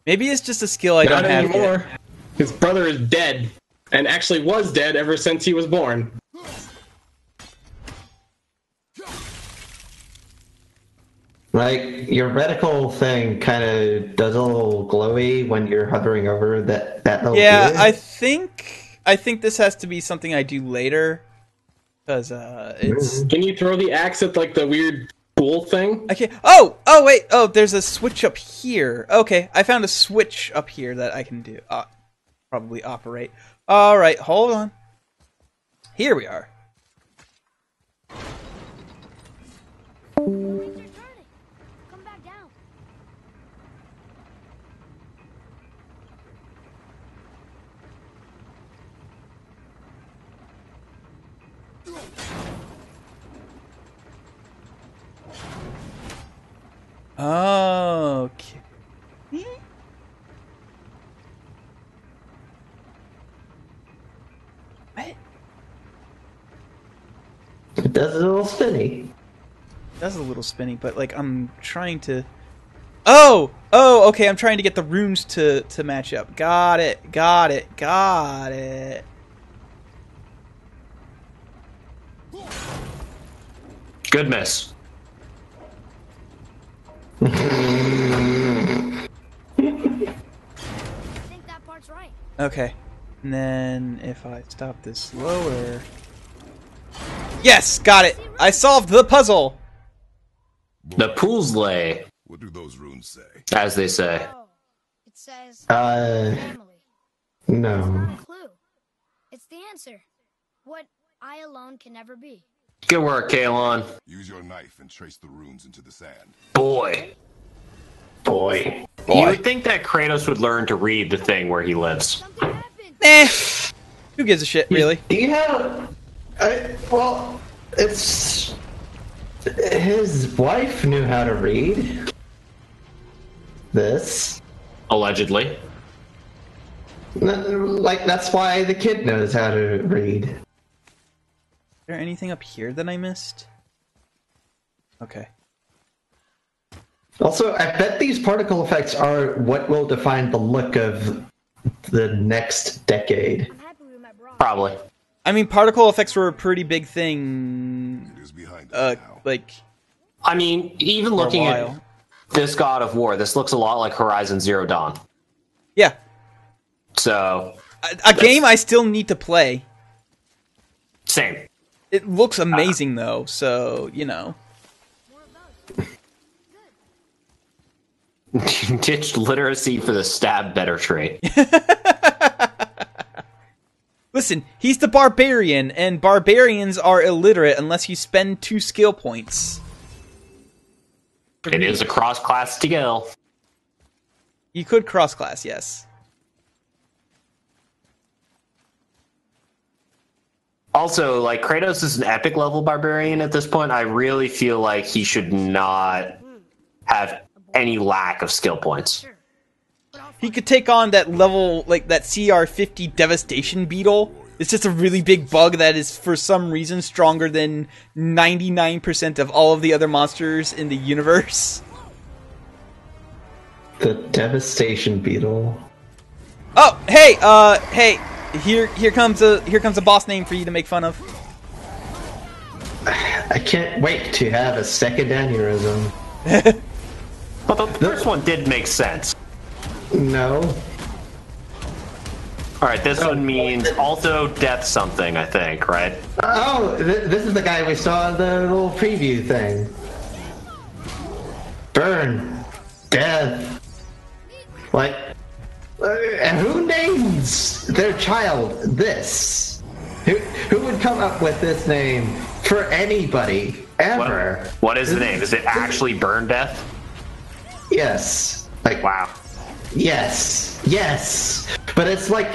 Maybe it's just a skill I don't have anymore. yet. His brother is dead, and actually was dead ever since he was born. Like, your reticle thing kind of does a little glowy when you're hovering over that little Yeah, gear. I think this has to be something I do later. Because, it's... Can you throw the axe at, like, the weird pool thing? I can't... Oh, wait! Oh, there's a switch up here. Okay, I found a switch up here that I can do. Probably operate. Alright, hold on. Here we are. Things are turning. Come back down. Okay. What? It does a little spinny. That's a little spinny, but like I'm trying to. Oh, okay. I'm trying to get the runes to match up. Got it. Good miss. I think that part's right. Okay, and then if I stop this lower. Yes, got it. I solved the puzzle. The pools lay, What do those runes say? as they say. Oh, it says family. It's No. not a clue. It's the answer. What I alone can never be. Good work, Kalon. Use your knife and trace the runes into the sand. Boy. Boy. You would think that Kratos would learn to read the thing where he lives. Something happened. Who gives a shit, really? Yeah. Well, it's... His wife knew how to read this. Allegedly. Like, that's why the kid knows how to read. Is there anything up here that I missed? Okay. Also, I bet these particle effects are what will define the look of the next decade. I'm happy we met Brock. Probably. I mean, particle effects were a pretty big thing. It is behind us now. Like I mean, even for a looking at while. this God of War, this looks a lot like Horizon Zero Dawn. Yeah, So, a game I still need to play. same. It looks amazing though, so you know. More of those. Ditched literacy for the stab better trait. Listen, he's the barbarian, and barbarians are illiterate unless you spend 2 skill points. It is a cross-class skill. You could cross-class, yes. Also, like, Kratos is an epic level barbarian at this point. I really feel like he should not have any lack of skill points. He could take on that level, like that CR50 Devastation Beetle. It's just a really big bug that is, for some reason, stronger than 99% of all of the other monsters in the universe. The Devastation Beetle. Oh, hey, here comes a boss name for you to make fun of. I can't wait to have a second aneurysm. But the first one did make sense. No. Alright, this one means also death something, I think, right? Oh, this is the guy we saw in the little preview thing. Burn. Death. Like, and who names their child this? Who would come up with this name for anybody, ever? What is the name? Is it actually Burn Death? Yes. Like, wow. Yes. But it's like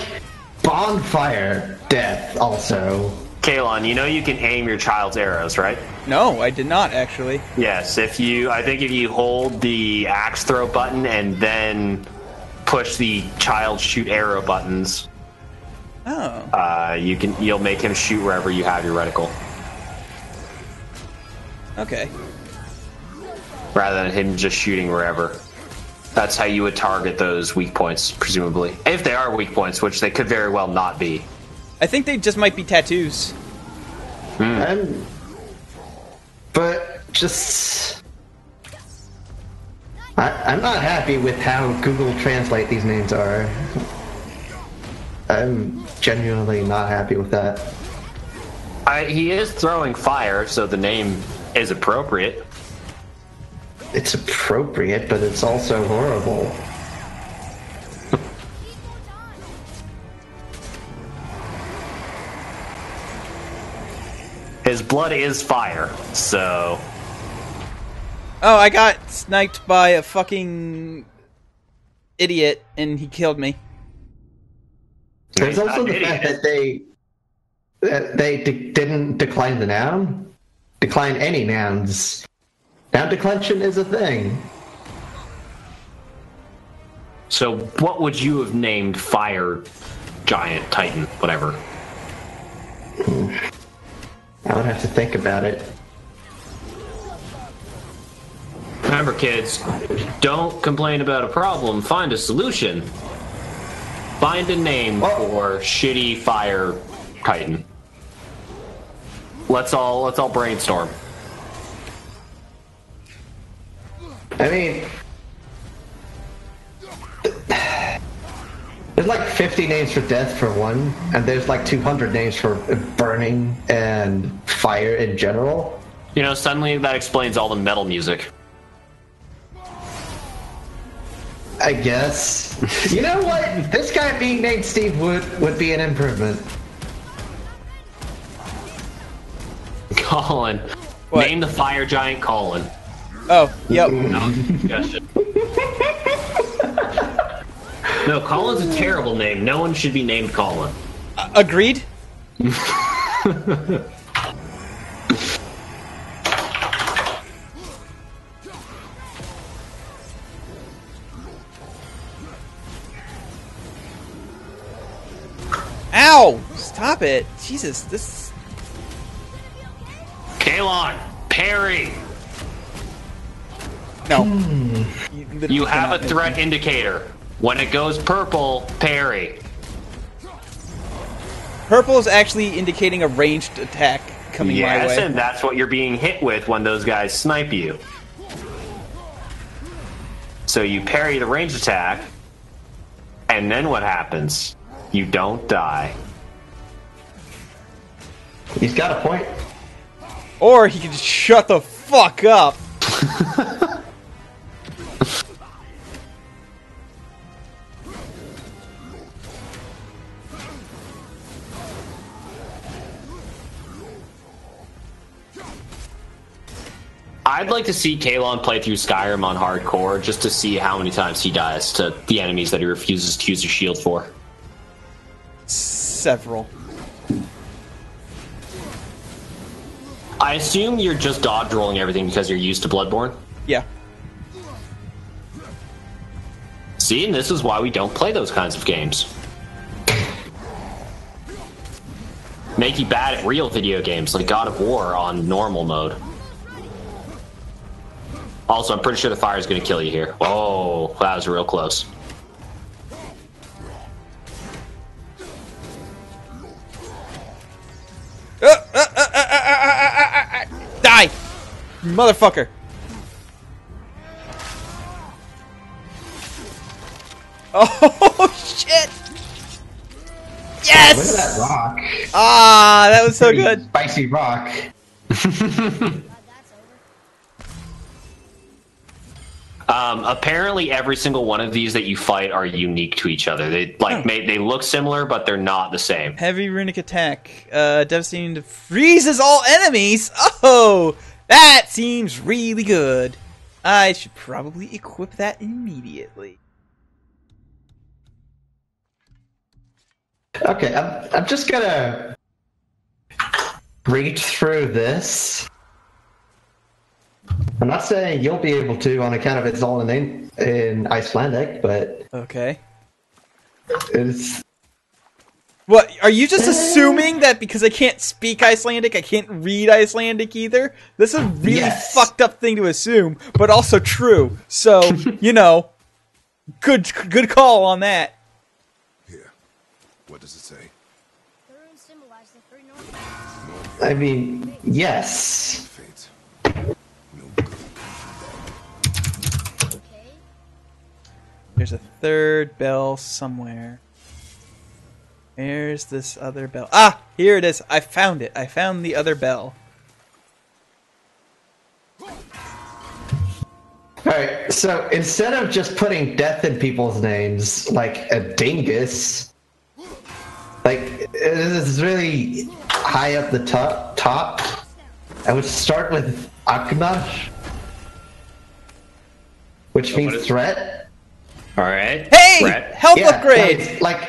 bonfire death also. Kalon, you know you can aim your child's arrows, right? No, I did not, actually. Yes, I think if you hold the axe throw button and then push the child shoot arrow buttons, you'll make him shoot wherever you have your reticle. Okay. Rather than him just shooting wherever. That's how you would target those weak points, presumably. If they are weak points, which they could very well not be. I think they just might be tattoos. But just... I'm not happy with how Google Translate these names are. I'm genuinely not happy with that. He is throwing fire, so the name is appropriate. It's appropriate, but it's also horrible. His blood is fire, so... Oh, I got sniped by a fucking idiot, and he killed me. There's also the fact that they didn't decline the noun. Decline any nouns. Noun declension is a thing. So what would you have named Fire Giant Titan, whatever? I would have to think about it. Remember, kids, don't complain about a problem, find a solution. Find a name for shitty Fire Titan. Let's all brainstorm. I mean, there's like 50 names for death for one, and there's like 200 names for burning and fire in general. You know, suddenly that explains all the metal music. I guess. You know what? This guy being named Steve would be an improvement. Colin. What? Name the fire giant Colin. Oh, yep. No, suggestion. No, Colin's a terrible name. No one should be named Colin. Agreed? Ow! Stop it. Jesus, this... Kalon! Parry! No. You have a threat indicator. When it goes purple, parry. Purple is actually indicating a ranged attack coming my way. Yes, and that's what you're being hit with when those guys snipe you. So you parry the ranged attack, and then what happens? You don't die. He's got a point. Or he can just shut the fuck up. I'd like to see Kalon play through Skyrim on hardcore just to see how many times he dies to the enemies that he refuses to use his shield for. Several. I assume you're just dodge rolling everything because you're used to Bloodborne? Yeah. See, and this is why we don't play those kinds of games. Make you bad at real video games, like God of War on normal mode. Also, I'm pretty sure the fire is going to kill you here. Oh, that was real close. Die! Motherfucker! Oh, shit! Yes! Look at that rock. Ah, that was so good. Spicy rock. Apparently, every single one of these that you fight are unique to each other. They they look similar, but they're not the same. Heavy runic attack. Devastating to freezes all enemies. Oh, that seems really good. I should probably equip that immediately. Okay, I'm just gonna read through this. I'm not saying you'll be able to on account of it's all in Icelandic, but Okay. it's... What, are you just assuming that because I can't speak Icelandic, I can't read Icelandic either? This is a really fucked up thing to assume, but also true. So, you know, good call on that. Here. What does it say? The runes symbolize the three north. I mean, yes. Fate. No good. Okay. There's a third bell somewhere. Where's this other bell? Ah, here it is. I found it. I found the other bell. Alright, so instead of just putting death in people's names, like a dingus, like, this is really high up the top. I would start with Aknar, which means threat. Alright. Hey! Threat. Health upgrade! Like,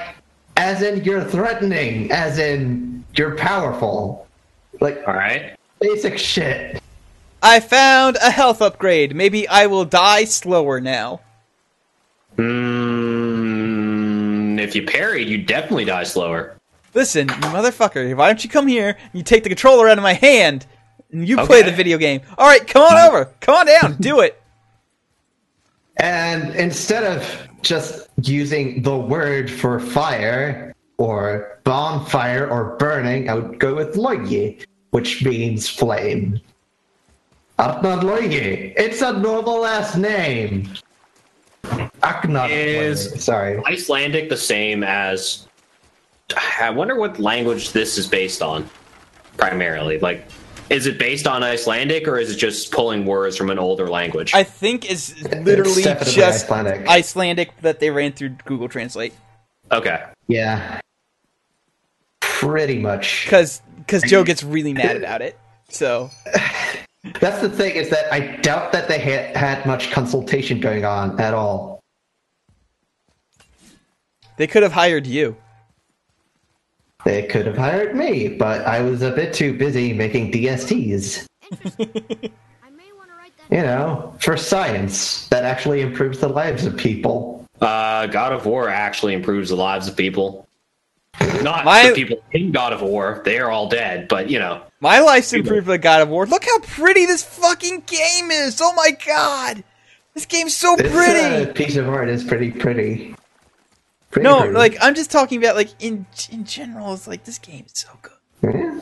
as in you're threatening, as in you're powerful. Like, Alright. basic shit. I found a health upgrade. Maybe I will die slower now. If you parried, you definitely die slower. Listen, you motherfucker, why don't you come here and you take the controller out of my hand and you play the video game. Alright, come on over. Come on down. Do it. And instead of just using the word for fire, or bonfire, or burning, I would go with loye, which means flame. Arnar Loye. It's a normal last name. Aknar Is sorry. Icelandic the same as... I wonder what language this is based on, primarily. Like, is it based on Icelandic, or is it just pulling words from an older language? I think it's literally definitely just Icelandic. Icelandic that they ran through Google Translate. Okay. Yeah. Pretty much. Because Joe gets really mad about it. So... That's the thing, is that I doubt that they had much consultation going on at all. They could have hired you. They could have hired me, but I was a bit too busy making DSTs. Interesting. I may want to write that. You know, for science that actually improves the lives of people. God of War actually improves the lives of people. Not My- the people in God of War. They are all dead, but, you know. My life's improved by God of War. Look how pretty this fucking game is! Oh my god! This game's so pretty! This piece of art is pretty pretty. No, pretty. like, I'm just talking about, like, in general, it's like, this game is so good. Yeah.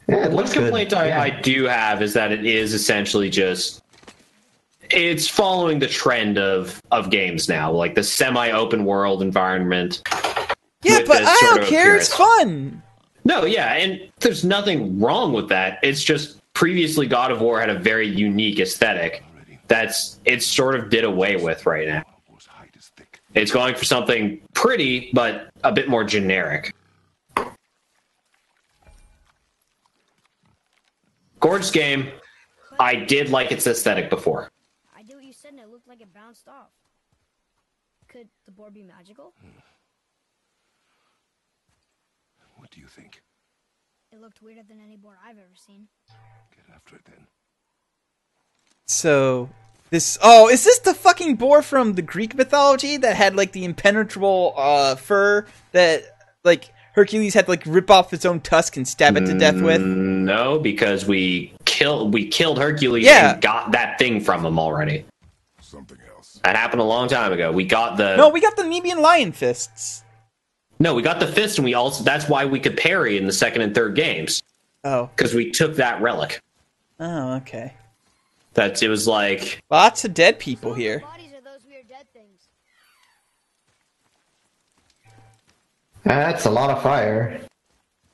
Yeah, it One looks good. complaint I do have is that it is essentially just... It's following the trend of games now, like the semi-open world environment. Yeah, with but this I sort don't of care, it's appearance. fun! No, yeah, and there's nothing wrong with that. It's just previously God of War had a very unique aesthetic it's sort of did away with right now. It's going for something pretty, but a bit more generic. Gorgeous game. I did like its aesthetic before. I did what you said and it looked like it bounced off. Could the board be magical? What do you think? It looked weirder than any boar I've ever seen. Get after it then. So this is this the fucking boar from the Greek mythology that had like the impenetrable fur that like Hercules had to like rip off his own tusk and stab it to death with? No, because we killed Hercules Yeah. and got that thing from him already. Something else. That happened a long time ago. We got the No, we got the Nemean lion fists. No, we got the fist, and we also that's why we could parry in the second and third games. Oh. Because we took that relic. Oh, okay. It was like Lots of dead people here. Bodies are those weird dead things. That's a lot of fire.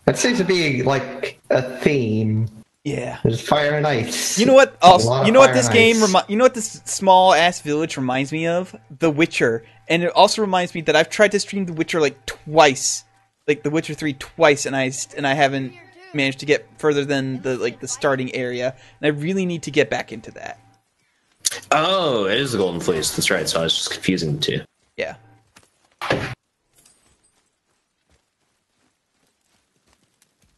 That seems to be like a theme. Yeah. There's fire and ice. You know what? A lot of You know what fire this and game? ice. You know what this small ass village reminds me of? The Witcher, and it also reminds me that I've tried to stream The Witcher like twice, like The Witcher 3 twice, and I haven't managed to get further than the starting area, and I really need to get back into that. oh, it is the Golden Fleece. That's right. So I was just confusing the two. Yeah.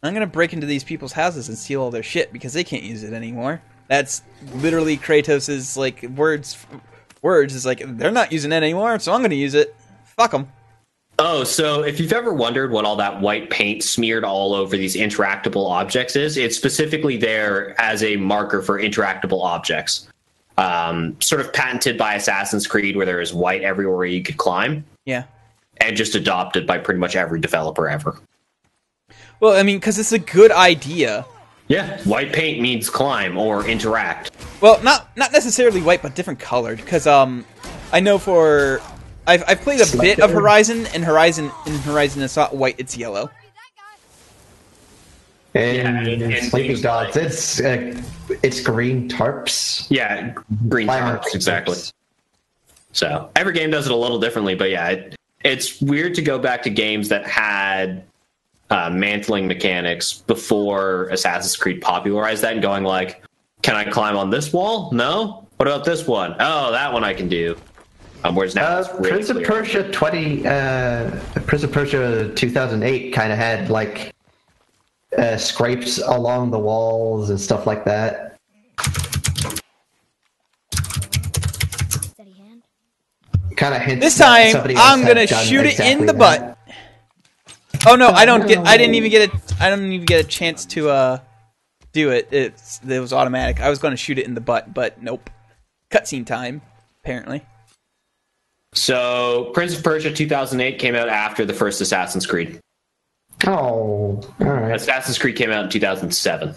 I'm gonna break into these people's houses and steal all their shit because they can't use it anymore. That's literally Kratos's like words. Words is like they're not using it anymore, so I'm gonna use it. Fuck them. Oh, so if you've ever wondered what all that white paint smeared all over these interactable objects is, it's specifically there as a marker for interactable objects. Sort of patented by Assassin's Creed, where there is white everywhere you could climb, Yeah. and just adopted by pretty much every developer ever. Well, I mean, because it's a good idea. Yeah, white paint means climb or interact. Well, not necessarily white, but different colored. Because I know for I've played a bit of Horizon, and Horizon it's not white, it's yellow. And and Sleeping things Dogs, it's green tarps. Yeah, green Climate tarps, exactly. tarps. So every game does it a little differently, but yeah, it's weird to go back to games that had mantling mechanics before Assassin's Creed popularized that and going like, can I climb on this wall? No? What about this one? Oh, that one I can do. Whereas now it's really Prince of clear. Persia Prince of Persia 2008 kind of had like scrapes along the walls and stuff like that. Steady hand. Kind of hints. This that time, somebody else I'm had gonna done shoot it in exactly the that. butt. Oh no, I don't even get a chance to do it. It was automatic. I was going to shoot it in the butt, but nope. Cutscene time, apparently. So Prince of Persia 2008 came out after the first Assassin's Creed. Oh, all right. Assassin's Creed came out in 2007.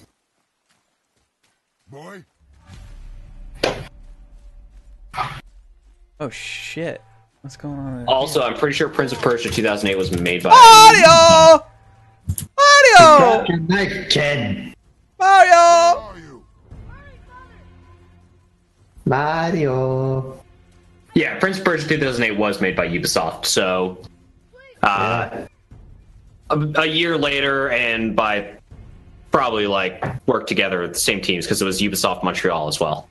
Boy, Oh shit. What's going on? Also, I'm pretty sure Prince of Persia 2008 was made by... Mario! Mario! Got your knife, kid. Mario! are you? Mario. Yeah, Prince of Persia 2008 was made by Ubisoft, so... A year later, and by probably, like, work together with the same teams, because it was Ubisoft Montreal as well.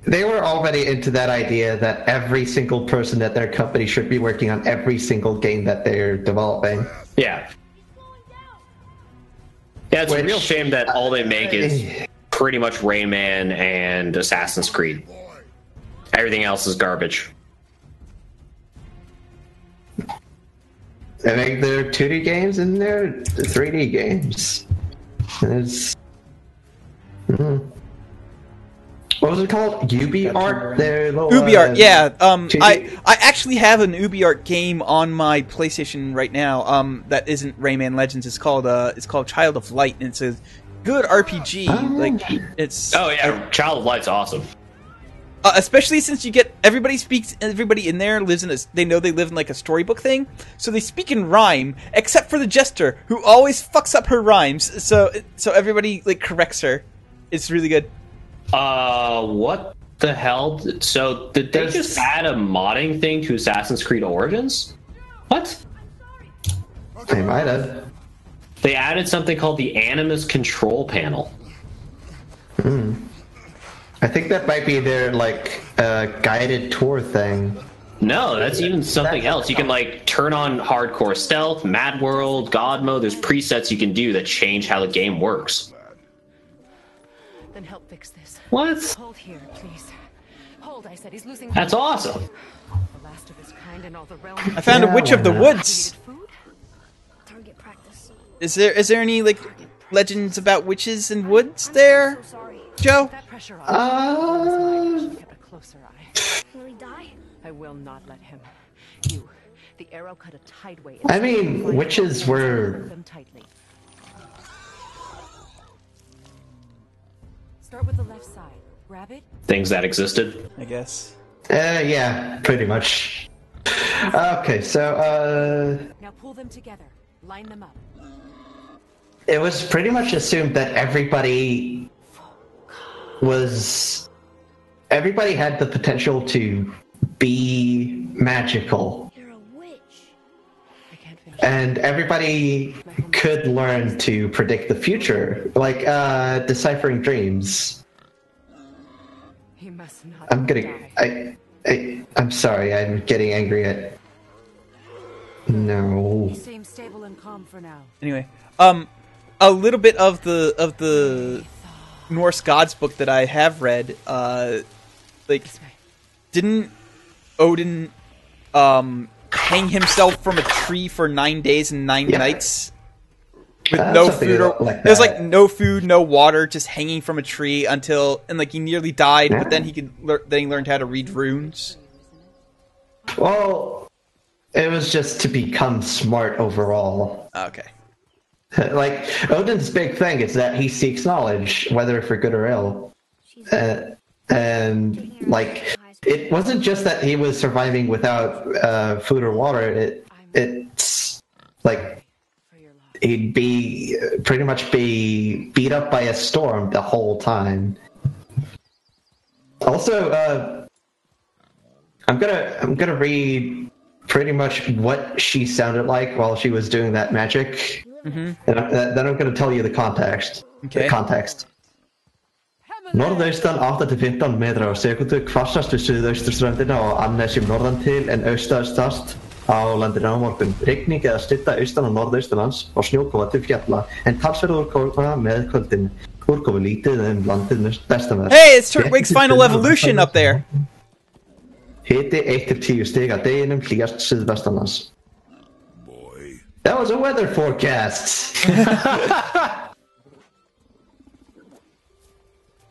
They were already into that idea that every single person at their company should be working on every single game that they're developing. Yeah. Yeah, it's a Which- real shame that all they make is pretty much Rayman and Assassin's Creed. Everything else is garbage. They make their 2D games and their 3D games. And it's... What was it called? UbiArt? Their little, UbiArt, yeah. 2D? I actually have an UbiArt game on my PlayStation right now. That isn't Rayman Legends. It's called Child of Light, and it's a good RPG. Like it's. Oh, yeah, Child of Light's awesome. Especially since everybody in there lives in they know they live in like a storybook thing, so they speak in rhyme, except for the jester, who always fucks up her rhymes, so everybody like corrects her. It's really good. What the hell? So, did they just add a modding thing to Assassin's Creed Origins? What? They might have. They added something called the Animus Control Panel. I think that might be their like guided tour thing. No, that's even something else. You can like turn on hardcore stealth, mad world, god mode. There's presets you can do that change how the game works. Then help fix this. What? Hold here, please. Hold, I said. He's losing. That's awesome. The last of his kind in all the realm. I found a witch of the woods. Target practice. Is there any like legends about witches and woods there, So sorry. Joe? That pressure on. Kept a closer eye. Will he die? I will not let him. You, the arrow cut a tideway. I mean, witches were... Them tightly. Start with the left side. Grab it. Things that existed. I guess. Yeah, pretty much. Okay, so, Now pull them together. Line them up. it was pretty much assumed that everybody had the potential to be magical. You're a witch. I can't finish. And everybody could learn to predict the future, like deciphering dreams. He must not I'm getting, die. I'm sorry, I'm getting angry at. No. He seems stable and calm for now. Anyway, a little bit of the Norse gods book that I have read, like, didn't Odin hang himself from a tree for 9 days and 9 nights with no something food? like There's that. like no food, no water, just hanging from a tree until like he nearly died. But then he learned how to read runes. Well, it was just to become smart overall. Okay. Like, Odin's big thing is that he seeks knowledge, whether for good or ill. And, like, it wasn't just that he was surviving without food or water. It's like he'd pretty much be beat up by a storm the whole time. Also, I'm gonna read pretty much what she sounded like while she was doing that magic. Mm-hmm. And then I'm going to tell you the context. Okay. The context. Norðaustan 8-15 metrar á sekundu, hvassast við suðausturströndina og annars norðan til en austaustast á landinu á morgun. Rigning eða stytta austan og norðaustanlands og snjókoma til fjalla, en talsverð úrkoma með kvöldin. Úrkomu lítið landinu vestanverð. Hey, it's Turtwig's Final Evolution up there. Hiti 1-10 stig að deginum, hlýjast suðvestanlands. That was a weather forecast.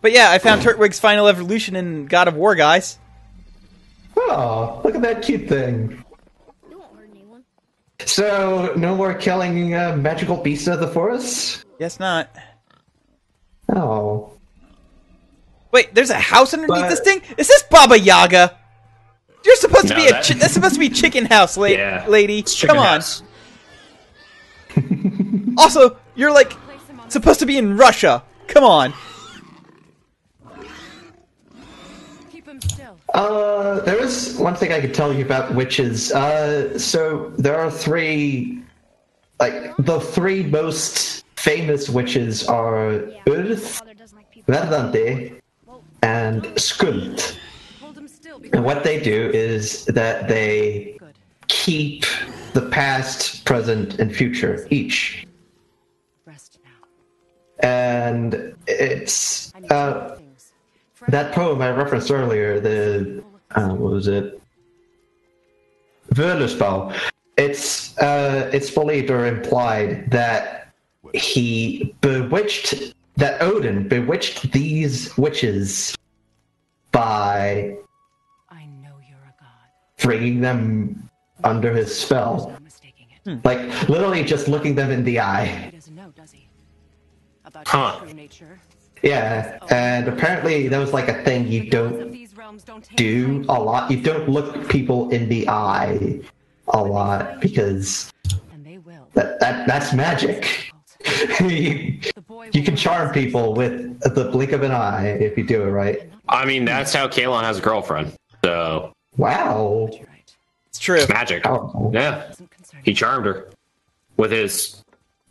But yeah, I found Turtwig's Final Evolution in God of War, guys. Oh, look at that cute thing. You won't hurt anyone. So, no more killing magical beasts of the forest? Guess not. Oh. Wait, there's a house underneath this thing? Is this Baba Yaga? You're supposed to be that's supposed to be Chicken House, lady. Come on. Also, you're like supposed to be in Russia. Come on. Keep him still. There is one thing I could tell you about witches. So there are three, like, the three most famous witches are Urth, Verdandi, and Skuld. And what they do is that they keep the past, present, and future each. And it's that poem I referenced earlier, the what was it? Völuspá. It's believed or implied that Odin bewitched these witches by bringing them under his spell. Like, literally just looking them in the eye. Huh. Yeah, and apparently that was like a thing you don't do a lot. You don't look people in the eye a lot because that's magic. You can charm people with the blink of an eye if you do it right. I mean, that's how Kalon has a girlfriend. So. Wow. It's true. It's magic. Oh. Yeah. He charmed her with his.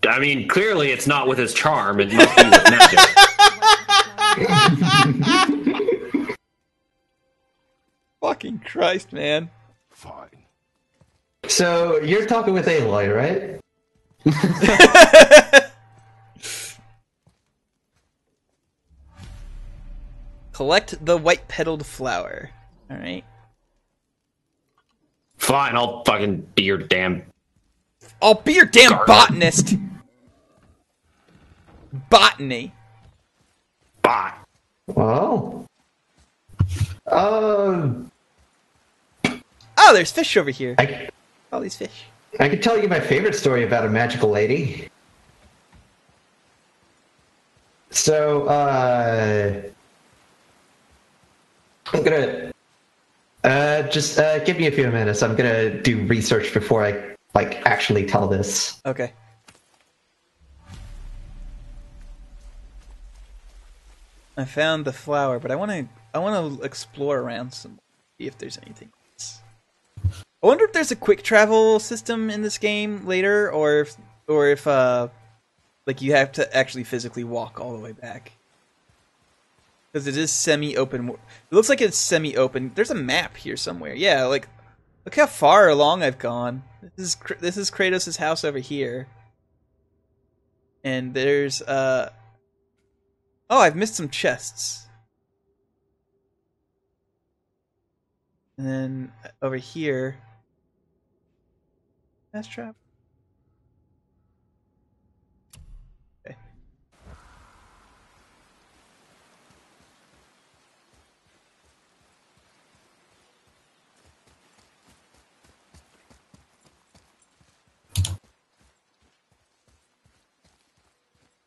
I mean, clearly it's not with his charm. It must be with magic. Fucking Christ, man. Fine. So you're talking with Aloy, right? Collect the white-petaled flower. All right. Fine, I'll fucking be your damn. I'll be your damn Gardener. botanist. Botany. Bot. Well. Oh, there's fish over here. I All these fish. could tell you my favorite story about a magical lady. So, I'm gonna just give me a few minutes. I'm gonna do research before I actually tell this. Okay. I found the flower, but I want to explore around some, see if there's anything else. I wonder if there's a quick travel system in this game later, or if like you have to actually physically walk all the way back. Because it is semi-open. It looks like it's semi-open. There's a map here somewhere. Yeah, like look how far along I've gone. This is Kratos' house over here. And there's oh, I've missed some chests. And then over here, fast trap. Okay.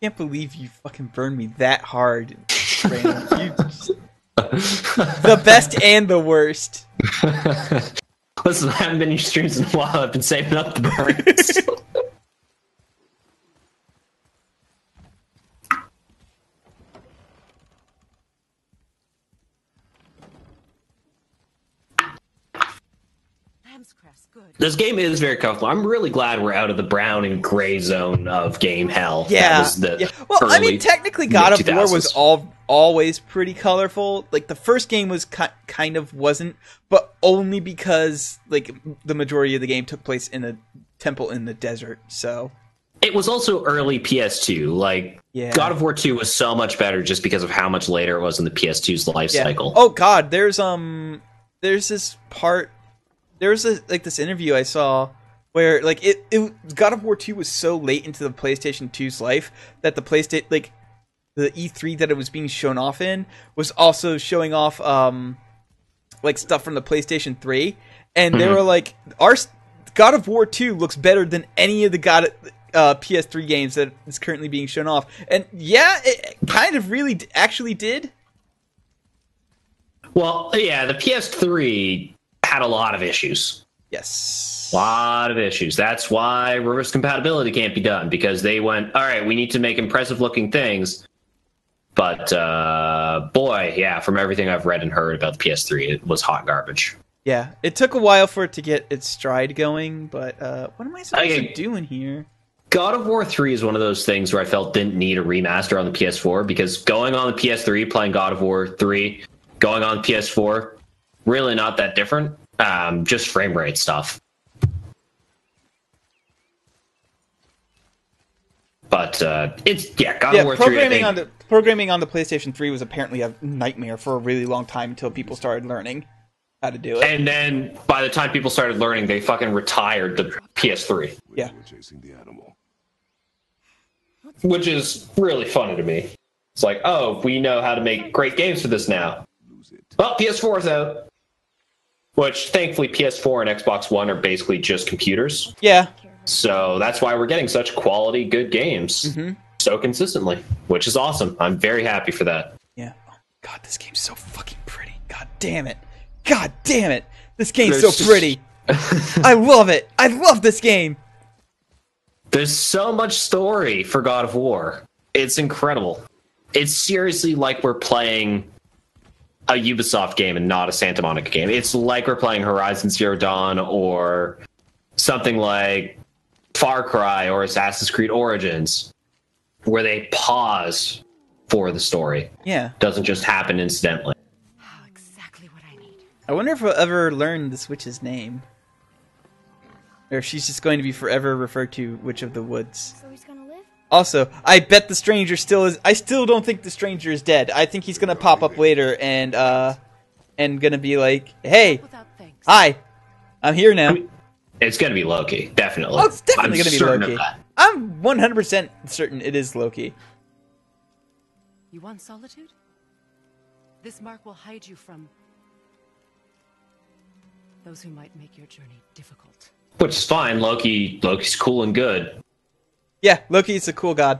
Can't believe you fucking burned me that hard, Brandon. The best and the worst. Listen, I haven't been in your streams in a while. I've been saving up the burns. Lamb's craft's good. This game is very comfortable. I'm really glad we're out of the brown and gray zone of game hell. Yeah. That was the Well, I mean, early technically, God of War was mid-2000s. always pretty colorful. Like the first game was kind of wasn't, but only because like the majority of the game took place in a temple in the desert. So It was also early PS2. Like, Yeah. God of War 2 was so much better just because of how much later it was in the PS2's life cycle. Oh God, there's this part. There's this interview I saw where like it God of War 2 was so late into the PlayStation 2's life that the PlayStation like the E3 that it was being shown off in was also showing off like stuff from the PlayStation 3, and they were like, our God of War 2 looks better than any of the PS3 games that is currently being shown off. And yeah, it kind of really actually did. Well, yeah, the PS3 had a lot of issues. Yes. A lot of issues. That's why reverse compatibility can't be done, because they went, all right, we need to make impressive looking things. But boy, yeah, from everything I've read and heard about the PS3, it was hot garbage. Yeah, it took a while for it to get its stride going, but what am I supposed to do in here? God of War 3 is one of those things where I felt didn't need a remaster on the PS4, because going on the PS3, playing God of War 3, going on the PS4, really not that different. Just frame rate stuff. But it's God of War 3. I think, Programming on the PlayStation 3 was apparently a nightmare for a really long time until people started learning how to do it. and then by the time people started learning, they fucking retired the PS3. Yeah. We're chasing the animal. Which is really funny to me. It's like, oh, we know how to make great games for this now. Lose it. Well, PS4 is out. Which, thankfully, PS4 and Xbox One are basically just computers. Yeah. So that's why we're getting such quality, good games so consistently, which is awesome. I'm very happy for that. Yeah. Oh, God, this game's so fucking pretty. God damn it. God damn it. This game's so pretty. I love it. I love this game. There's so much story for God of War. It's incredible. It's seriously like we're playing a Ubisoft game and not a Santa Monica game. It's like we're playing Horizon Zero Dawn or something like Far Cry or Assassin's Creed Origins, where they pause for the story. Yeah. Doesn't just happen incidentally. Oh, exactly what I need. I wonder if we'll ever learn this witch's name. Or if she's just going to be forever referred to Witch of the Woods. So he's gonna live? Also, I bet the stranger still is... I still don't think the stranger is dead. I think he's gonna pop up later and gonna be like, hey, hi, I'm here now. It's gonna be Loki, definitely. Oh, it's definitely gonna be certain Loki. of that. I'm 100% certain it is Loki. You want solitude? This mark will hide you from those who might make your journey difficult. Which is fine. Loki's cool and good. Yeah, Loki is a cool god.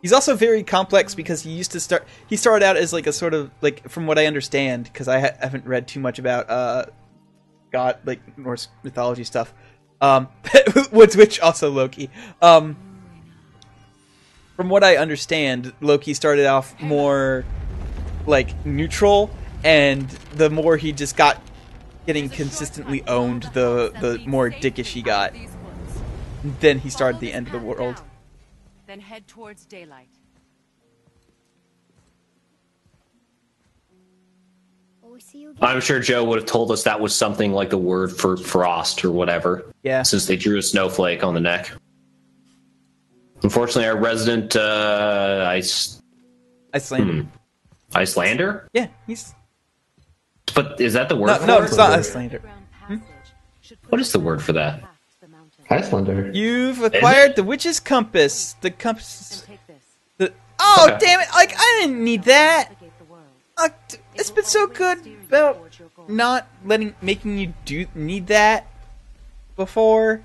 He's also very complex because he started out as like a sort of, like, from what I understand, because I haven't read too much about god, like, Norse mythology stuff. Which also Loki. From what I understand, Loki started off more like neutral, and the more he just got getting consistently owned, the more dickish he got. Then he started the end of the world. Then head towards daylight. Will we see you again? I'm sure Joe would have told us that was something like the word for frost or whatever. Yeah. Since they drew a snowflake on the neck. Unfortunately, our resident Icelander. Icelander? Yeah, he's... But is that the word for No, it? it's not Icelander. What is the word for that? Icelander. You've acquired the witch's compass. The compass... Oh, Okay. damn it! Like, I didn't need that! It's been so good about not making you need that before.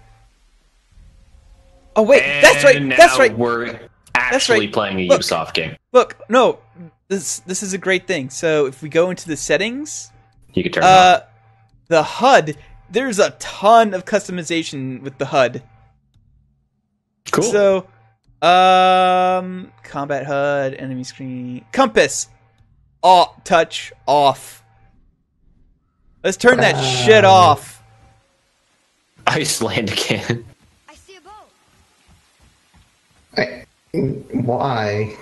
Oh wait, that's right. And That's now right. We're actually right. playing a Look. Ubisoft game. Look, no, this is a great thing. So if we go into the settings, You can turn it on. the HUD, there's a ton of customization with the HUD. Cool. So, combat HUD, enemy screen, compass, touch off. Let's turn that shit off. Iceland again. I see a boat. Why?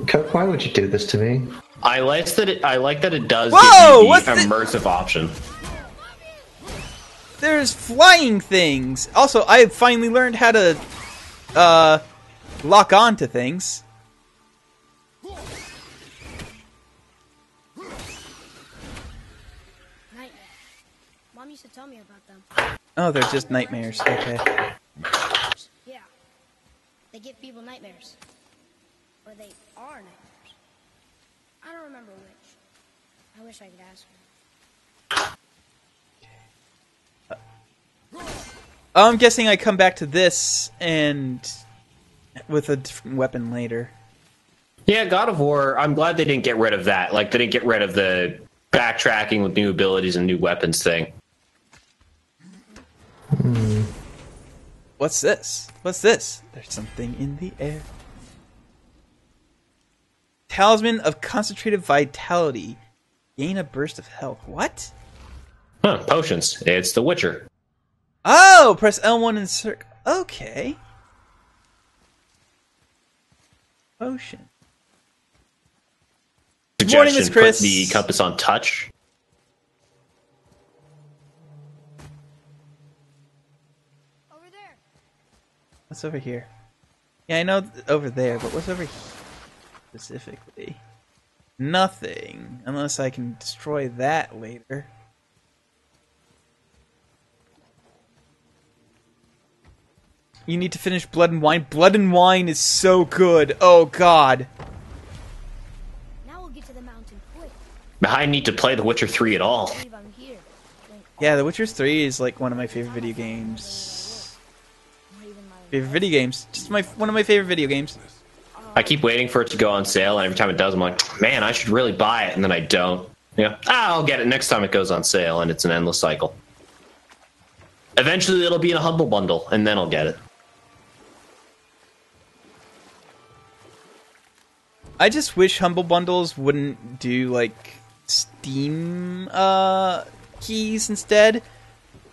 Coke, why would you do this to me? I like that it does Whoa, give you what's the thi- immersive option. There's flying things. Also, I finally learned how to lock on to things. Nightmare. Mom used to tell me about them. Oh, they're just nightmares. Okay. Yeah. They give people nightmares. Or they are nightmares. I don't remember which. I wish I could ask her. I'm guessing I come back to this and with a different weapon later. Yeah, God of War, I'm glad they didn't get rid of that. Like, they didn't get rid of the backtracking with new abilities and new weapons thing. What's this? What's this? There's something in the air. Talisman of Concentrated Vitality. Gain a burst of health. What? Huh, potions. It's The Witcher. Oh, press L1 and circle. Okay. Potion. Good morning, Miss Suggestion, Chris. put the compass on touch. Over there. What's over here? Yeah, I know over there, but what's over here specifically? Nothing. Unless I can destroy that later. You need to finish Blood and Wine. Blood and Wine is so good. Oh, God. Now we'll get to the mountain quick. I need to play The Witcher 3 at all. I believe I'm here. Yeah, The Witcher 3 is like one of my favorite video games. Favorite video games. Just one of my favorite video games. I keep waiting for it to go on sale, and every time it does, I'm like, man, I should really buy it, and then I don't. Yeah, I'll get it next time it goes on sale, and it's an endless cycle. Eventually, it'll be in a Humble Bundle, and then I'll get it. I just wish Humble Bundles wouldn't do, like, Steam keys instead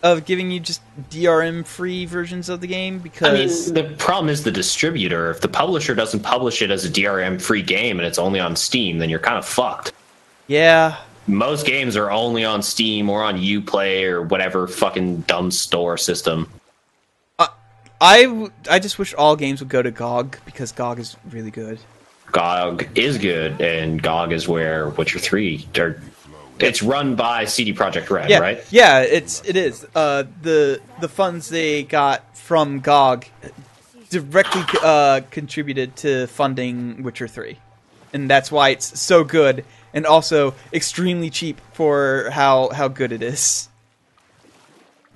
of giving you just DRM-free versions of the game, because... I mean, the problem is the distributor. If the publisher doesn't publish it as a DRM-free game and it's only on Steam, then you're kind of fucked. Yeah, most games are only on Steam or on Uplay or whatever fucking dumb store system. I just wish all games would go to GOG because GOG is really good. GOG is good, and GOG is where Witcher 3. It's run by CD Projekt Red, right? Yeah, it is. The funds they got from GOG directly contributed to funding Witcher 3, and that's why it's so good, and also extremely cheap for how good it is.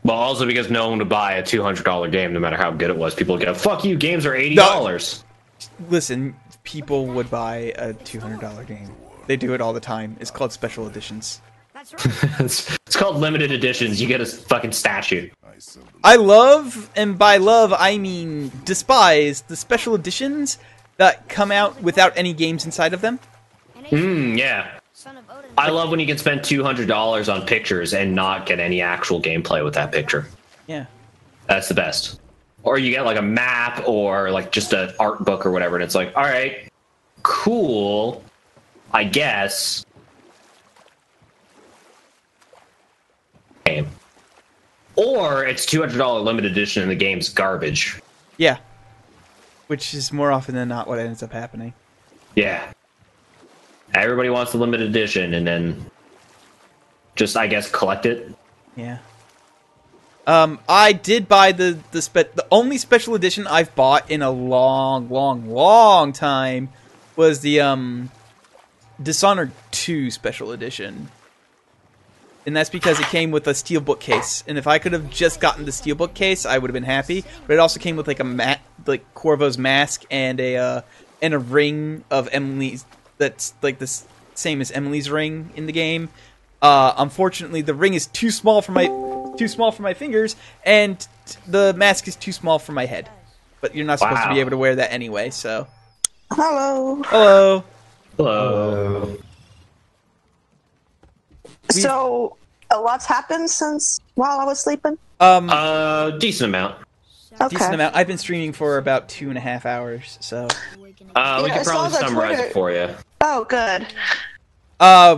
Well, also because no one would buy a $200 game, no matter how good it was. People would go, "Fuck you, games are $80." Listen, people would buy a $200 game. They do it all the time. It's called special editions. That's right. It's called limited editions. You get a fucking statue. I love, and by love I mean despise, the special editions that come out without any games inside of them. Yeah. I love when you can spend $200 on pictures and not get any actual gameplay with that picture. Yeah. That's the best. Or you get like a map or like just an art book or whatever, and it's like, all right, cool, I guess. Game. Or it's $200 limited edition and the game's garbage. Yeah. Which is more often than not what ends up happening. Yeah. Everybody wants the limited edition and then just, I guess, collect it. Yeah. I did buy the only special edition I've bought in a long time was the Dishonored 2 special edition. And that's because it came with a steelbook case. And if I could have just gotten the steelbook case, I would have been happy. But it also came with like like Corvo's mask and a ring of Emily's that's like the same as Emily's ring in the game. Unfortunately, the ring is too small for my fingers, and the mask is too small for my head. But you're not supposed to be able to wear that anyway. So, hello. So, a lot's happened since while I was sleeping? Decent amount. Okay. Decent amount. I've been streaming for about 2.5 hours, so. We can probably summarize it for you. Oh, good.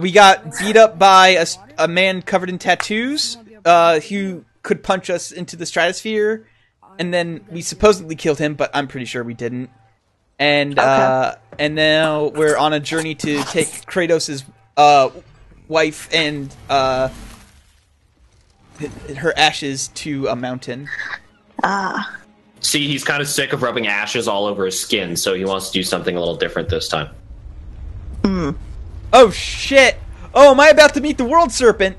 We got beat up by a man covered in tattoos, who could punch us into the stratosphere, and then we supposedly killed him, but I'm pretty sure we didn't. And now we're on a journey to take Kratos' wife and her ashes to a mountain. See, he's kind of sick of rubbing ashes all over his skin, so he wants to do something a little different this time. Oh shit! Oh, am I about to meet the World Serpent?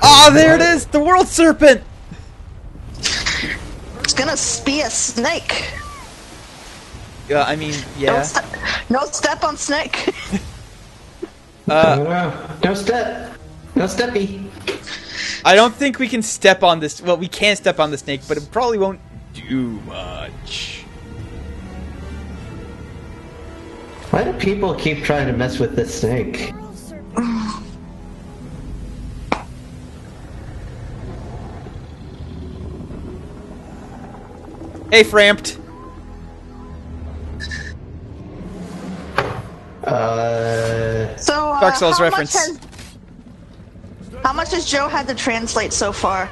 Ah, there it is! The World Serpent! It's gonna be a snake. Yeah, I mean, yeah. No step on snake. No step. No steppy. I don't think we can step on this. Well, we can step on the snake, but it probably won't do much. Why do people keep trying to mess with this snake? Hey, Framped. So, Dark Souls reference. How much has Joe had to translate so far?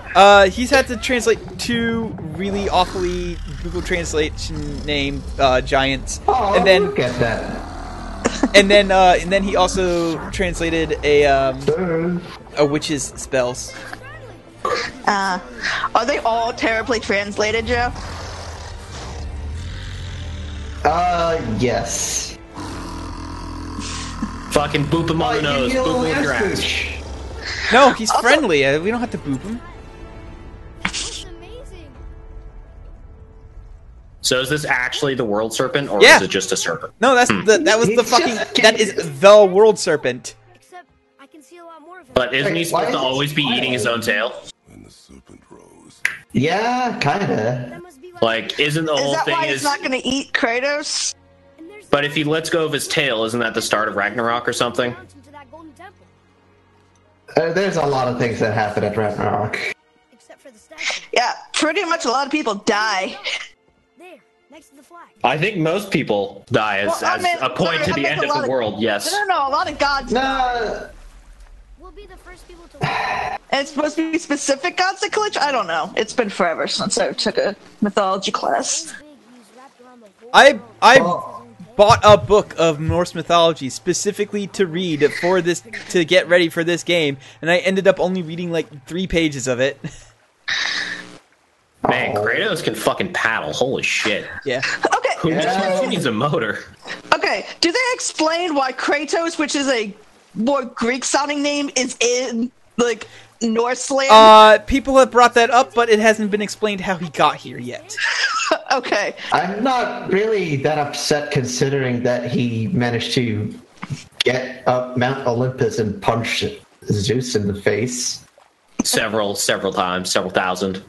He's had to translate 2 really awfully Google Translation named giants, Oh, and then look at that. and then he also translated a witch's spells. Are they all terribly translated, Joe? Yes. Fucking boop him on the nose. Boop him with your ass. No, he's friendly. We don't have to boop him. So is this actually the World Serpent, or Yeah. is it just a serpent? No, that was the fucking that is the World Serpent. Except I can see a lot more of it. But isn't he Wait, why supposed to is it always be eating his own tail? When the serpent rose, Yeah, kinda. That must be Like, isn't the Is whole that thing why he's not gonna eat Kratos? And there's But if he lets go of his tail, isn't that the start of Ragnarok or something? mountain to that golden temple. There's a lot of things that happen at Ragnarok. Except for the statue. Yeah, pretty much a lot of people die. There. next to the flag. I think most people die as a point to the end of the world. Yes. No, a lot of gods. No. We'll be the first people to learn. And it's supposed to be specific gods that glitch? I don't know. It's been forever since I took a mythology class. I bought a book of Norse mythology specifically to read for this, to get ready for this game, and I ended up only reading like 3 pages of it. Man, Kratos can fucking paddle. Holy shit. Yeah. Okay. Who needs a motor? Okay. Do they explain why Kratos, which is a more Greek-sounding name, is in like Norse land? People have brought that up, but it hasn't been explained how he got here yet. Okay. I'm not really that upset considering that he managed to get up Mount Olympus and punch Zeus in the face. Several times, several thousand.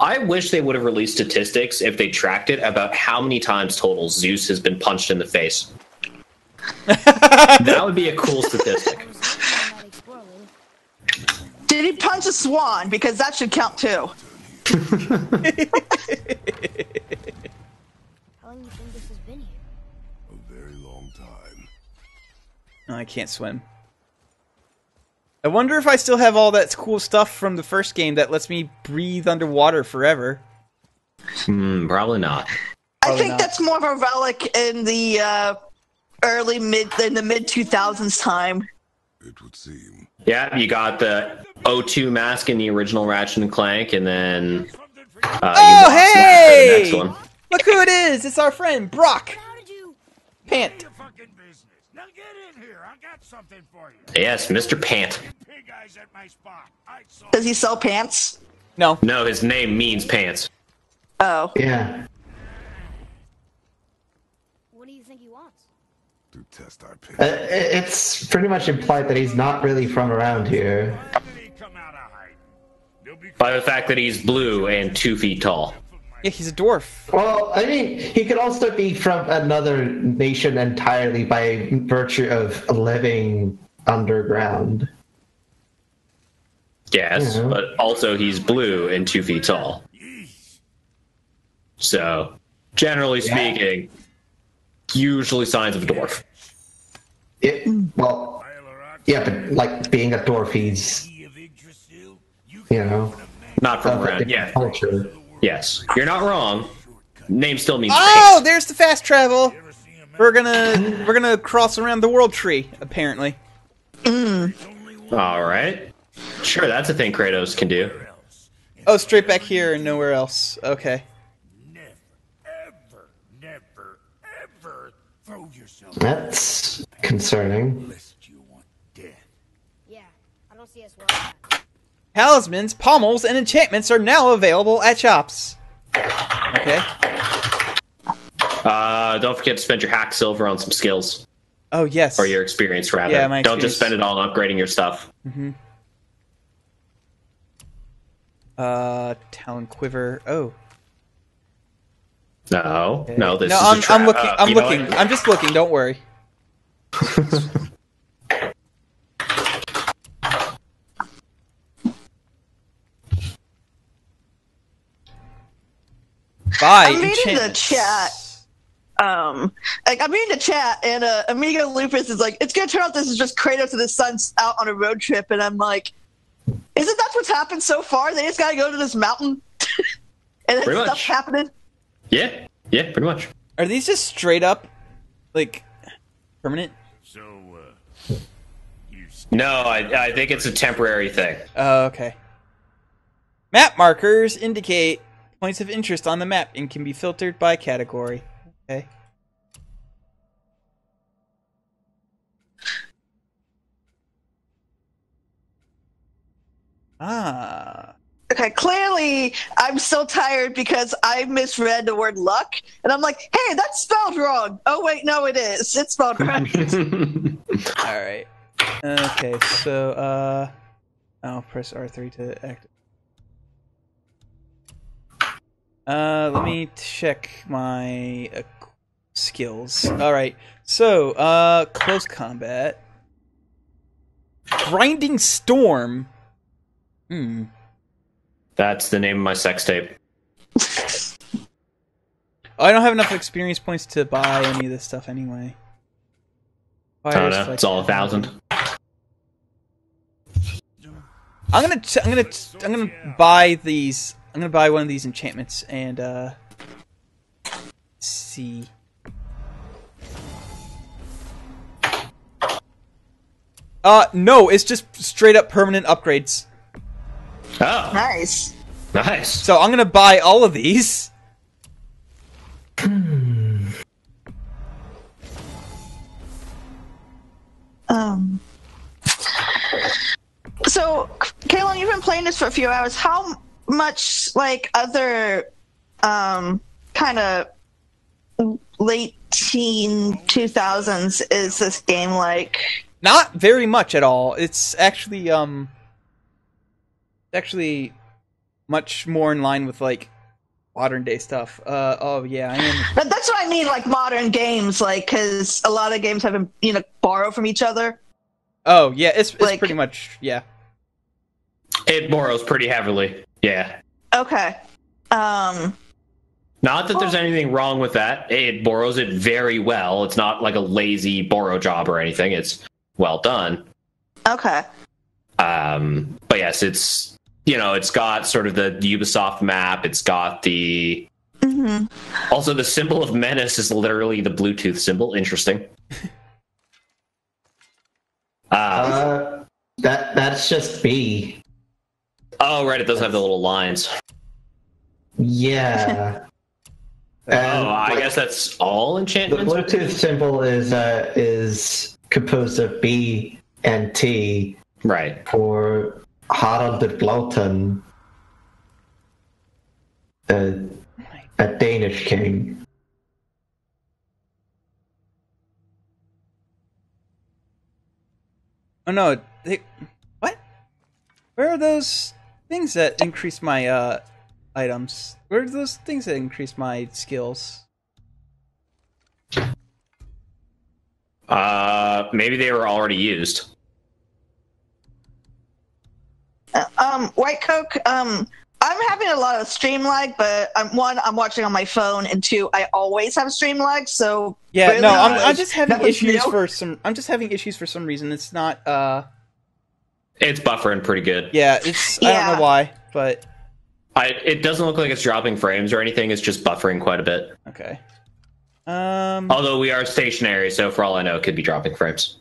I wish they would have released statistics if they tracked it about how many times total Zeus has been punched in the face. That would be a cool statistic. Did he punch a swan? Because that should count too. How long do you think this has been here? A very long time. Oh, I can't swim. I wonder if I still have all that cool stuff from the first game that lets me breathe underwater forever. Probably not. I think that's more of a relic in the mid 2000s time. It would seem. Yeah, you got the O2 mask in the original Ratchet and Clank, and then oh, hey! the next one. Look who it is! It's our friend Brock. Pant. Now get in here. I got something for you. Yes, Mr. Pant. Pig eyes at my spot. Does he sell pants? No. No, his name means pants. Oh. Yeah. What do you think he wants? To test our pitch. It's pretty much implied that he's not really from around here. By the fact that he's blue and 2 feet tall. Yeah, he's a dwarf. Well, I mean, he could also be from another nation entirely by virtue of living underground. Yes, Yeah. but also he's blue and 2 feet tall. So, generally speaking, usually signs of a dwarf. Well, yeah, but like being a dwarf, he's, not from of a around. different Yeah. culture. Yes, you're not wrong. Name still means Oh, pants. there's the fast travel. We're gonna cross around the world tree, apparently. All right. Sure, that's a thing Kratos can do. Oh, straight back here and nowhere else. Okay. That's concerning. Yeah, I don't see us well. Talismans, pommels, and enchantments are now available at shops. Okay. Don't forget to spend your hack silver on some skills. Oh, yes. Or your experience, rather. Yeah, my Don't just experience. spend it all on upgrading your stuff. Mm-hmm. Talon quiver. Oh. No, no, this No, is I'm, a trap. I'm looking. I'm you know looking. what? I'm just looking. Don't worry. Bye. I'm reading the enchantments. chat. I'm reading the chat, and Amigo Lupus is like, "It's gonna turn out this is just Kratos and his son's out on a road trip," and I'm like, "Isn't that what's happened so far? They just gotta go to this mountain, and then Pretty stuff's much. happening." Yeah, pretty much. Are these just straight up, like, permanent? No, I think it's a temporary thing. Oh, okay. Map markers indicate points of interest on the map and can be filtered by category. Okay. Ah. Okay, clearly I'm so tired because I misread the word luck, and I'm like, "Hey, that's spelled wrong." Oh wait, no, it is. It's spelled right. All right. Okay, so I'll press R3 to activate. Let me check my skills. All right. So, close combat. Grinding Storm. That's the name of my sex tape. I don't have enough experience points to buy any of this stuff anyway. I don't know. It's all 1,000. I'm gonna buy these. I'm gonna buy one of these enchantments and see. No, it's just straight up permanent upgrades. Oh, Nice. nice. So I'm gonna buy all of these. So, Kaylin, you've been playing this for a few hours. How much, like, other kind of late teen 2000s is this game like? Not very much at all. It's actually much more in line with like modern day stuff. Oh yeah, I mean, But that's what I mean, like modern games, like because a lot of games have been borrow from each other. Oh yeah, it's like, pretty much yeah. It borrows pretty heavily. Yeah. Okay. Not that there's anything wrong with that. It borrows it very well. It's not like a lazy borrow job or anything. It's well done. Okay. But yes, it's it's got sort of the Ubisoft map. It's got the also the symbol of menace is literally the Bluetooth symbol. Interesting. That's just B. Oh right, it does have the little lines. Yeah. I guess that's all The enchantments. Bluetooth symbol is composed of B and T. Right. For Harald the Glutton, a Danish king. Oh no, what? Where are those things that increase my items? Where are those things that increase my skills? Maybe they were already used. White Coke, I'm having a lot of stream lag, but I'm watching on my phone, and two, I always have stream lag, so Yeah, really, no, I'm just having issues new. for some. I'm just having issues for some reason. It's not. It's buffering pretty good. Yeah, it's. I don't know why, but it doesn't look like it's dropping frames or anything. It's just buffering quite a bit. Okay. Although we are stationary, so for all I know, it could be dropping frames.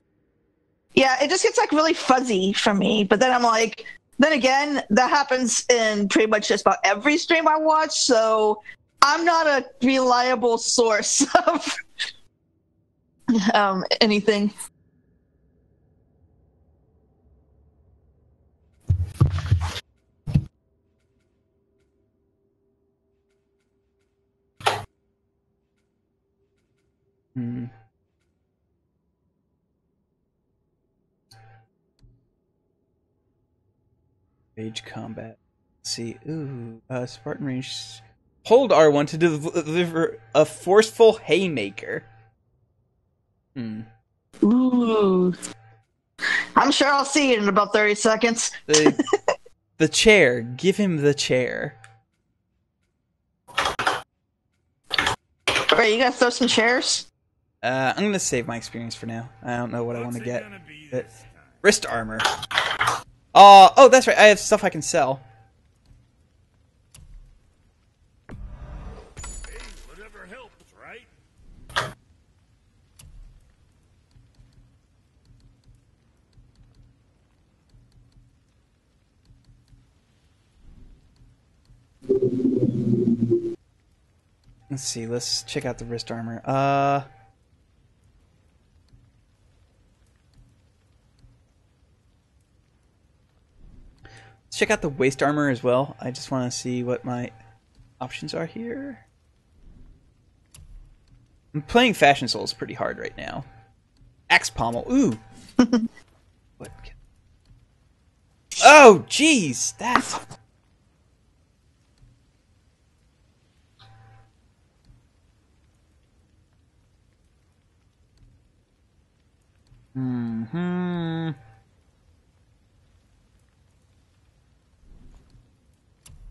Yeah, it just gets like really fuzzy for me, but then I'm like, then again, that happens in pretty much just about every stream I watch, so I'm not a reliable source of anything. Rage combat. Let's see, Spartan range. Hold R1 to deliver a forceful haymaker. Ooh. I'm sure I'll see it in about 30 seconds. The chair. Give him the chair. Alright, you guys throw some chairs? I'm gonna save my experience for now. I don't know what I want to get. Wrist armor. Oh, that's right. I have stuff I can sell. Hey, whatever helps, right? Let's see. Let's check out the wrist armor. Let's check out the waist armor as well. I just want to see what my options are here. I'm playing Fashion Souls pretty hard right now. Axe pommel. Ooh. What? Oh, jeez. That's.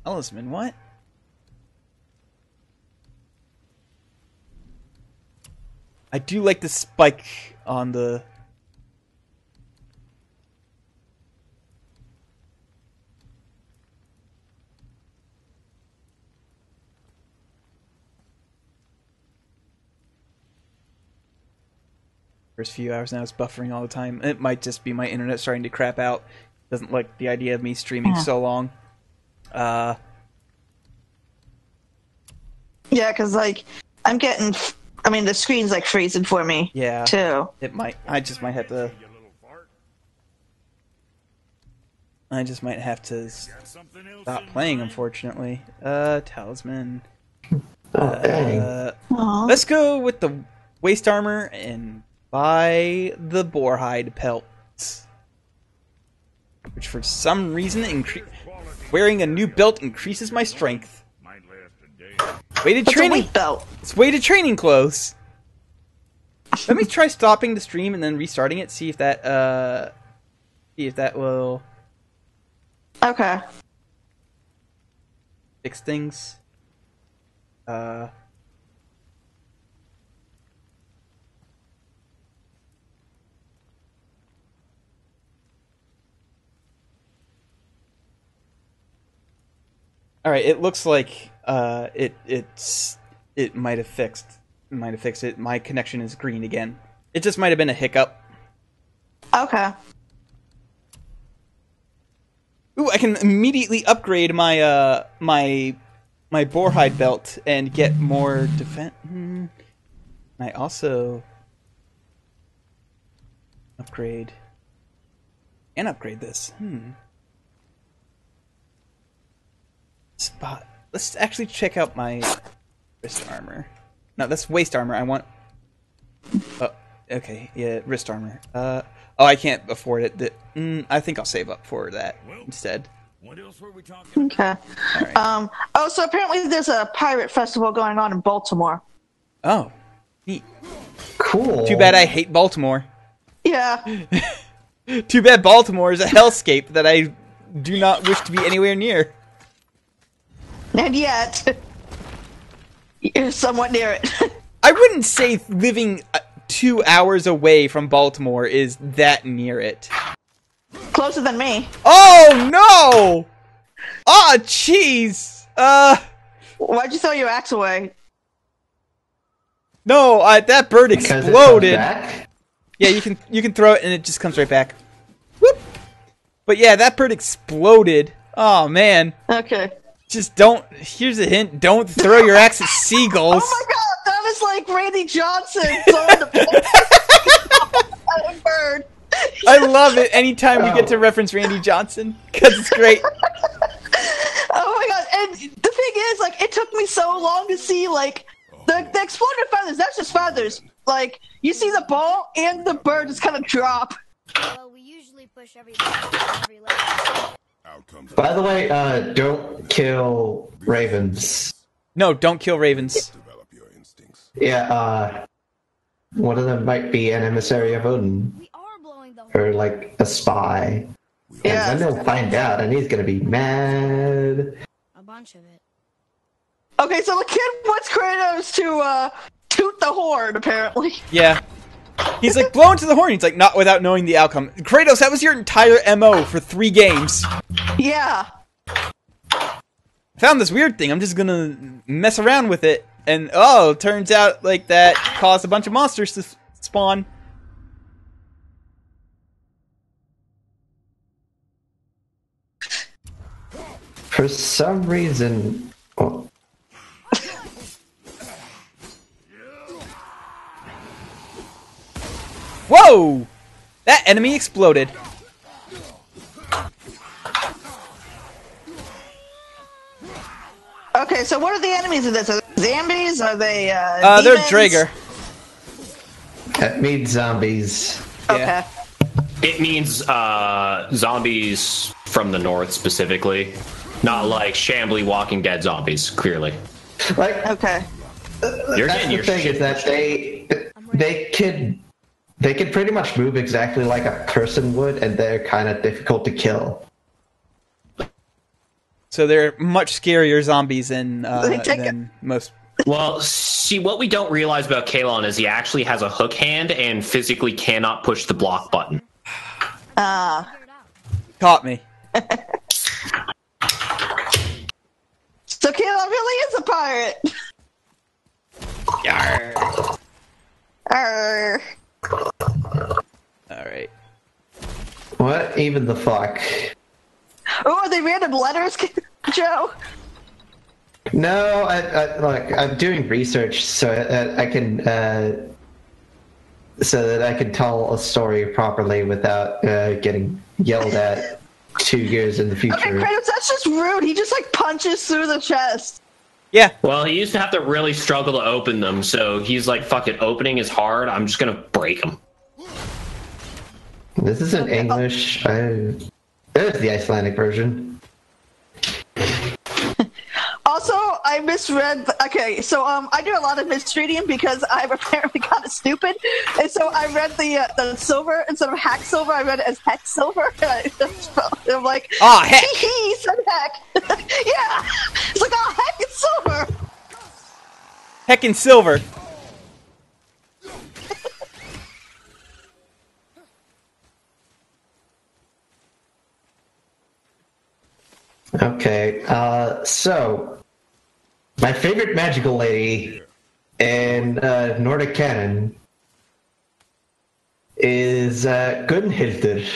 Ellisman, what? I do like the spike on the... First few hours now, it's buffering all the time. It might just be my internet starting to crap out. Doesn't like the idea of me streaming so long. Yeah, because like I'm getting. I mean, the screen's like freezing for me. Yeah, too. It might. I just might have to stop playing, unfortunately. Talisman. Let's go with the waist armor and buy the boarhide pelts, which for some reason wearing a new belt increases my strength. Weighted training belt. It's weighted training clothes. Let me try stopping the stream and then restarting it. See if that will fix things. All right, it looks like it might have fixed it. My connection is green again. It just might have been a hiccup. Okay. Ooh, I can immediately upgrade my my boarhide belt and get more defense. I also upgrade this. Spot. Let's actually check out my wrist armor. No, that's waist armor. I want. Oh, okay. Yeah, wrist armor. Oh, I can't afford it. I think I'll save up for that instead. What else were we talking about? Okay. Right. So apparently there's a pirate festival going on in Baltimore. Oh, neat. Cool. Too bad I hate Baltimore. Yeah. Too bad Baltimore is a hellscape that I do not wish to be anywhere near. And yet, you're somewhat near it. I wouldn't say living 2 hours away from Baltimore is that near it. Closer than me. Oh, no! Oh, jeez! Why'd you throw your axe away? No, that bird exploded. Yeah, you can throw it and it just comes right back. Whoop! But yeah, that bird exploded. Oh, man. Okay. Just don't. Here's a hint. Don't throw your axe at seagulls. Oh my god, that was like Randy Johnson throwing the bird. I love it anytime we get to reference Randy Johnson because it's great. Oh my god, and the thing is, like, it took me so long to see, like, the exploded feathers. That's just feathers. Like, you see the ball and the bird just kind of drop. Well, we usually push every level. By the way, don't kill ravens. No, don't kill ravens. Yeah, one of them might be an emissary of Odin. Or, like, a spy. Yeah. And then they'll find out, and he's gonna be mad. A bunch of it. Okay, so the kid wants Kratos to, toot the horn, apparently. Yeah. He's like, blow into the horn. He's like, not without knowing the outcome. Kratos, that was your entire MO for 3 games. Yeah. I found this weird thing. I'm just gonna mess around with it. And, oh, it turns out, like, that caused a bunch of monsters to spawn. For some reason... Oh. Whoa! That enemy exploded. Okay, so what are the enemies of this? Are they zombies? Are they, they're demons? Draegr. That means zombies. Okay. It means zombies from the north specifically, not like shambly Walking Dead zombies. Clearly, Like, Okay. you're that's getting the your thing shit. is that they can pretty much move exactly like a person would, and they're kind of difficult to kill. So they're much scarier zombies than They take than most Well, see, what we don't realize about Kalon is he actually has a hook hand and physically cannot push the block button. Caught me. So Kalon really is a pirate. Yarr. Arr. Alright. What even the fuck? Oh, are they random letters, Joe? No, look, I'm doing research so I can so that I can tell a story properly without getting yelled at 2 years in the future. Okay, Kratos, that's just rude. He just like punches through the chest. Yeah. Well, he used to have to really struggle to open them, so he's like, fuck it, opening is hard, I'm just gonna break them. This isn't English. There's the Icelandic version. Also, I misread. Okay, so I do a lot of misreading because I'm apparently kind of stupid, and so I read the silver instead of hack silver. I read it as heck silver. I'm like, ah, heck. He said heck. Yeah, it's like, oh, heck, it's silver. Heck and silver. Okay, so my favorite magical lady in Nordic canon is Gunhildur.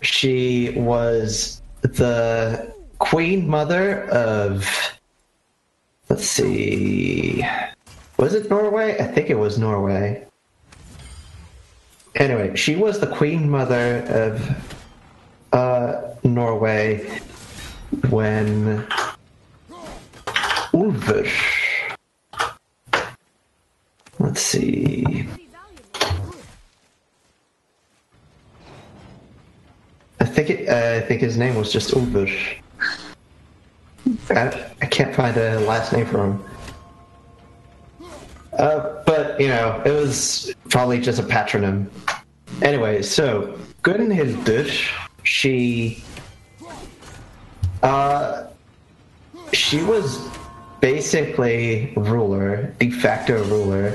She was the queen mother of, let's see, was it Norway? I think it was Norway. Anyway, she was the queen mother of Norway when Ulfr, let's see, I think his name was just Ulfr. I can't find a last name for him. But you know, it was probably just a patronym. Anyway, so Gunhildur, she was basically ruler, de facto ruler.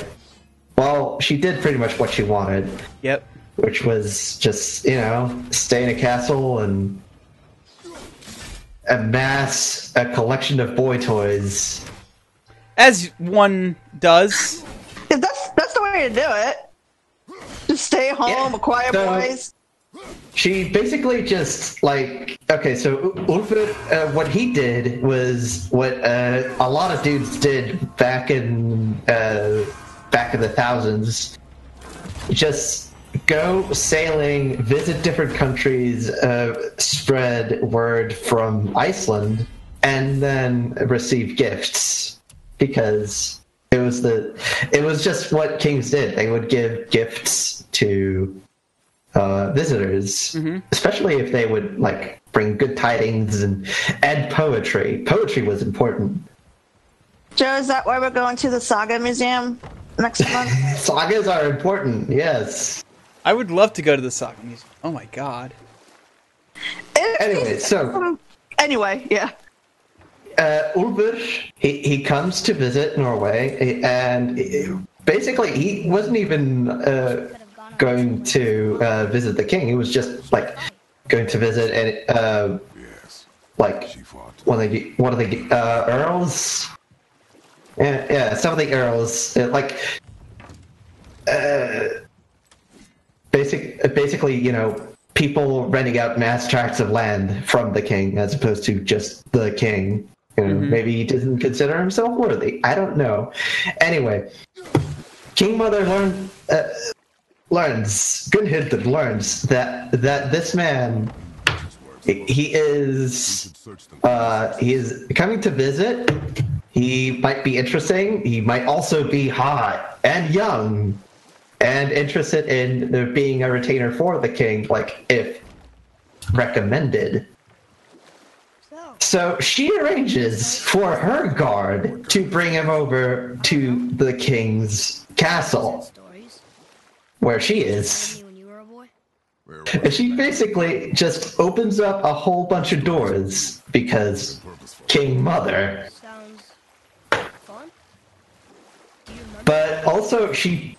Well, she did pretty much what she wanted. Yep. Which was just, you know, stay in a castle and amass a collection of boy toys. As one does. Yeah, that's the way to do it. Just stay home, acquire boys. She basically just, like, okay, so Ulfr, what he did was what a lot of dudes did back in the thousands. Just go sailing, visit different countries, spread word from Iceland, and then receive gifts. Because it was just what kings did. They would give gifts to visitors, especially if they would like bring good tidings and poetry. Poetry was important. Joe, is that why we're going to the Saga Museum next month? Sagas are important, yes. I would love to go to the Saga Museum. Oh my god. Anyway, so yeah. Ulfr, he comes to visit Norway, and basically he wasn't even going to visit the king. He was just like going to visit and like one of the earls. Yeah, some of the earls basically, you know, people renting out mass tracts of land from the king as opposed to just the king. You know, maybe he didn't consider himself worthy. I don't know. Anyway, King Mother Gunhildur learns that this man, he is coming to visit. He might be interesting. He might also be hot and young and interested in being a retainer for the king, like if recommended. So she arranges for her guard to bring him over to the king's castle, where she is. And she basically just opens up a whole bunch of doors because King Mother. But also, she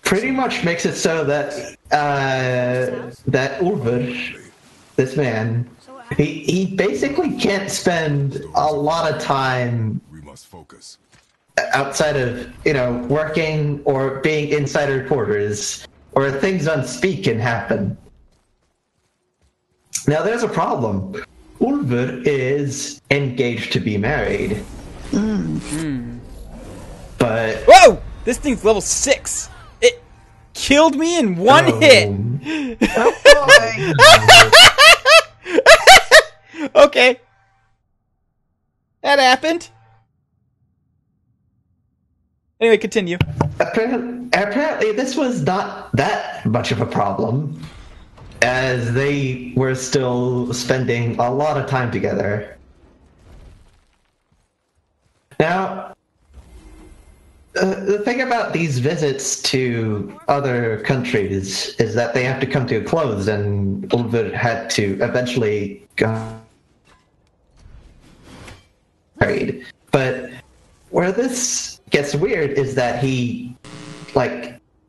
pretty much makes it so that that Ulfur, this man, he basically can't spend a lot of time outside of, working or being inside her quarters, or things unspeak can happen. Now, there's a problem. Ulfur is engaged to be married. But... Whoa! This thing's level 6! It killed me in one hit! Okay. That happened. Anyway, continue. Apparently, this was not that much of a problem, as they were still spending a lot of time together. Now, the thing about these visits to other countries is that they have to come to a close, and Ulfur had to eventually go married. But where this gets weird is that he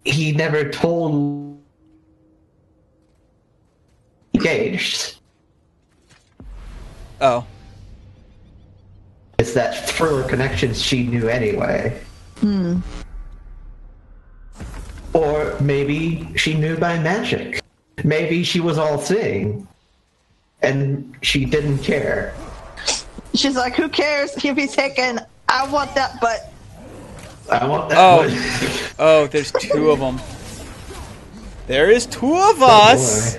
never told engaged. Oh. It's that through her connections she knew anyway. Or maybe she knew by magic. Maybe she was all-seeing, and she didn't care. She's like, who cares if he's taken? I want that butt. I want that butt. Oh, there's two of them. There is two of us!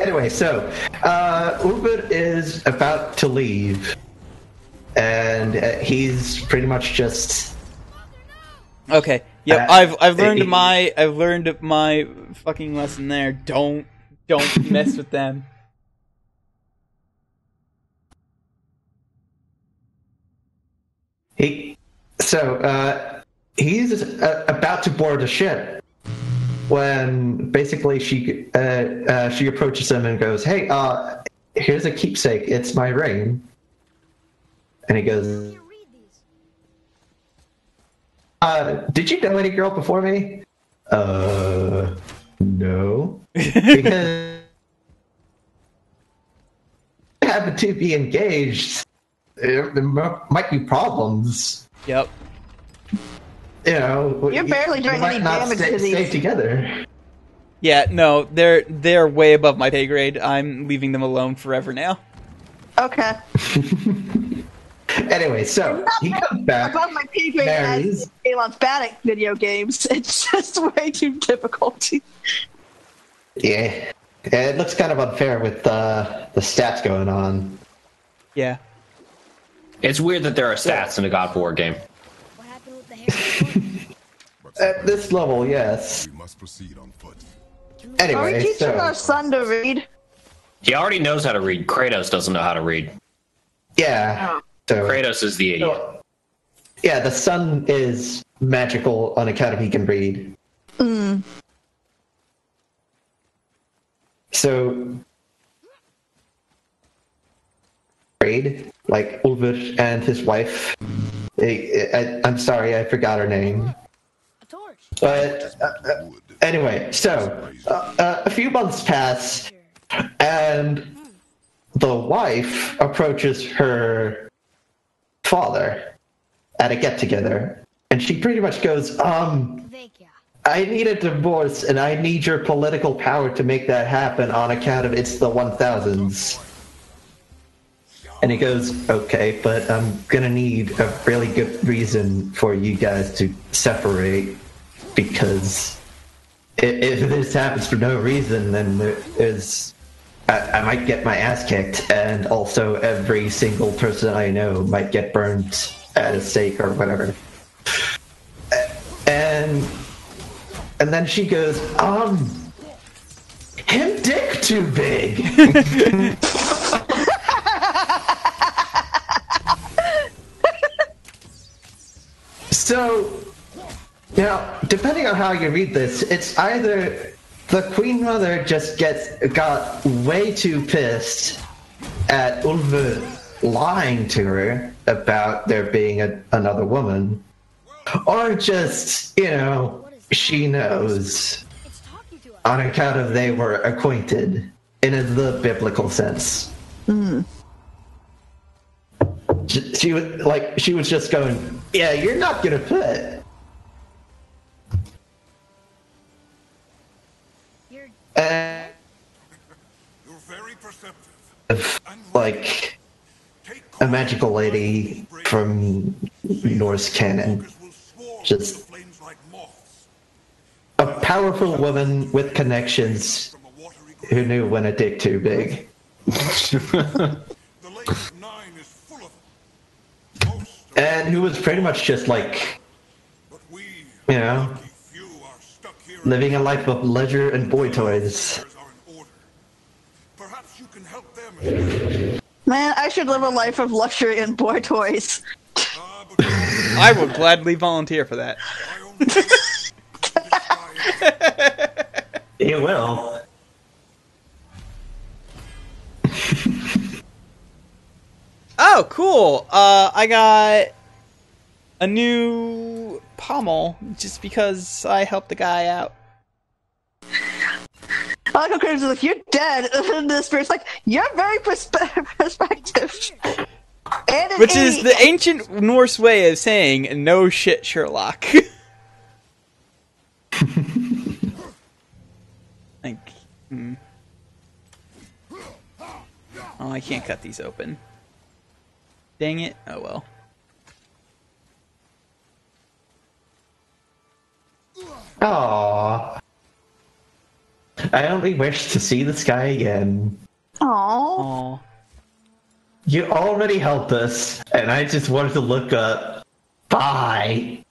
Anyway, so, Ulfur is about to leave. And he's pretty much just... Okay. Yep, I've learned my fucking lesson there. Don't mess with them. He's about to board a ship when basically she approaches him and goes, "Hey, here's a keepsake. It's my ring." And he goes, "Did you know any girl before me?" No. Because you happen to be engaged. There might be problems. Yep. You're barely doing any damage to these. Stay together. Yeah, no, they're way above my pay grade. I'm leaving them alone forever now. Okay. Anyway, so he comes back. Above my pay grade as Elon's Bannock video games. It's just way too difficult. Yeah, it looks kind of unfair with the stats going on. Yeah. It's weird that there are stats in a God of War game. What happened with the hair? At this level, yes. We must proceed on foot. Are Anyway, we teaching our son to read? He already knows how to read. Kratos doesn't know how to read. Yeah. So, Kratos is the idiot. Yeah, the son is magical on account of he can read. So, like Ulfur and his wife. I'm sorry, I forgot her name. But anyway, so a few months pass, and the wife approaches her father at a get-together, and she pretty much goes, I need a divorce, and I need your political power to make that happen on account of it's the 1000s. And he goes, okay, but I'm gonna need a really good reason for you guys to separate, because if this happens for no reason, then I might get my ass kicked, and also every single person I know might get burned at a stake or whatever. And then she goes, him dick too big. So, now, depending on how you read this, it's either the Queen Mother just got way too pissed at Ulfur lying to her about there being another woman, or just, she knows on account of they were acquainted in the biblical sense. She was just going, yeah, you're not gonna put. You're very perceptive. Like a magical lady from Norse canon. Just a powerful woman with connections who knew when a dick too big. And who was pretty much just like, living a life of leisure and boy toys. Man, I should live a life of luxury and boy toys. I would gladly volunteer for that. You will. Oh, cool. I got a new pommel just because I helped the guy out. I like how Kratos is like, you're dead. And the spirit's like, you're very perspective. Which is the ancient Norse way of saying, no shit, Sherlock. Oh, I can't cut these open. Dang it. Oh well. Aww. I only wish to see this guy again. Aww. You already helped us, and I just wanted to look up. Bye.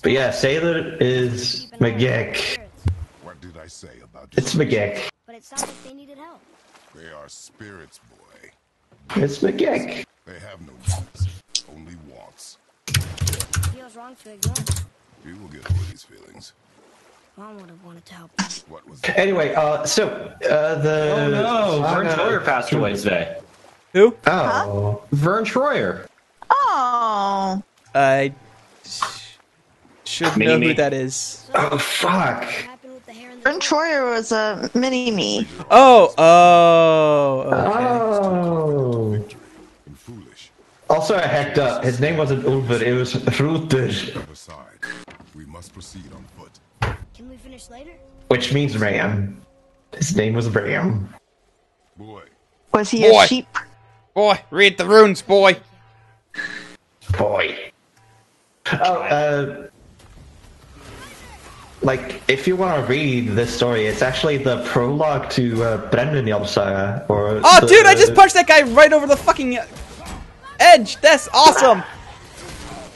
But yeah, Sailor is McGick. What did I say about It's McGick. But it sounds like they needed help. They are spirits, boy. It's McGick. They have no needs, only wants. Feels wrong to ignore them. We will get over these feelings. Mom would have wanted to help. What was Anyway, the Oh no, Vern Troyer passed away today. Who? Oh. Vern Troyer. Oh. I should know who that is. Oh, fuck. Vern Troyer was a mini-me. Oh, okay. Oh. Also, I hacked up. His name wasn't Ulver, it was Ruther. We must proceed on foot. Can we finish later? Which means Ram. His name was Ram. Boy. Was he a sheep? Boy, read the runes, boy. Boy. Oh, if you want to read this story, it's actually the prologue to Brendan Saga. Oh, dude, I just punched that guy right over the fucking edge. That's awesome.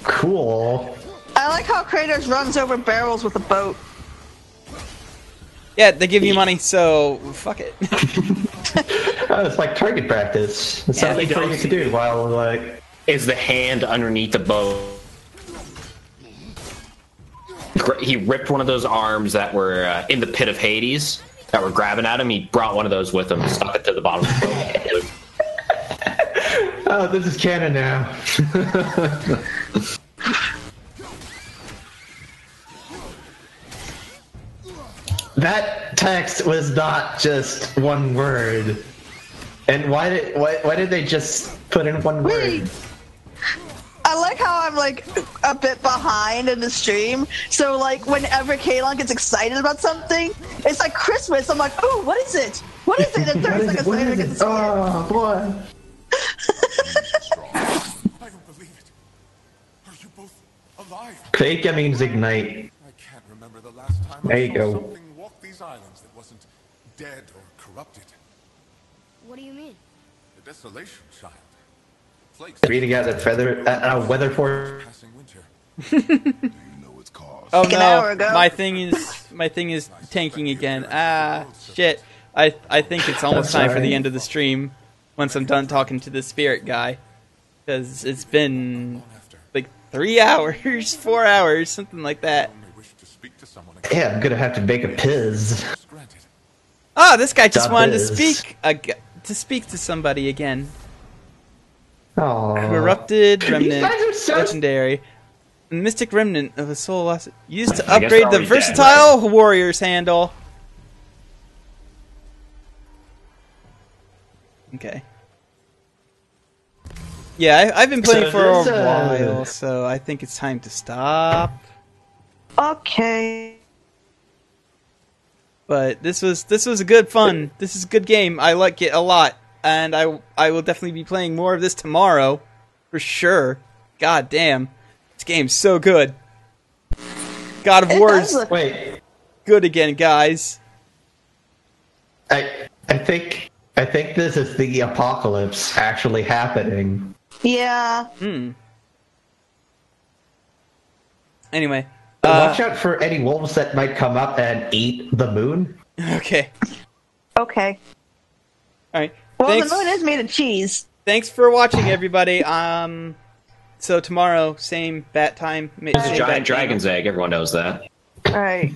Cool. I like how Kratos runs over barrels with a boat. Yeah, they give you money, so fuck it. Oh, it's like target practice. It's something for you to do while, Is the hand underneath the boat. He ripped one of those arms that were in the pit of Hades that were grabbing at him. He brought one of those with him, stuck it to the bottom of the boat. Oh, this is canon now. That text was not just one word. And why did they just put in one word? I like how I'm a bit behind in the stream, so whenever Kalon gets excited about something, it's like Christmas. I'm like, oh, what is it? What is it? And 30 seconds later, it gets scared. Oh boy! I don't believe it. Are you both alive? Fake means ignite. I can't remember the last time There I you saw go. something walk these islands that wasn't dead or corrupted. What do you mean? The desolation, child. Flakes. Reading out a weather for. Passing winter. Oh Like an hour no, ago. my thing is tanking again. Ah, shit. I think it's almost That's time for the alright. end of the stream once I'm done talking to the spirit guy. Because it's been 3 hours, 4 hours, something like that. Yeah, I'm gonna have to make a piz. Oh, this guy just Dub wanted to is. speak. to speak to somebody again. Oh, Corrupted Remnant, guys are so- legendary. Mystic Remnant of a soul lost. Used to I guess upgrade they're the already dead, versatile warrior's handle. Okay. Yeah, I've been playing So for a this, while, so I think it's time to stop. Okay. But this was a good fun. This is a good game. I like it a lot, and I will definitely be playing more of this tomorrow, for sure. God damn, this game's so good. God of It War's does look- Wait, good again, guys. I think this is the apocalypse actually happening. Yeah. Anyway, Watch out for any wolves that might come up and eat the moon. okay, Okay. all right. Well, Thanks. the moon is made of cheese. Thanks for watching, everybody. So tomorrow, same bat time. It's a giant dragon's egg. Everyone knows that. All right.